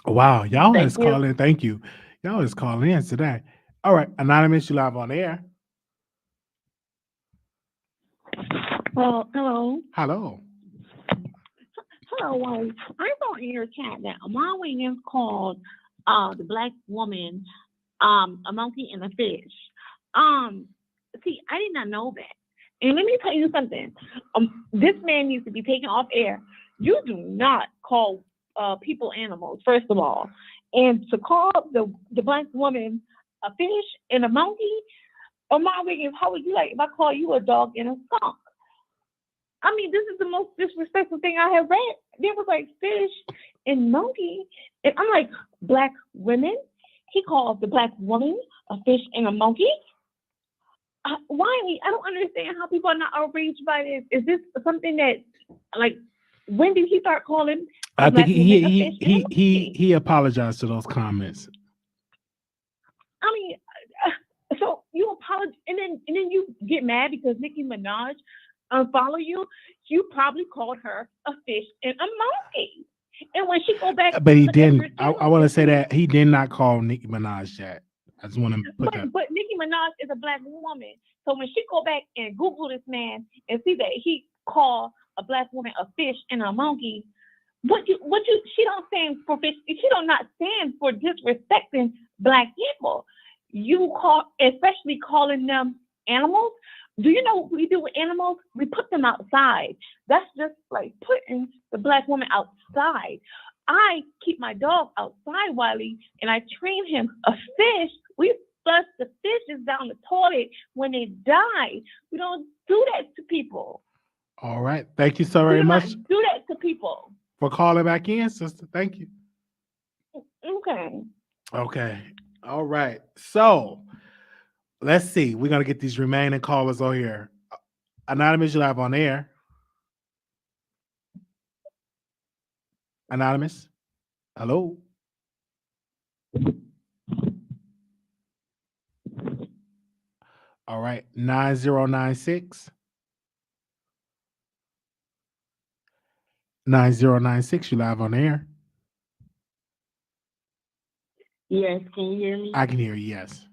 Wow, y'all is calling. Thank you. Y'all is calling in today. All right, Anonymous, you live on the air.
Well, hello.
Hello.
Hello, I saw in your chat that Armon Wiggins called the black woman a monkey and a fish. See, I did not know that. And let me tell you something. This man needs to be taken off air. You do not call people animals, first of all. And to call the black woman a fish and a monkey, Armon Wiggins, how would you like if I call you a dog and a skunk? I mean, this is the most disrespectful thing I have read. There was like fish and monkey. And I'm like, black women? He called the black woman a fish and a monkey? Why? I don't understand how people are not outraged by this. Is this something that, like, when did he start calling?
I think he apologized to those comments.
I mean, so you apologize, and then you get mad because Nicki Minaj unfollow you. You probably called her a fish and a monkey. And when she go back,
But he didn't. I want to say that he did not call Nicki Minaj that. I just want to put that.
But Nicki Minaj is a black woman. So when she go back and Google this man and see that he called a black woman a fish and a monkey, she don't stand for fish. She don't not stand for disrespecting black people. You call, especially calling them animals. Do you know what we do with animals? We put them outside. That's just like putting the black woman outside. I keep my dog outside, Wiley, and I train him a fish. We flush the fishes down the toilet when they die. We don't do that to people.
All right. Thank you so very much.
Do that to people.
For calling back in, sister. Thank you.
Okay.
All right. So let's see. We're gonna get these remaining callers on here. Anonymous, you live on air. Anonymous. Hello. All right. 9096. 9096, you live on air.
Yes, can you hear me?
I can hear you, yes.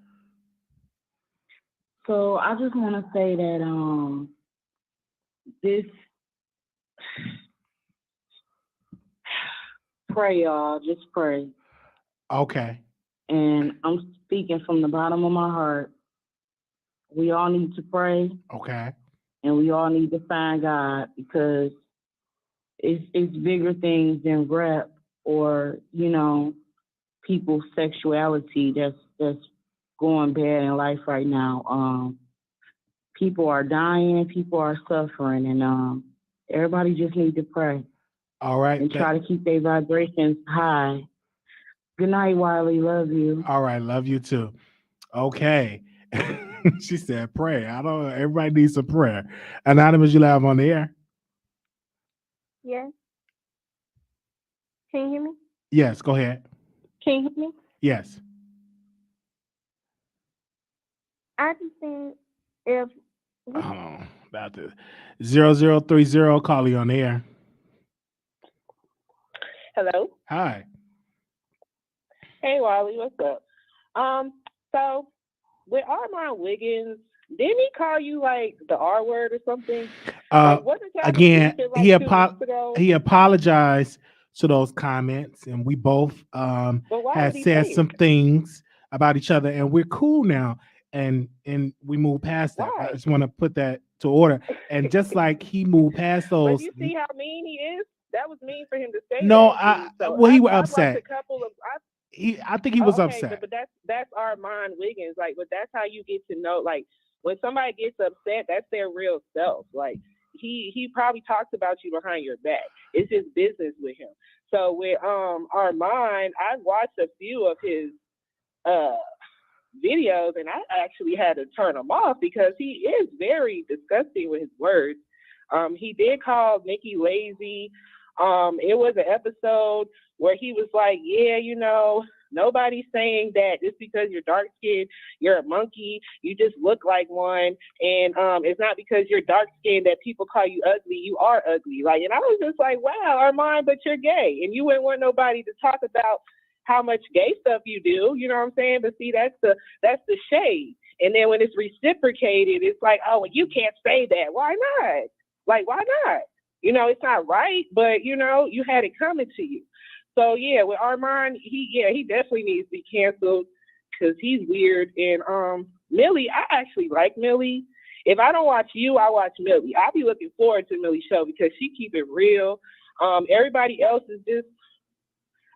So I just want to say that this pray, y'all, just pray.
Okay.
And I'm speaking from the bottom of my heart. We all need to pray.
Okay.
And we all need to find God, because it's bigger things than rap or, people's sexuality that's going bad in life right now. People are dying, people are suffering, and everybody just needs to pray.
All right.
And try to keep their vibrations high. Good night, Wiley. Love you.
All right, love you too. Okay. She said pray. I don't know. Everybody needs some prayer. Anonymous, you live on the air.
Yes. Can you hear me?
Yes, go ahead.
Can you hear me?
Yes.
I just think if
About to 0030, call you on the air.
Hello.
Hi.
Hey Wiley, what's up? So with Armon Wiggins, didn't he call you like the R word or something? Like, wasn't y'all
Again,
beefing, like 2 weeks ago?
he apologized to those comments, and we both
But why
had
did he
said
say it?
some things about each other, and we're cool now, and we moved past that. I
Why?
just want to put that to order, and just like he moved past
But
those.
you see how mean he is? That was mean for him to say
No,
that. Too. So
well, he was
I watched
upset.
a couple of.
I think he was
Okay,
upset.
but that's Armon Wiggins. Like, but that's how you get to know. Like, when somebody gets upset, that's their real self. Like, he probably talks about you behind your back. It's just business with him. So with Armon, I watched a few of his videos, and I actually had to turn him off because he is very disgusting with his words. He did call Nikki lazy. It was an episode where he was like, yeah, you know, nobody's saying that just because you're dark skinned, you're a monkey, you just look like one. And it's not because you're dark skinned that people call you ugly, you are ugly. Like, and I was just like, wow, Armon, but you're gay. And you wouldn't want nobody to talk about how much gay stuff you do, you know what I'm saying? But see, that's the shade. And then when it's reciprocated, it's like, oh, well, you can't say that. Why not? Like, why not? You know, it's not right, but you know, you had it coming to you. So yeah, with Armon, he definitely needs to be canceled because he's weird. And Millie, I actually like Millie. If I don't watch you, I watch Millie. I'll be looking forward to Millie's show because she keep it real. Everybody else is just,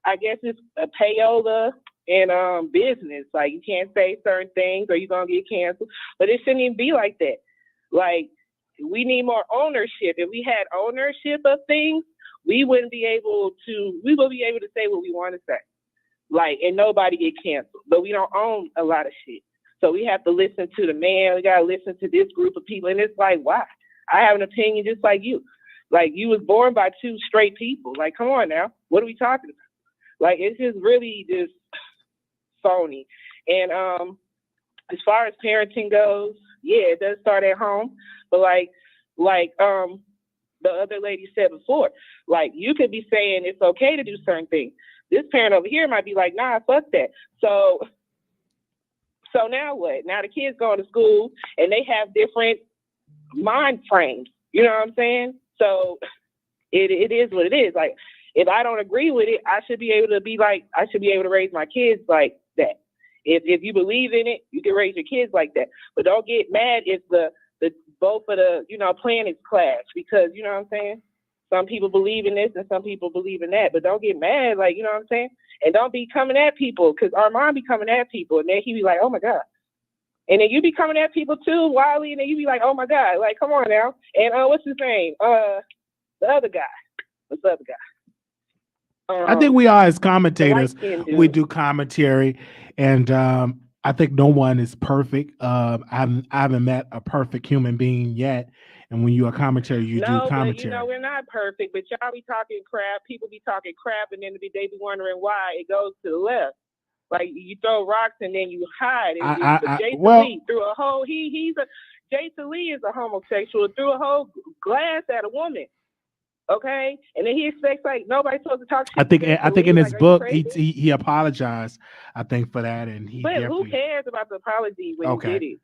I guess it's a payola and business. Like, you can't say certain things or you're gonna get canceled. But it shouldn't even be like that. Like, we need more ownership. If we had ownership of things, we will be able to say what we want to say. Like, and nobody get canceled. But we don't own a lot of shit. So we have to listen to the man. We gotta listen to this group of people. And it's like, why? I have an opinion just like you. Like, you was born by two straight people. Like, come on now. What are we talking about? Like, it's just really just phony. And as far as parenting goes, yeah, it does start at home. But like the other lady said before, like, you could be saying it's okay to do certain things. This parent over here might be like, nah, fuck that. So now what? Now the kids going to school and they have different mind frames. You know what I'm saying? So it is what it is. Like, if I don't agree with it, I should be able to raise my kids like that. If you believe in it, you can raise your kids like that. But don't get mad if the both of the, you know, planets clash, because, you know what I'm saying? Some people believe in this and some people believe in that. But don't get mad, like, you know what I'm saying? And don't be coming at people, because Armon be coming at people and then he be like, oh my God. And then you be coming at people too, Wiley, and then you be like, oh my God, like, come on now. And what's his name? The other guy. What's the other guy?
I think we are, as commentators,
light-skinned dude.
we do commentary, and I think no one is perfect. I haven't met a perfect human being yet. And when you're a commentary, you do commentary.
But you know, we're not perfect, but y'all be talking crap. People be talking crap, and then they be wondering why it goes to the left. Like, you throw rocks and then you hide. And Jason Lee threw a whole Jason Lee is a homosexual, threw a whole glass at a woman. Okay, and then he expects, like, nobody's supposed to talk shit.
I think in his book he apologized, I think, for that, and
But who cares about the apology when he did it?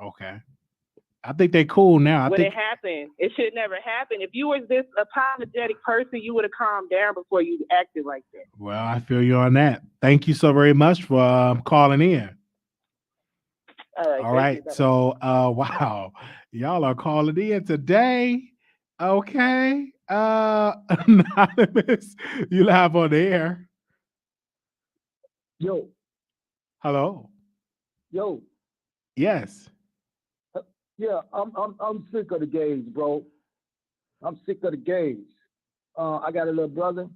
Okay, I think they're cool now.
When it happened, it should never happen. If you were this apologetic person, you would have calmed down before you acted like that.
Well, I feel you on that. Thank you so very much for calling in. All right. So, wow, y'all are calling in today. Okay. Anonymous, you live on the air.
Yo.
Hello.
Yo.
Yes.
Yeah, I'm sick of the gays, bro. I'm sick of the gays. I got a little brother,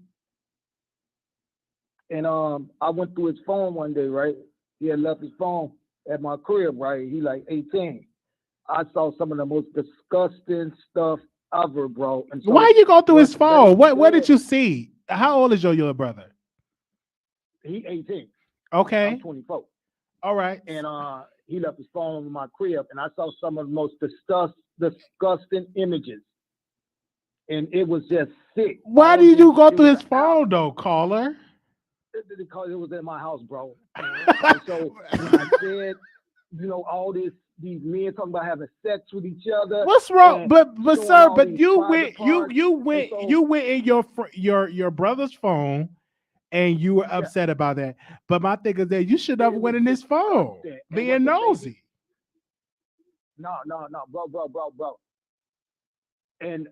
and I went through his phone one day, right? He had left his phone at my crib, right? He like 18. I saw some of the most disgusting stuff ever, bro. And so
why you go through his phone? What did you see? How old is your little brother?
He 18.
Okay.
I'm 24.
All right.
And he left his phone in my crib, and I saw some of the most disgusting images. And it was just sick.
Why did you go through his phone, though, caller?
because it was at my house, bro. And so when I said, all these men talking about having sex with each other.
What's wrong? But
showing
sir,
all
but
these
you
private
went
parts,
you went in your brother's phone and you were upset about that. But my thing is that you should never went in his phone
disgusting. And
being
what the
nosy.
baby- No, bro. And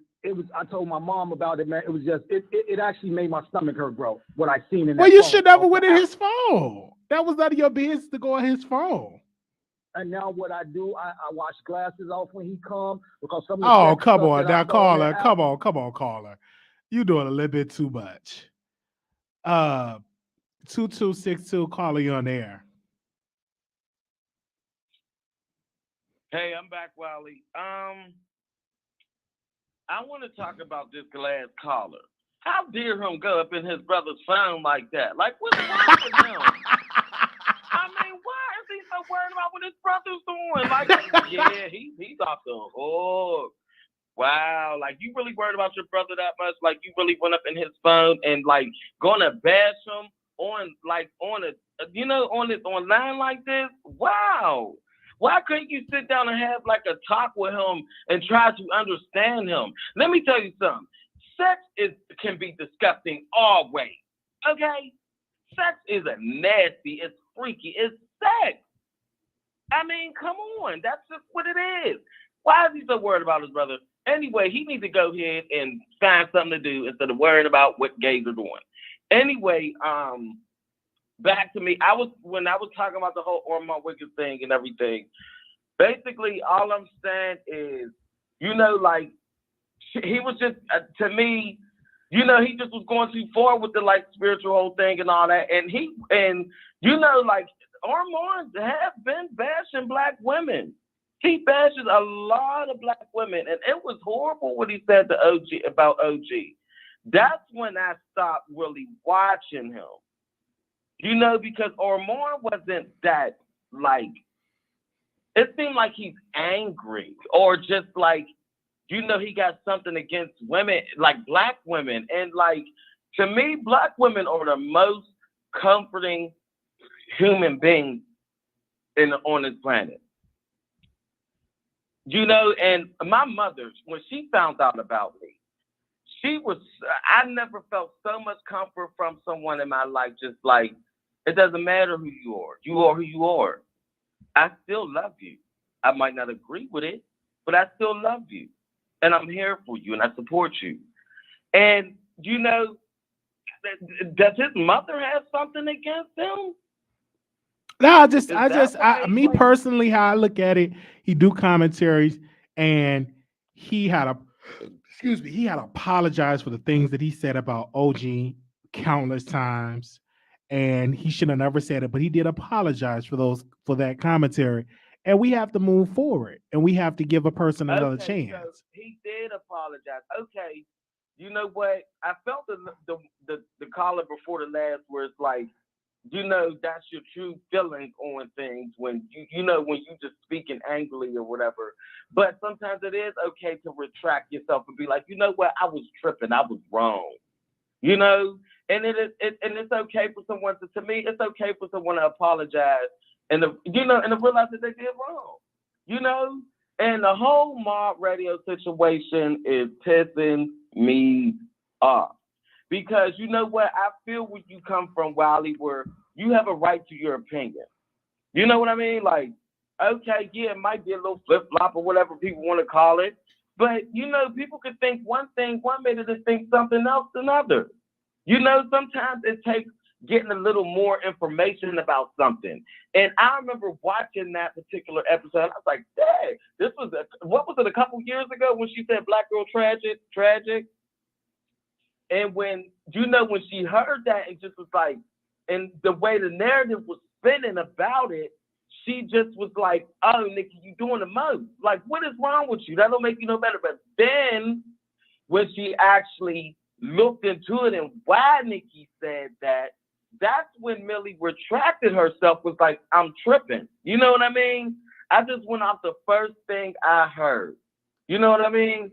I told my mom about it, man. It was just, it actually made my stomach hurt, bro. What I seen in that
Well, you
phone.
should never went in his phone. That was none of your business to go on his phone.
And now what I do, I wash glasses off when he come because some of the
Oh,
sex
come
stuff
on
that I
now,
saw on
caller.
that
Come
album.
on, caller. You doing a little bit too much. 2262 caller, you on air.
Hey, I'm back, Wiley. I want to talk about this last caller. How dare him go up in his brother's phone like that? Like, what's wrong with him? I mean, why is he so worried about what his brother's doing? Like, yeah, he's off the hook. Wow, like you really worried about your brother that much? Like you really went up in his phone and like gonna bash him on online like this? Wow. Why couldn't you sit down and have like a talk with him and try to understand him? Let me tell you something. Sex can be disgusting always. Okay? Sex is nasty, it's freaky, it's sex. I mean, come on, that's just what it is. Why is he so worried about his brother? Anyway, he needs to go ahead and find something to do instead of worrying about what gays are doing. Anyway, back to me. When I was talking about the whole Armon Wiggins thing and everything, basically all I'm saying is, like he was just to me, he just was going too far with the like spiritual whole thing and all that. And like Armon has been bashing black women. He bashes a lot of black women, and it was horrible what he said to OG about OG. That's when I stopped really watching him. Because Armon wasn't that, like, it seemed like he's angry or just like, he got something against women, like black women. And like, to me, black women are the most comforting human beings on this planet. And my mother, when she found out about me, I never felt so much comfort from someone in my life, just like, it doesn't matter who you are who you are. I still love you. I might not agree with it, but I still love you. And I'm here for you and I support you. And, does his mother have something against him?
No, me personally, how I look at it, he do commentaries and he had apologized for the things that he said about OG countless times. And he should have never said it, but he did apologize for that commentary. And we have to move forward and we have to give a person another chance.
So he did apologize. Okay. You know what? I felt the caller before the last where it's like, that's your true feelings on things when when you just speaking angrily or whatever. But sometimes it is okay to retract yourself and be like, you know what? I was tripping. I was wrong. And it's okay for someone to me, it's okay for someone to apologize and to realize that they did wrong. And the whole mob radio situation is pissing me off. Because you know what? I feel where you come from, Wiley, where you have a right to your opinion. You know what I mean? Like, okay, yeah, it might be a little flip-flop or whatever people want to call it. But, people could think one thing one minute and think something else another. Sometimes it takes getting a little more information about something. And I remember watching that particular episode. I was like, dang, what was it, a couple years ago when she said Black Girl Tragic? And when she heard that, it just was like, and the way the narrative was spinning about it, she just was like, oh, Nikki, you doing the most. Like, what is wrong with you? That don't make you no better. But then when she actually looked into it and why Nikki said that, that's when Millie retracted herself, was like, I'm tripping. You know what I mean? I just went off the first thing I heard. You know what I mean?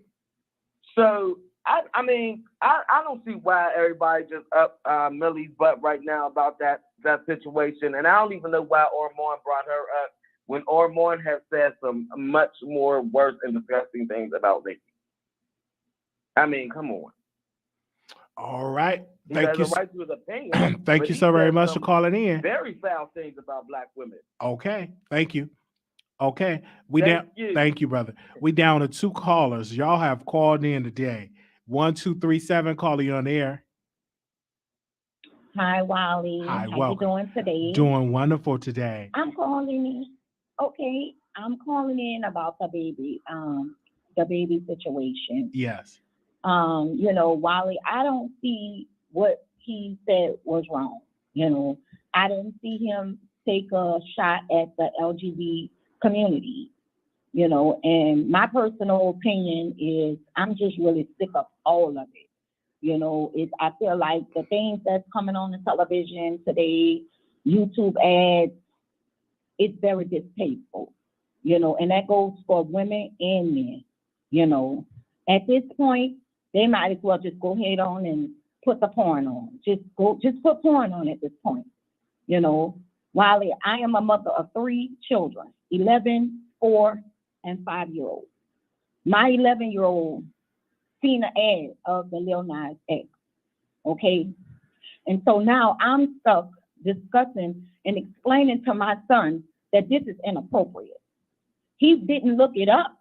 So I mean, I don't see why everybody just up Millie's butt right now about that situation, and I don't even know why Armon brought her up when Armon has said some much more worse and disgusting things about Nikki. I mean, come on.
All right.
He
Thank
has
you.
a right to his opinion.
Thank
but
you
he
so very
said
much for
some
calling in.
Very foul things about black women.
Okay. Thank you. Okay.
Thank
Thank you, brother. We down to 2 callers. Y'all have called in today. 1237 calling you on the air.
Hi, Wiley.
Hi,
How
welcome.
you doing today?
Doing wonderful today.
I'm calling in. Okay, I'm calling in about the baby situation.
Yes.
Wiley, I don't see what he said was wrong. I didn't see him take a shot at the LGBT community. And my personal opinion is I'm just really sick of all of it. I feel like the things that's coming on the television today, YouTube ads, it's very distasteful, and that goes for women and men. At this point, they might as well just go ahead on and put the porn on. Just put porn on at this point. Wiley, I am a mother of 3 children, 11, 4, and 5-year-old. My 11-year-old seen an ad of the Lil Nas X, okay? And so now I'm stuck discussing and explaining to my son that this is inappropriate. He didn't look it up.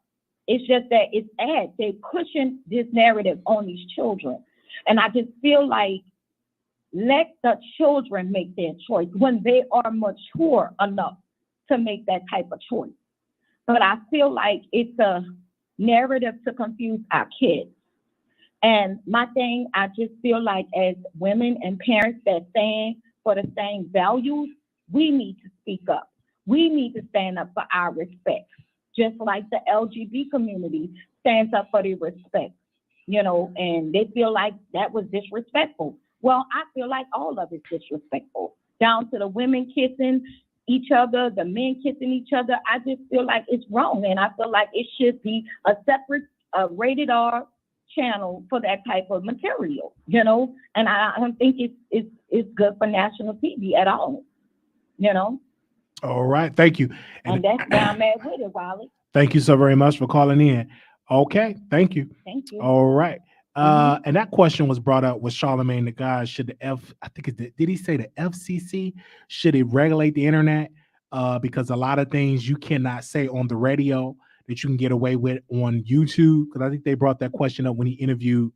It's just that it's ads. They pushing this narrative on these children. And I just feel like let the children make their choice when they are mature enough to make that type of choice. But I feel like it's a narrative to confuse our kids. And my thing, I just feel like as women and parents that stand for the same values, we need to speak up. We need to stand up for our respect, just like the LGBT community stands up for their respect, and they feel like that was disrespectful. Well, I feel like all of it's disrespectful, down to the women kissing each other, the men kissing each other. I just feel like it's wrong, and I feel like it should be a separate rated R channel for that type of material, and I don't think it's good for national TV at all,
All right. Thank you.
And that's where I'm at with it, Wiley.
Thank you so very much for calling in. Okay. Thank you.
Thank you.
All right. And that question was brought up with Charlemagne the God. Should did he say the FCC, should it regulate the internet? Because a lot of things you cannot say on the radio that you can get away with on YouTube. Because I think they brought that question up when he interviewed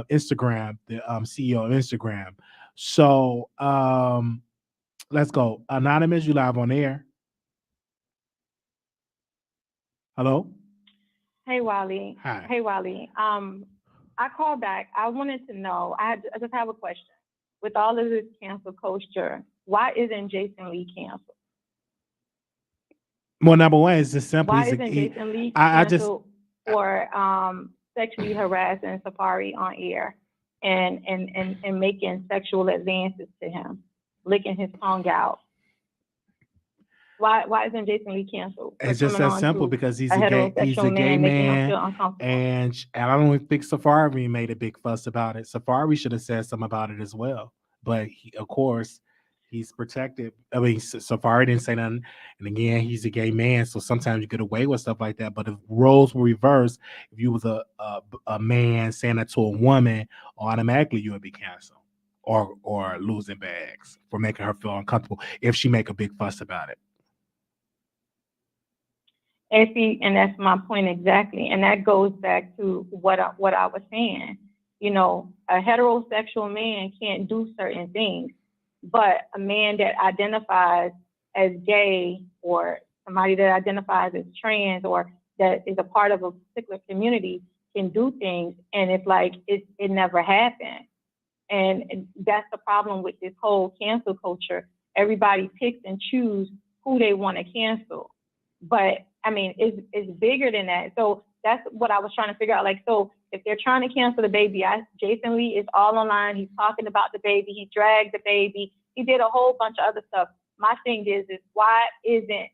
Instagram, the CEO of Instagram. So let's go. Anonymous, you live on air. Hello?
Hey, Wiley.
Hi.
Hey, Wiley. I called back. I wanted to know, I just have a question. With all of this cancel culture, why isn't Jason Lee canceled?
Well, number one is just simply.
Why isn't Jason Lee canceled for sexually harassing Safari on air and making sexual advances to him, licking his tongue out? Why isn't Jason Lee canceled?
It's just that simple because he's a gay man, and I don't even think Safari made a big fuss about it. Safari should have said something about it as well, but of course he's protected. I mean, Safari didn't say nothing, and again, he's a gay man, so sometimes you get away with stuff like that. But if roles were reversed, if you was a man saying that to a woman, automatically you would be canceled or losing bags for making her feel uncomfortable if she make a big fuss about it.
And that's my point exactly. And that goes back to what I was saying. A heterosexual man can't do certain things, but a man that identifies as gay or somebody that identifies as trans or that is a part of a particular community can do things. And it's like it never happened. And that's the problem with this whole cancel culture. Everybody picks and chooses who they want to cancel. But I mean, it's bigger than that. So that's what I was trying to figure out. Like, so if they're trying to cancel DaBaby, Jason Lee is all online. He's talking about DaBaby. He dragged DaBaby. He did a whole bunch of other stuff. My thing is why isn't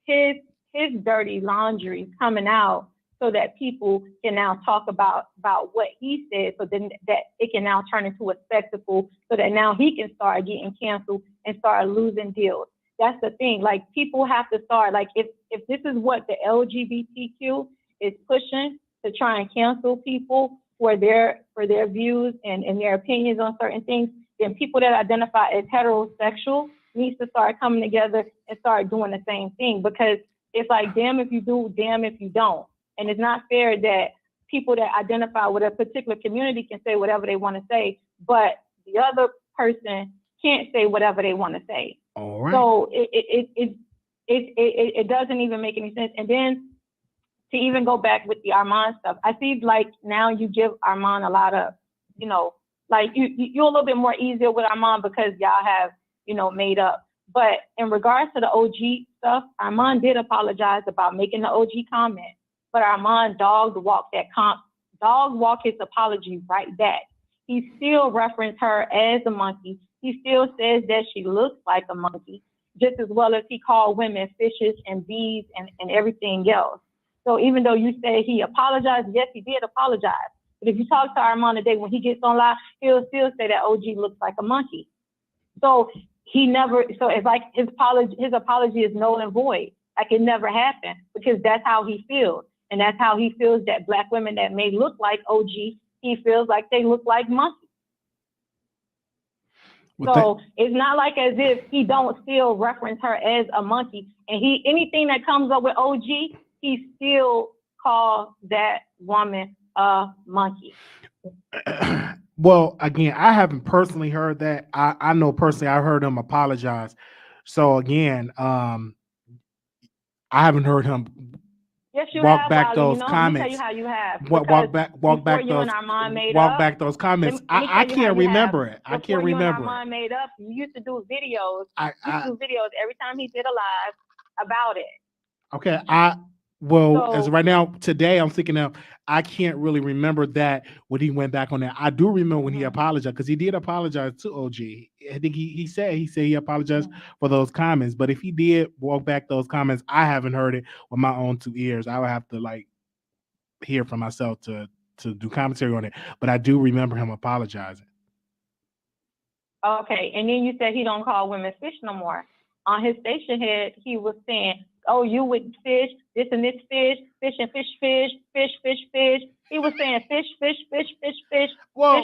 his dirty laundry coming out so that people can now talk about what he said, so then that it can now turn into a spectacle, so that now he can start getting canceled and start losing deals. That's the thing. Like, people have to start, like, if this is what the LGBTQ is pushing to try and cancel people for their views and their opinions on certain things, then people that identify as heterosexual needs to start coming together and start doing the same thing, because it's like, damn if you do, damn if you don't. And it's not fair that people that identify with a particular community can say whatever they want to say, but the other person can't say whatever they want to say.
All right.
So it doesn't even make any sense. And then to even go back with the Armon stuff, I see like now you give Armon a lot of, you know, like you're a little bit more easier with Armon because y'all have, you know, made up. But in regards to the OG stuff, Armon did apologize about making the OG comment, but Armon dog walked his apology right back. He still referenced her as a monkey. He still says that she looks like a monkey, just as well as he called women fishes and bees and everything else. So even though you say he apologized, yes, he did apologize. But if you talk to Armon today, when he gets on live, he'll still say that OG looks like a monkey. So it's like his apology is null and void. Like, it never happened, because that's how he feels. And that's how he feels that Black women that may look like OG, he feels like they look like monkeys. So it's not like as if he don't still reference her as a monkey. And anything that comes up with OG, he still calls that woman a monkey.
Well, again, I haven't personally heard that. I know personally I heard him apologize. So again, I haven't heard him
Yes, you
walk
have,
back
Wiley.
those
You know,
comments.
Let me tell you how you have.
Walk back those
Let
comments.
me tell
I
you how
can't
you
remember
have.
it. I
Before
can't
you
remember
and
it.
Armon made up, you used to do videos. Every time he did a live about it.
Okay, as of right now, today I'm thinking of, I can't really remember that when he went back on that. I do remember when he apologized, because he did apologize to OG. I think he said he apologized for those comments. But if he did walk back those comments, I haven't heard it with my own two ears. I would have to like hear from myself to do commentary on it. But I do remember him apologizing.
Okay, and then you said he don't call women fish no more. On his station head, he was saying, "Oh, you with fish, this and this fish, fish and fish, fish, fish, fish, fish." He was saying fish, fish, fish, fish, fish.
Well,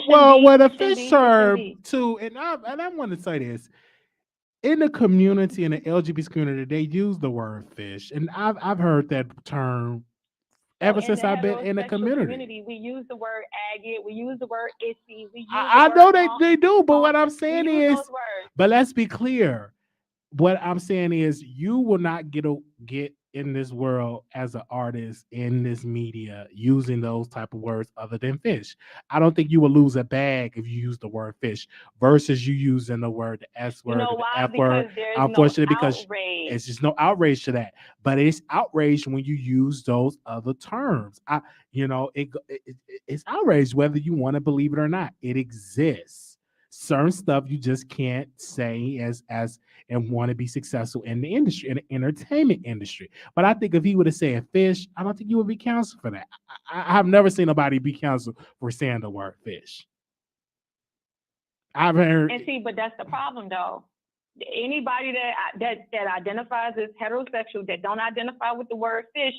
the fish term too, and I want to say this. In the community, in the LGBT community, they use the word fish, and I've heard that term ever since I've been in the community.
We use the word agate, we use the word issy, we use
I know they do, but what I'm saying is, but let's be clear. What I'm saying is, you will not get in this world as an artist in this media using those type of words other than fish. I don't think you will lose a bag if you use the word fish versus you using the word the S word, the F word. Unfortunately, because it's just no outrage to that. But it's outrage when you use those other terms. It's outrage whether you want to believe it or not. It exists. Certain stuff you just can't say as and want to be successful in the industry, in the entertainment industry. But I think if he would have said fish, I don't think you would be canceled for that. I have never seen nobody be canceled for saying the word fish. I've heard.
And see, but that's the problem, though. Anybody that identifies as heterosexual that don't identify with the word fish,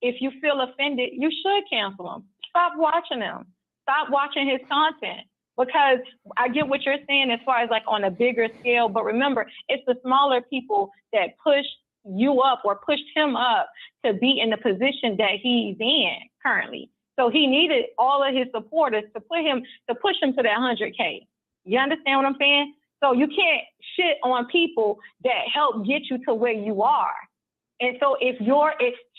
if you feel offended, you should cancel them. Stop watching them. Stop watching his content. Because I get what you're saying as far as like on a bigger scale, but remember, it's the smaller people that push you up or pushed him up to be in the position that he's in currently. So he needed all of his supporters to push him to that 100K. You understand what I'm saying? So you can't shit on people that help get you to where you are. And so if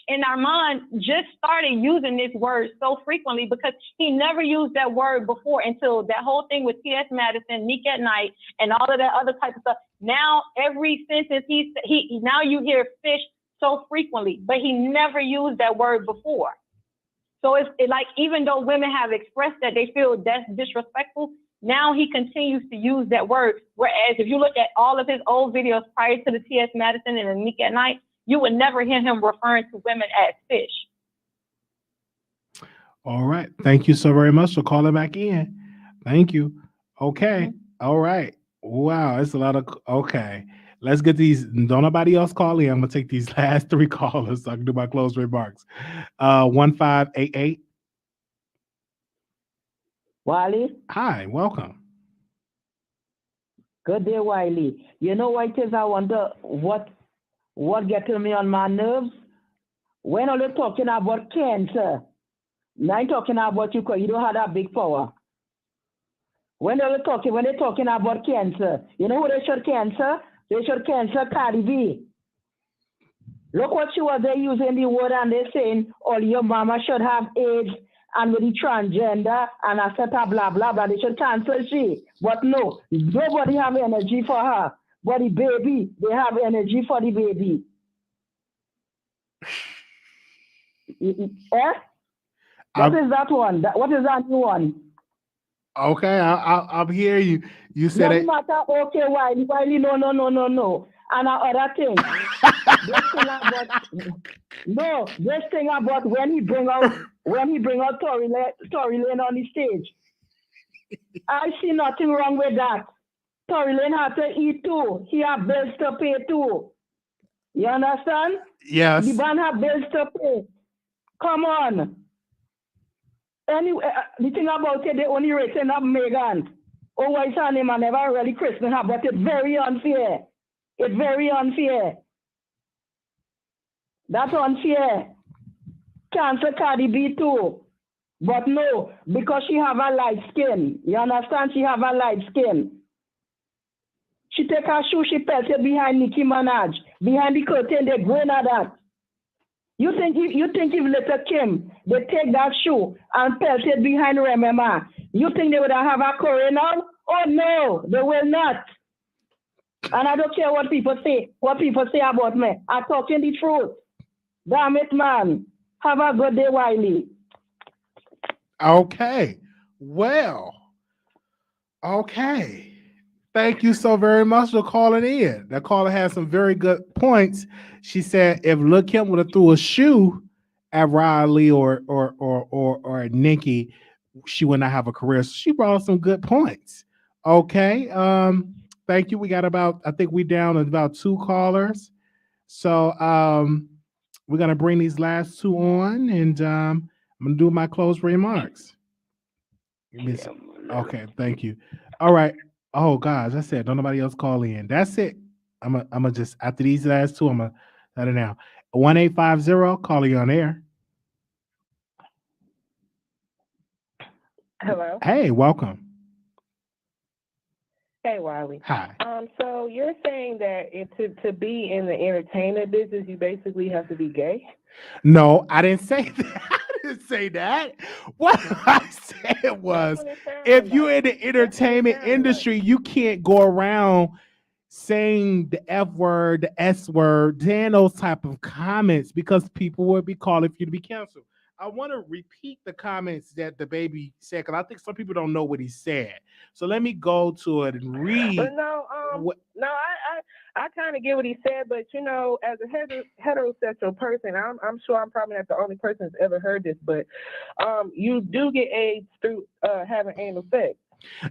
Armon just started using this word so frequently because he never used that word before until that whole thing with T.S. Madison, Nick at Night, and all of that other type of stuff. Now every sentence now you hear fish so frequently, but he never used that word before. So it's like, even though women have expressed that they feel that's disrespectful, now he continues to use that word. Whereas if you look at all of his old videos prior to the T.S. Madison and the Nick at Night, you would never hear him referring to women as fish.
All right. Thank you so very much for calling back in. Thank you. Okay. All right. Wow. It's a lot of. Okay. Let's get these. Don't nobody else call in. I'm going to take these last three callers so I can do my closing remarks. 1588.
Wiley,
Hi. Welcome.
good day, Wiley. You know what it is? I wonder what getting me on my nerves when are they talking about cancer. Now I'm talking about you because you don't have that big power. When they're talking about cancer, you know who they should cancer? They should cancer Cardi B. Look what she was there using the word and they're saying, oh, your mama should have AIDS and with the transgender and I said blah blah blah. They should cancel she. But no, nobody have energy for her. But the baby, they have energy for the baby. Eh? What is that one? What is that new one?
Okay. I'm hear you. You said
No
it.
matter, okay, Wiley, no. And other thing, this thing about when he bring out Tory Lane on the stage. I see nothing wrong with that. Tory Lane have to eat too. He have bills to pay too. You understand?
Yes.
The band have bills to pay. Come on. Anyway, the thing about it, they only rating up Megan. Oh, why is her name? I never really christened her, but it's very unfair. It's very unfair. That's unfair. Cancel Cardi B too. But no, because she have a light skin. You understand? She have a light skin. She take her shoe, she pelted behind Nicki Minaj. Behind the curtain, they going at that. You think if little Kim, they take that shoe and pelt it behind Remema, you think they would have a career now? Oh no, they will not. And I don't care what people say about me. I'm talking the truth. Damn it, man. Have a good day, Wiley.
Okay. Well. Okay. Thank you so very much for calling in. That caller had some very good points. She said if Lil Kim would have threw a shoe at Riley or at Nikki, she would not have a career. So she brought up some good points. Okay. Thank you. We got I think we down at about 2 callers. So we're gonna bring these last 2 on and I'm gonna do my close remarks. Okay, thank you. All right. Oh gosh, I said don't nobody else call in. That's it. I'm gonna just after these last 2, I'm gonna let it now. 1850, calling you on air.
Hello.
Hey, welcome.
Hey, Wiley.
Hi.
So you're saying that to be in the entertainment business, you basically have to be gay?
No, I didn't say that. I didn't say that. What I said was if you're in the entertainment industry, you can't go around saying the F word, the S word, then those type of comments because people would be calling for you to be canceled. I want to repeat the comments that DaBaby said because I think some people don't know what he said. So let me go to it and read.
But I kind of get what he said, but you know, as a heterosexual person, I'm sure I'm probably not the only person that's ever heard this, but you do get AIDS through having anal sex.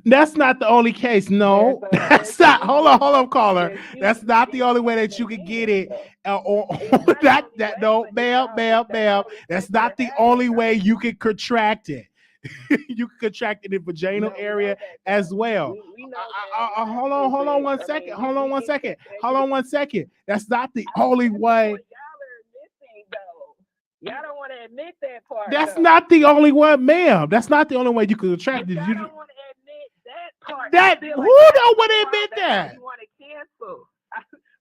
That's not the only case. No, that's not. Hold on, caller. That's not the only way that you can get it. No, ma'am. That's not the only way you can contract it. You can contract it in the vaginal area as well. Hold on 1 second. Hold on 1 second. That's not the only way.
Y'all don't want to admit that part.
That's not the only one, ma'am. That's not the only way you can contract it.
Y'all don't want to admit that part.
Who don't want to admit that?
You want to cancel.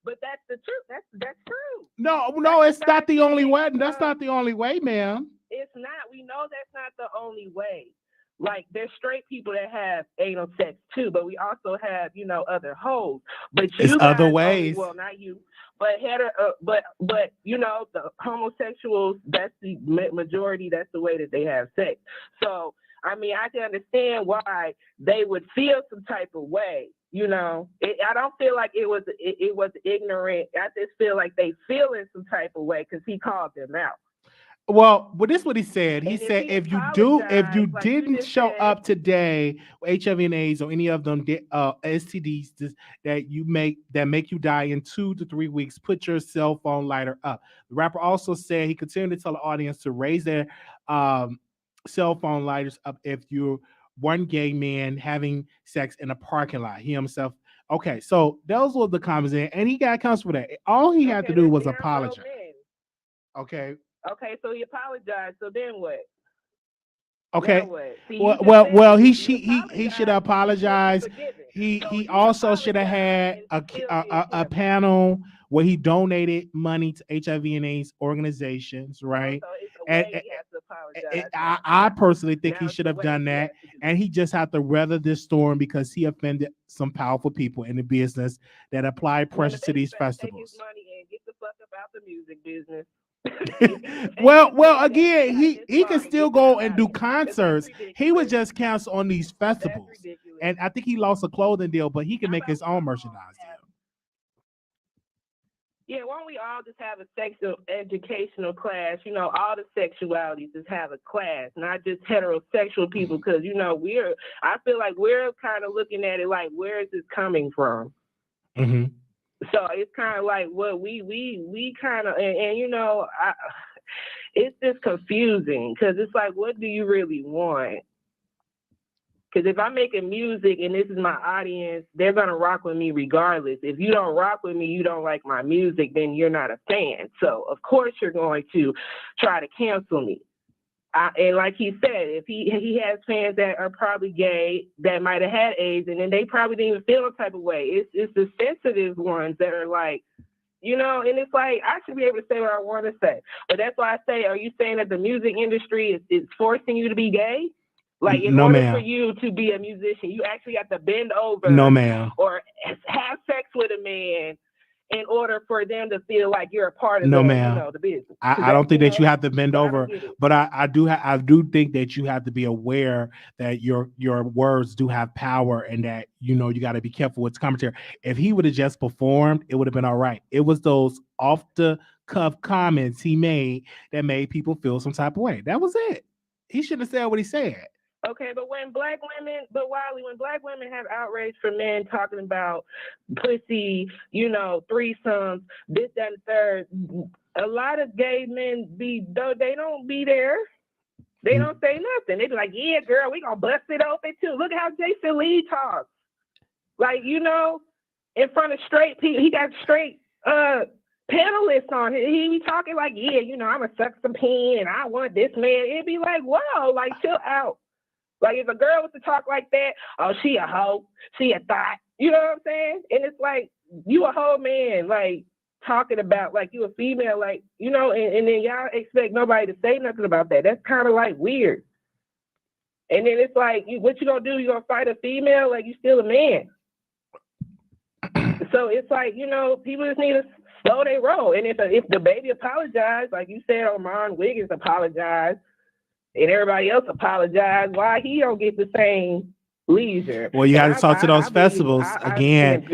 But that's the truth. That's true.
No, it's not the only way. That's not the only way, ma'am.
It's not. We know that's not the only way. Like there's straight people that have anal sex too, but we also have, you know, other hoes. But
it's
you
other
guys
ways.
Well, not you, but but you know, the homosexuals. That's the majority. That's the way that they have sex. So I mean, I can understand why they would feel some type of way. You know, I don't feel like it was ignorant. I just feel like they feeling some type of way because he called them out.
Well, this is what he said. He
And if
said
he
if you
apologized, like you
didn't
just
show
said,
up today with HIV and AIDS or any of them STDs that make you die in 2 to 3 weeks, put your cell phone lighter up. The rapper also said he continued to tell the audience to raise their cell phone lighters up if you're one gay man having sex in a parking lot. He himself. Okay, so those were the comments in, and he got counts for that. All he had to do was apologize. Okay.
Okay, so he apologized. So then what?
Okay.
Now what? See,
Well, he should apologize. He also should have had a panel where he donated money to HIV and AIDS organizations, right? And I personally think he should have done that, and he just had to weather this storm because he offended some powerful people in the business that apply pressure to these festivals.
Money and get the fuck about the music business.
Well, again, he can still go and do concerts. He was just canceled on these festivals, and I think he lost a clothing deal, but he can make his own merchandise deal.
Yeah, why don't we all just have a sexual educational class? You know, all the sexualities just have a class, not just heterosexual people, because I feel like we're kind of looking at it like, where is this coming from?
Mm-hmm.
So it's kind of like what we kind of, and you know, it's just confusing because it's like, what do you really want? Because if I'm making music and this is my audience, they're going to rock with me regardless. If you don't rock with me, you don't like my music, then you're not a fan. So of course you're going to try to cancel me. And like he said, if he has fans that are probably gay that might have had AIDS, and then they probably didn't even feel a type of way. It's the sensitive ones that are like, you know, and it's like, I should be able to say what I want to say. But that's why I say, are you saying that the music industry is forcing you to be gay? Like, in order for you to be a musician, you actually have to bend over or have sex with a man in order for them to feel like you're a part of the business.
I don't think that you have to bend over, but I do think that you have to be aware that your words do have power and that, you know, you got to be careful with commentary. If he would have just performed, it would have been all right. It was those off the cuff comments he made that made people feel some type of way. That was it. He shouldn't have said what he said.
Okay, but when black women have outrage for men talking about pussy, you know, threesomes, this, that, and third, a lot of gay men they don't be there. They don't say nothing. They be like, yeah, girl, we gonna bust it open too. Look how Jason Lee talks. Like, you know, in front of straight people, he got straight panelists on. He be talking like, yeah, you know, I'm gonna suck some peen and I want this man. It'd be like, wow, like chill out. Like, if a girl was to talk like that, oh, she a hoe, she a thought. You know what I'm saying? And it's like, you a whole man, like, talking about, like, you a female, like, you know, and then y'all expect nobody to say nothing about that. That's kind of, like, weird. And then it's like, what you gonna do? You gonna fight a female? Like, you still a man. So it's like, you know, people just need to slow their roll. And if DaBaby apologized, like you said, Armon Wiggins apologized, and everybody else apologize, why he don't get the same leisure?
Well, you got to talk to those festivals again.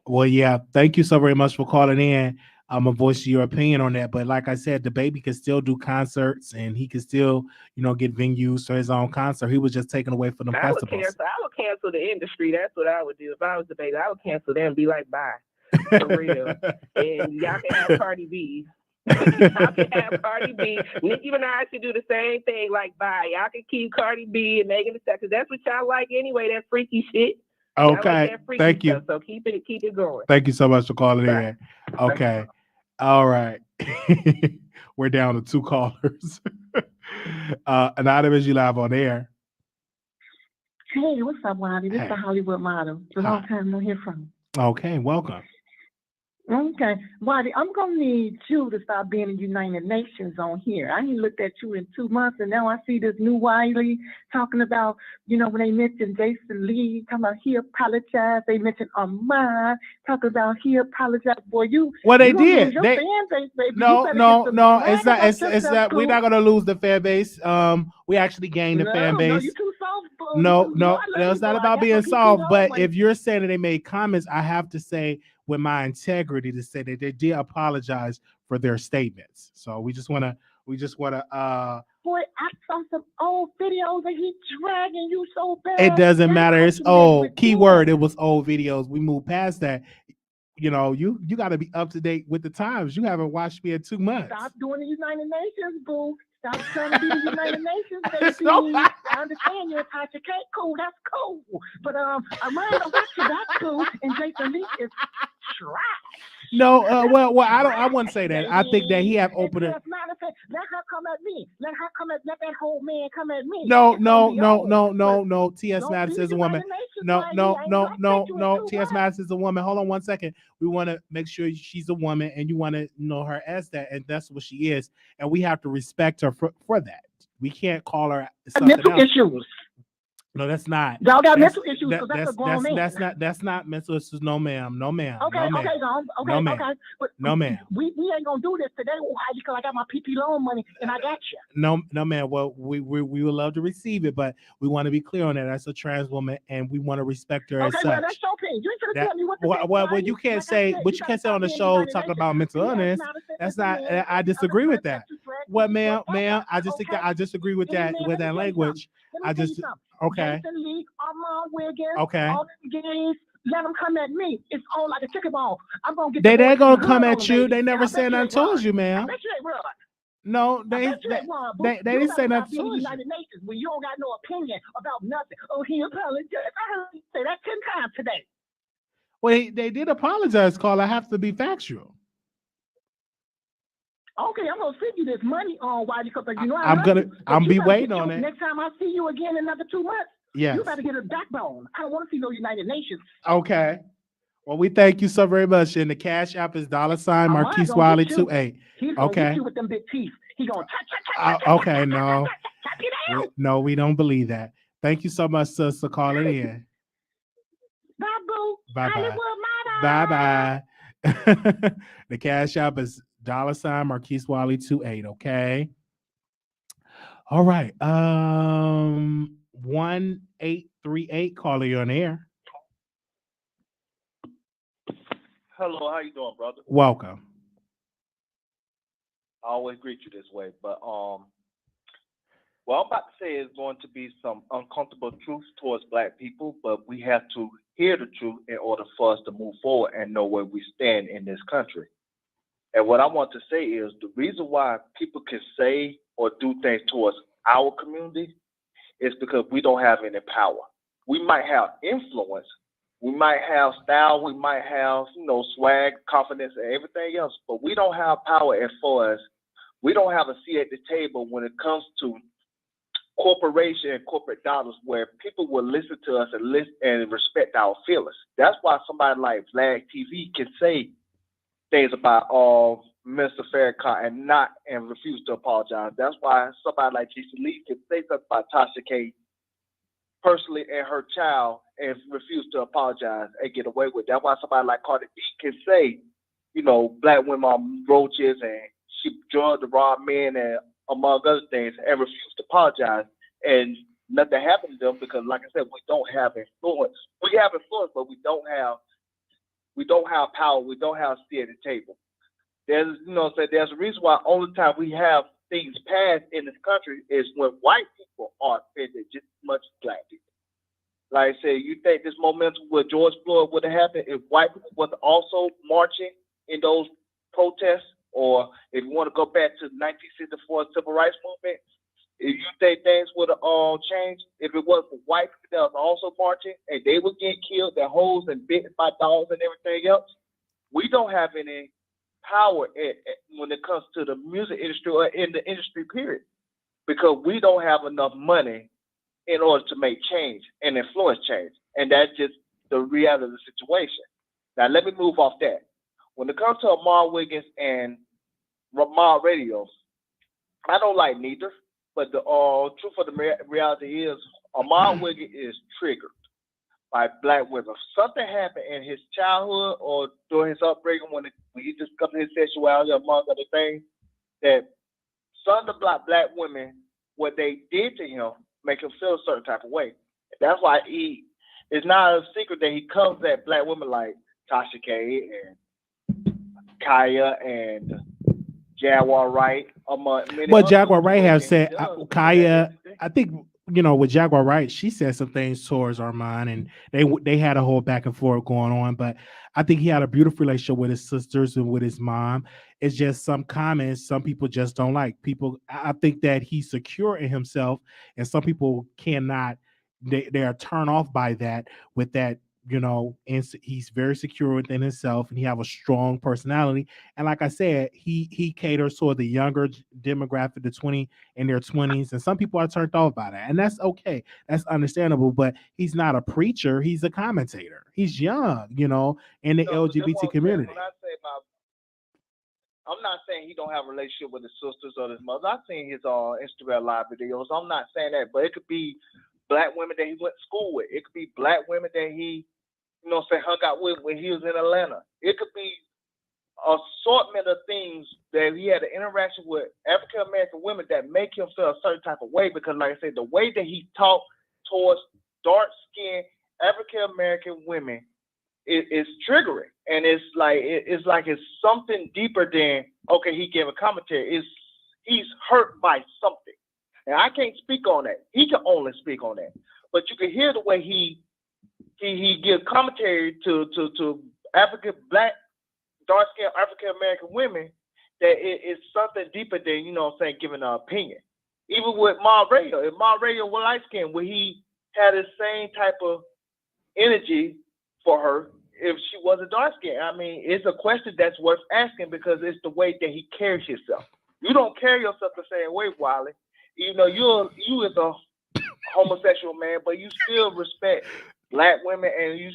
Well, yeah. Thank you so very much for calling in. I'm gonna voice your opinion on that. But like I said, DaBaby can still do concerts and he can still, you know, get venues for his own concert. He was just taken away from the festivals.
I would cancel the industry. That's what I would do if I was DaBaby. I would cancel them and be like, bye, for real. And y'all can have Cardi B. Y'all can have Cardi B. Nicki Minaj should do the same thing. Like, bye. Y'all can keep Cardi B and Megan Thee Stallion, because that's what y'all like anyway. That freaky shit.
Okay.
Like freaky
Thank you.
Stuff, so keep it going.
Thank you so much for calling in. Okay. All right. We're down to 2 callers. Anonymous, you live on air.
Hey, what's up, Wiley? This is the Hollywood model. It's a long time no hear from.
Okay, welcome.
Okay. Wiley, I'm going to need you to start being in United Nations on here. I ain't looked at you in 2 months, and now I see this new Wiley talking about, you know, when they mentioned Jason Lee, talking about he apologized. They mentioned Armon, talking about he apologized. Boy,
Well, they did.
Your fan base, baby.
No. It's not. We're not going to lose the fan base. We actually gained the fan base.
No, you too soft.
No, it's not about being soft. But if you're saying that they made comments, I have to say, with my integrity, to say that they did apologize for their statements. So we just want to We just want to.
Boy, I saw some old videos and he dragging you so bad.
It doesn't
That's
matter.
how
It's
he messed
old.
with you.
Keyword. It was old videos. We moved past that. You know, you got to be up to date with the times. You haven't watched me in 2 months.
Stop doing the United Nations, boo. Stop trying to be the United Nations,
There's
baby.
no-
I understand you're a Tasha K. Cool, that's cool. But Armon Wiggins, that's cool, and Jason Lee is trash.
No, well, I wouldn't say that. I think that he have opened it.
Let her come at me. Let that whole man come at me.
No. T.S.
Don't
Madison
be
is a woman.
United Nations,
No.
Wiley. I ain't like that you in
T.S. Madison is a woman. Hold on 1 second. We want to make sure she's a woman, and you want to know her as that, and that's what she is. And we have to respect her for that. We can't call her something
mental
else.
issues.
No, that's not.
Y'all got
That's-
mental issues because that's a
that's
grown man.
that's not mental issues. No, ma'am. No, ma'am.
Okay,
no, ma'am.
okay, Dom. Okay,
No, ma'am.
okay. But
No, ma'am.
we ain't gonna do this today, Wiley, because I got my PP loan money and I got you.
No, man. Well, we would love to receive it, but we want to be clear on that. That's a trans woman, and we want to respect her as
Okay,
such.
well that's your opinion. You ain't gonna
That-
tell me what to
well,
think,
well,
Wiley.
you can't
Like I
say,
said,
but you
gotta
can't say on
stop
the
being
show
United
talking
Nations.
about mental
Yeah,
illness. That's not. I disagree with that. Well, ma'am, I disagree with that language.
Let me tell you something.
Okay.
Jason Lee, Armon Wiggins,
Okay.
all these gays, let them come at me. It's all like a chicken ball. I'm gonna get
They
the boys
ain't
from
gonna
the
come
hood on
at
them,
you.
baby.
They never
I bet
said
you
nothing
ain't
towards
run.
you,
I
ma'am.
bet you ain't run.
No,
I
they
bet you ain't run, boo.
they
You
didn't say
gotta
nothing
stop being
towards you.
United Nations when you don't got no opinion about nothing. Oh, he apologized. I heard you say that 10 times today.
Well, they did apologize, Carl. I have to be factual.
Okay, I'm gonna send you this money on Wiley because you know
I'm
love
gonna-
you, but
I'm
you
be
better
waiting
get
on
your-
it.
Next time I see you again in another 2 months,
Yes.
you better get a backbone. I don't want to see no United Nations.
Okay. Well, we thank you so very much. And the Cash App is $ Marquise
gonna
Wiley
get you.
28.
He's gonna
Okay.
get you with them big teeth. He gonna tap
Okay. No.
you down.
No, we don't believe that. Thank you so much, sis, for calling in.
Bye, boo.
Bye
Hollywood
bye. Bye bye. The Cash App is $ Marquise Wiley 28. Okay. All right. 1838 caller, you on air.
Hello, how you doing, brother?
Welcome.
I always greet you this way, but what I'm about to say is going to be some uncomfortable truth towards Black people, but we have to hear the truth in order for us to move forward and know where we stand in this country. And what I want to say is the reason why people can say or do things towards our community is because we don't have any power. We might have influence, we might have style, we might have, swag, confidence, and everything else, but we don't have power as far as we don't have a seat at the table when it comes to corporation and corporate dollars where people will listen to us and listen and respect our feelings. That's why somebody like Vlad TV can say things about Mr. Farrakhan and refuse to apologize. That's why somebody like Jason Lee can say something about Tasha K personally and her child and refuse to apologize and get away with it. That's why somebody like Cardi B can say, Black women are roaches and she drugged the wrong men and among other things and refuse to apologize. And nothing happened to them because, like I said, we don't have influence. We have influence, but we don't have power. We don't have a seat at the table. There's a reason why only time we have things passed in this country is when white people are offended just as much as Black people. Like I said, you think this momentum with George Floyd would have happened if white people was also marching in those protests? Or if you want to go back to the 1964 Civil Rights Movement, if you think things would have changed if it wasn't for white people that was also marching and they were getting killed, their hoes and bitten by dogs and everything else, we don't have any power when it comes to the music industry or in the industry period, because we don't have enough money in order to make change and influence change. And that's just the reality of the situation. Now, let me move off that. When it comes to Armon Wiggins and Mob Radio, I don't like neither, but the truth of the reality is Armon Wiggins is triggered by Black women. Something happened in his childhood or during his upbringing when he discovered his sexuality, among other things, that some of the Black women, what they did to him, make him feel a certain type of way. That's why it's not a secret that he comes at Black women like Tasha K and Kaya and Jaguar Wright, among many
But
other
Jaguar
people
Wright
do it,
have
and he
said
does.
Kaya. I think with Jaguar Wright, she said some things towards Armand, and they had a whole back and forth going on. But I think he had a beautiful relationship with his sisters and with his mom. It's just some comments some people just don't like. People, I think that he's secure in himself, and some people cannot. They are turned off by that. With that, and he's very secure within himself, and he have a strong personality. And like I said, he caters toward the younger demographic, the 20 in their 20s, and some people are turned off by that, and that's okay. That's understandable. But he's not a preacher; he's a commentator. He's young, in the
No, but that's
LGBT
what I'm saying.
community.
When I say about, I'm not saying he don't have a relationship with his sisters or his mother. I've seen his Instagram live videos. I'm not saying that, but it could be black women that he went to school with. It could be black women that he, hung out with when he was in Atlanta. It could be assortment of things that he had an interaction with African American women that make him feel a certain type of way. Because, like I said, the way that he talked towards dark skinned African American women is triggering, and it's like it's something deeper than okay. He gave a commentary. He's hurt by something, and I can't speak on that. He can only speak on that, but you can hear the way he gives commentary to African black dark skinned African American women that it's something deeper than giving an opinion. Even with Ma Radio, if Ma Radio was light skinned, would he had the same type of energy for her if she wasn't dark skinned? I mean, it's a question that's worth asking because it's the way that he carries himself. You don't carry yourself the same way, Wiley. You as a homosexual man, but you still respect black women and you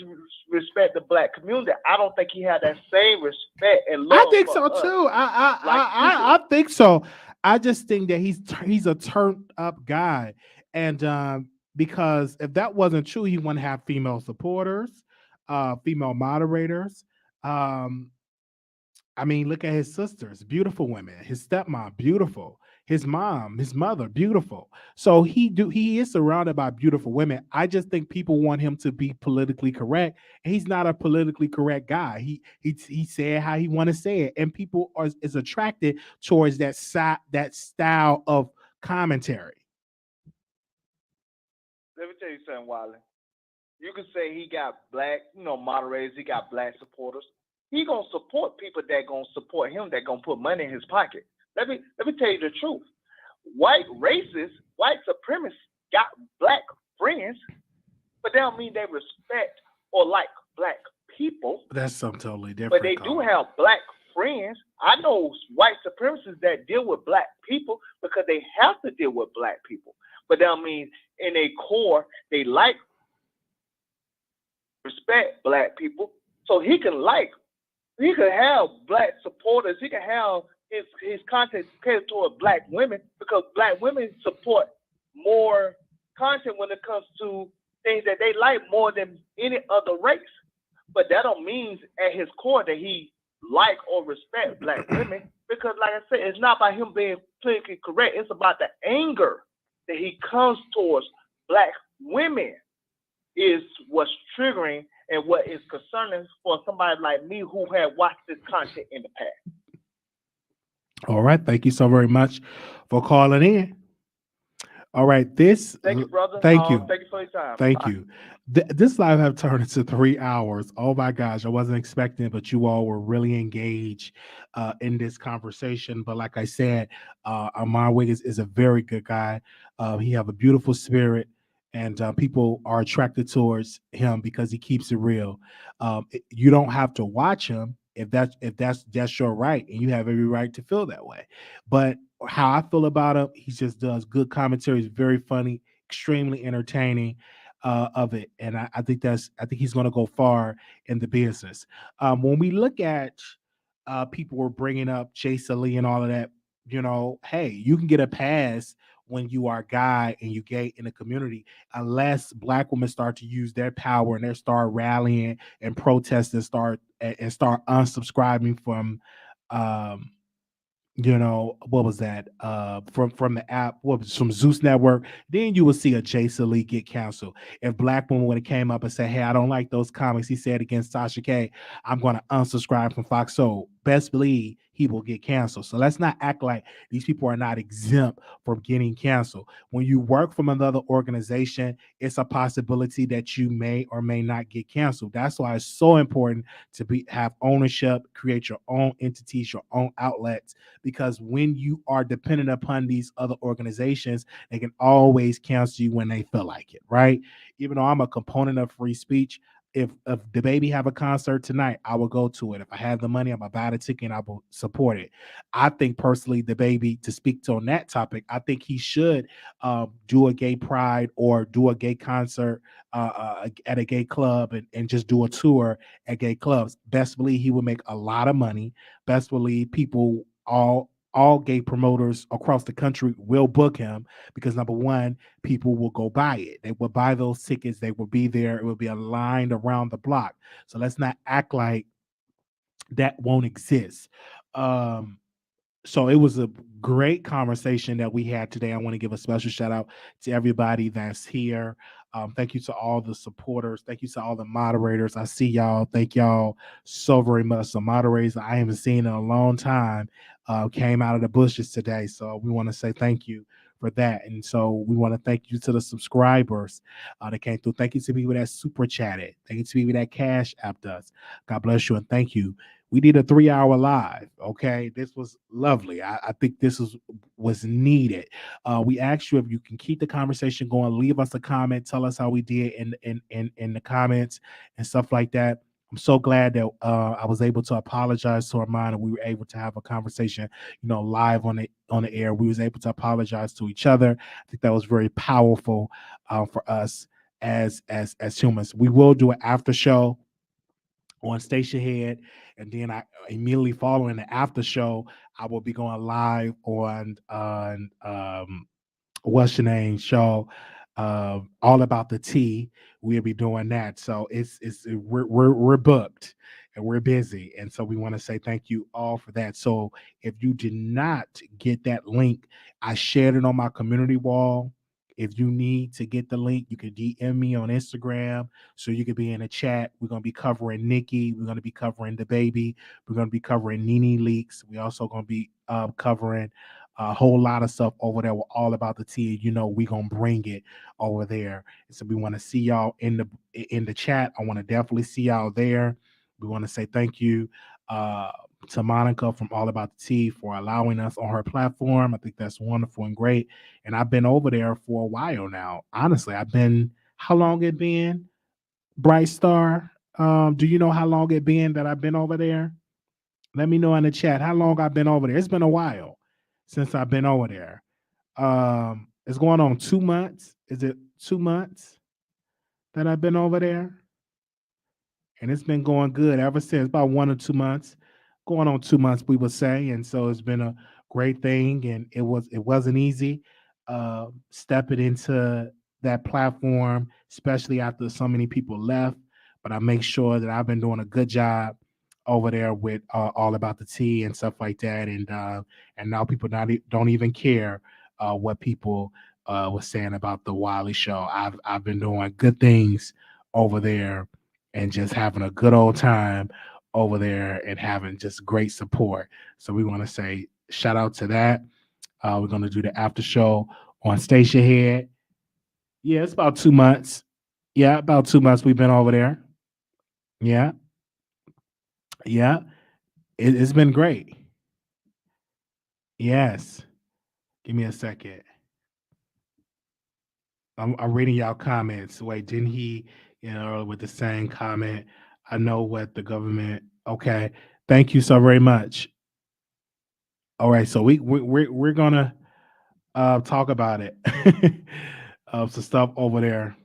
respect the black community. I don't think he had that same respect and love.
I think so too. I think so. I just think that he's a turned up guy, and because if that wasn't true, he wouldn't have female supporters, female moderators. I mean, look at his sisters, beautiful women. His stepmom, beautiful. His mom, his mother, beautiful. So he is surrounded by beautiful women. I just think people want him to be politically correct. And he's not a politically correct guy. He said how he want to say it, and people is attracted towards that style of commentary.
Let me tell you something, Wiley. You can say he got black, moderators. He got black supporters. He gonna support people that gonna support him. That gonna put money in his pocket. Let me tell you the truth. White racists, white supremacists got black friends, but they don't mean they respect or like black people.
That's something totally different.
But they do have black friends. I know white supremacists that deal with black people because they have to deal with black people. But that means in a core they respect black people. So he could have black supporters. He can have his content catered toward black women because black women support more content when it comes to things that they like more than any other race. But that don't mean at his core that he like or respect black women because, like I said, it's not about him being politically correct. It's about the anger that he comes towards black women is what's triggering and what is concerning for somebody like me who had watched this content in the past.
All right. Thank you so very much for calling in. All right.
Thank you, brother.
Thank you.
Thank you for your time.
Thank
Bye.
you. This live have turned into 3 hours. Oh my gosh. I wasn't expecting it, but you all were really engaged in this conversation. But like I said, Armon Wiggins is a very good guy. He have a beautiful spirit. And people are attracted towards him because he keeps it real. You don't have to watch him if that's your right, and you have every right to feel that way. But how I feel about him, he just does good commentary. He's very funny, extremely entertaining of it, and I think he's going to go far in the business. When we look at people were bringing up Jason Lee and all of that, hey, you can get a pass when you are a guy and you gay in the community, unless black women start to use their power and they start rallying and protesting, start unsubscribing from what was that from the app, what was from Zeus Network, then you will see a Jason Lee get canceled. If black women would have came up and said, hey, I don't like those comics he said against Sasha K, I'm going to unsubscribe from Fox Soul, best believe he will get canceled. So let's not act like these people are not exempt from getting canceled. When you work from another organization, it's a possibility that you may or may not get canceled. That's why it's so important to have ownership, create your own entities, your own outlets, because when you are dependent upon these other organizations, they can always cancel you when they feel like it, right? Even though I'm a component of free speech, if DaBaby have a concert tonight, I will go to it. If I have the money, I'm gonna buy the ticket and I will support it. I think personally, DaBaby, to speak to on that topic, I think he should do a gay pride or do a gay concert at a gay club and just do a tour at gay clubs. Best believe he will make a lot of money. Best believe people all gay promoters across the country will book him because number one, people will go buy it. They will buy those tickets. They will be there. It will be a line around the block. So let's not act like that won't exist. So it was a great conversation that we had today. I want to give a special shout out to everybody that's here. Thank you to all the supporters. Thank you to all the moderators. I see y'all. Thank y'all so very much. The moderators I haven't seen in a long time came out of the bushes today. So we want to say thank you for that. And so we want to thank you to the subscribers that came through. Thank you to people that super chatted. Thank you to people that Cash Apped us. God bless you and thank you. We did a 3-hour live. Okay, this was lovely. I think this was needed. We asked you if you can keep the conversation going. Leave us a comment. Tell us how we did in the comments and stuff like that. I'm so glad that I was able to apologize to Armon and we were able to have a conversation, live on the air. We was able to apologize to each other. I think that was very powerful for us as humans. We will do an after show on Station Head, and then I immediately following the after show, I will be going live on what's your name show, all about the tea. We'll be doing that. So we're booked and we're busy, and so we want to say thank you all for that. So if you did not get that link, I shared it on my community wall. If you need to get the link, you can DM me on Instagram so you can be in a chat. We're going to be covering Nikki. We're going to be covering DaBaby. We're going to be covering Nene Leaks. We're also going to be covering a whole lot of stuff over there. We're all about the tea. We're going to bring it over there. So we want to see y'all in the chat. I want to definitely see y'all there. We want to say thank you to Monica from All About the Tea for allowing us on her platform. I think that's wonderful and great. And I've been over there for a while now. Honestly, how long it been, Bright Star? Do you know how long it been that I've been over there? Let me know in the chat how long I've been over there. It's been a while since I've been over there. It's going on 2 months. Is it 2 months that I've been over there? And it's been going good ever since, about 1 or 2 months. Going on 2 months, we would say. And so it's been a great thing. And it wasn't easy stepping into that platform, especially after so many people left. But I make sure that I've been doing a good job over there with All About the Tea and stuff like that. And now people don't even care what people were saying about the Wiley Show. I've been doing good things over there and just having a good old time over there and having just great support. So we want to say shout out to that. We're going to do the after show on Station Head. Yeah, it's about 2 months. Yeah, about 2 months we've been over there. Yeah. Yeah. It's been great. Yes. Give me a second. I'm reading y'all comments. Wait, didn't he, with the same comment? I know what the government. Okay. Thank you so very much. All right. So we're gonna talk about it. Some stuff over there.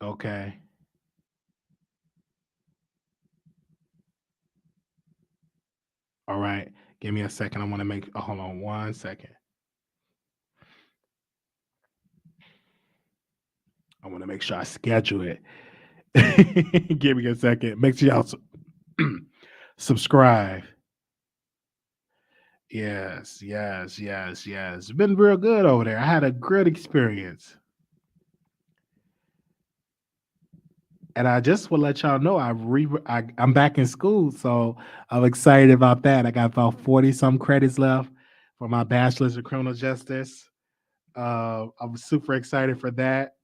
Okay. All right. Give me a second. I want to make. Hold on 1 second. I want to make sure I schedule it. Give me a second. Make sure y'all subscribe. Yes. It's been real good over there. I had a great experience. And I just will let y'all know I'm back in school, so I'm excited about that. I got about 40 some credits left for my bachelor's in criminal justice. I'm super excited for that.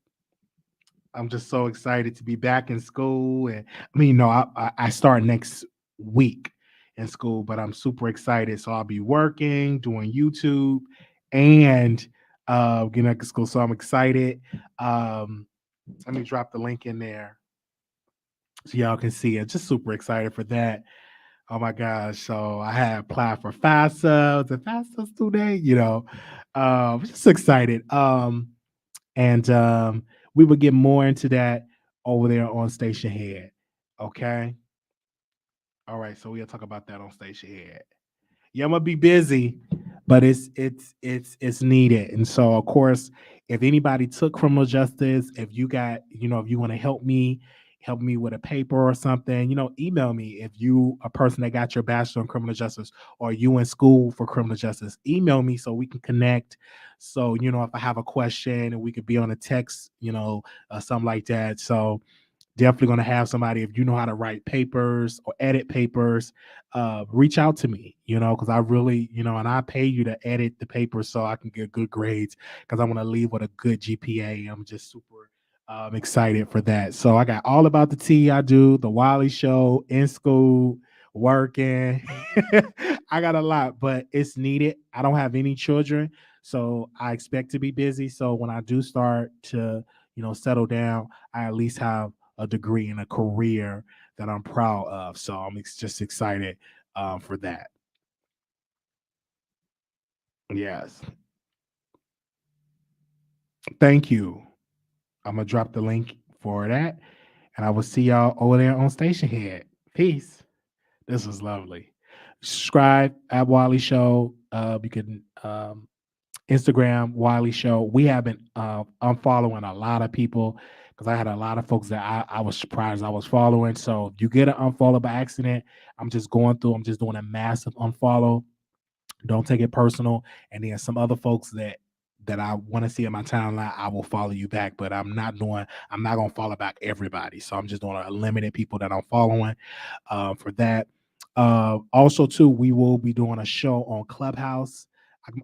I'm just so excited to be back in school. And I mean, no, I start next week in school, but I'm super excited. So I'll be working, doing YouTube, and getting back to school. So I'm excited. Let me drop the link in there so y'all can see it. Just super excited for that. Oh my gosh. So I had applied for FAFSA, the FAFSA student, just excited. And we will get more into that over there on Station Head. Okay. All right. So we'll talk about that on Station Head. Yeah, I'm gonna be busy, but it's needed. And so of course, if anybody took criminal justice, if you got, if you want to help me with a paper or something, email me. If you a person that got your bachelor in criminal justice or you in school for criminal justice, email me so we can connect. So, if I have a question and we could be on a text, something like that. So definitely going to have somebody, if you know how to write papers or edit papers, reach out to me, because I really, and I pay you to edit the papers so I can get good grades, because I want to leave with a good GPA. I'm just super excited for that. So I got all about the tea. I do the Wiley Show, in school, working. I got a lot, but it's needed. I don't have any children, so I expect to be busy. So when I do start to, settle down, I at least have a degree and a career that I'm proud of. So I'm just excited for that. Yes. Thank you. I'm going to drop the link for that. And I will see y'all over there on Station Head. Peace. This was lovely. Subscribe at Wiley Show. You can Instagram, Wiley Show. We have been unfollowing a lot of people because I had a lot of folks that I was surprised I was following. So if you get an unfollow by accident, I'm just doing a massive unfollow. Don't take it personal. And then some other folks that I want to see in my timeline, I will follow you back. But I'm not gonna follow back everybody. So I'm just doing a limited people that I'm following for that. Also, too, we will be doing a show on Clubhouse.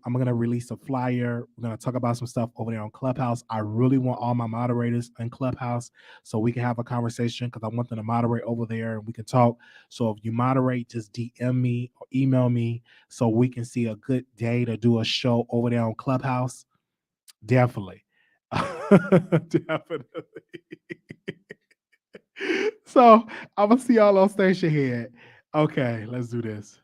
I'm going to release a flyer. We're going to talk about some stuff over there on Clubhouse. I really want all my moderators in Clubhouse so we can have a conversation, because I want them to moderate over there and we can talk. So if you moderate, just DM me or email me so we can see a good day to do a show over there on Clubhouse. Definitely. Definitely. So I'm going to see y'all on Station Head. Okay, let's do this.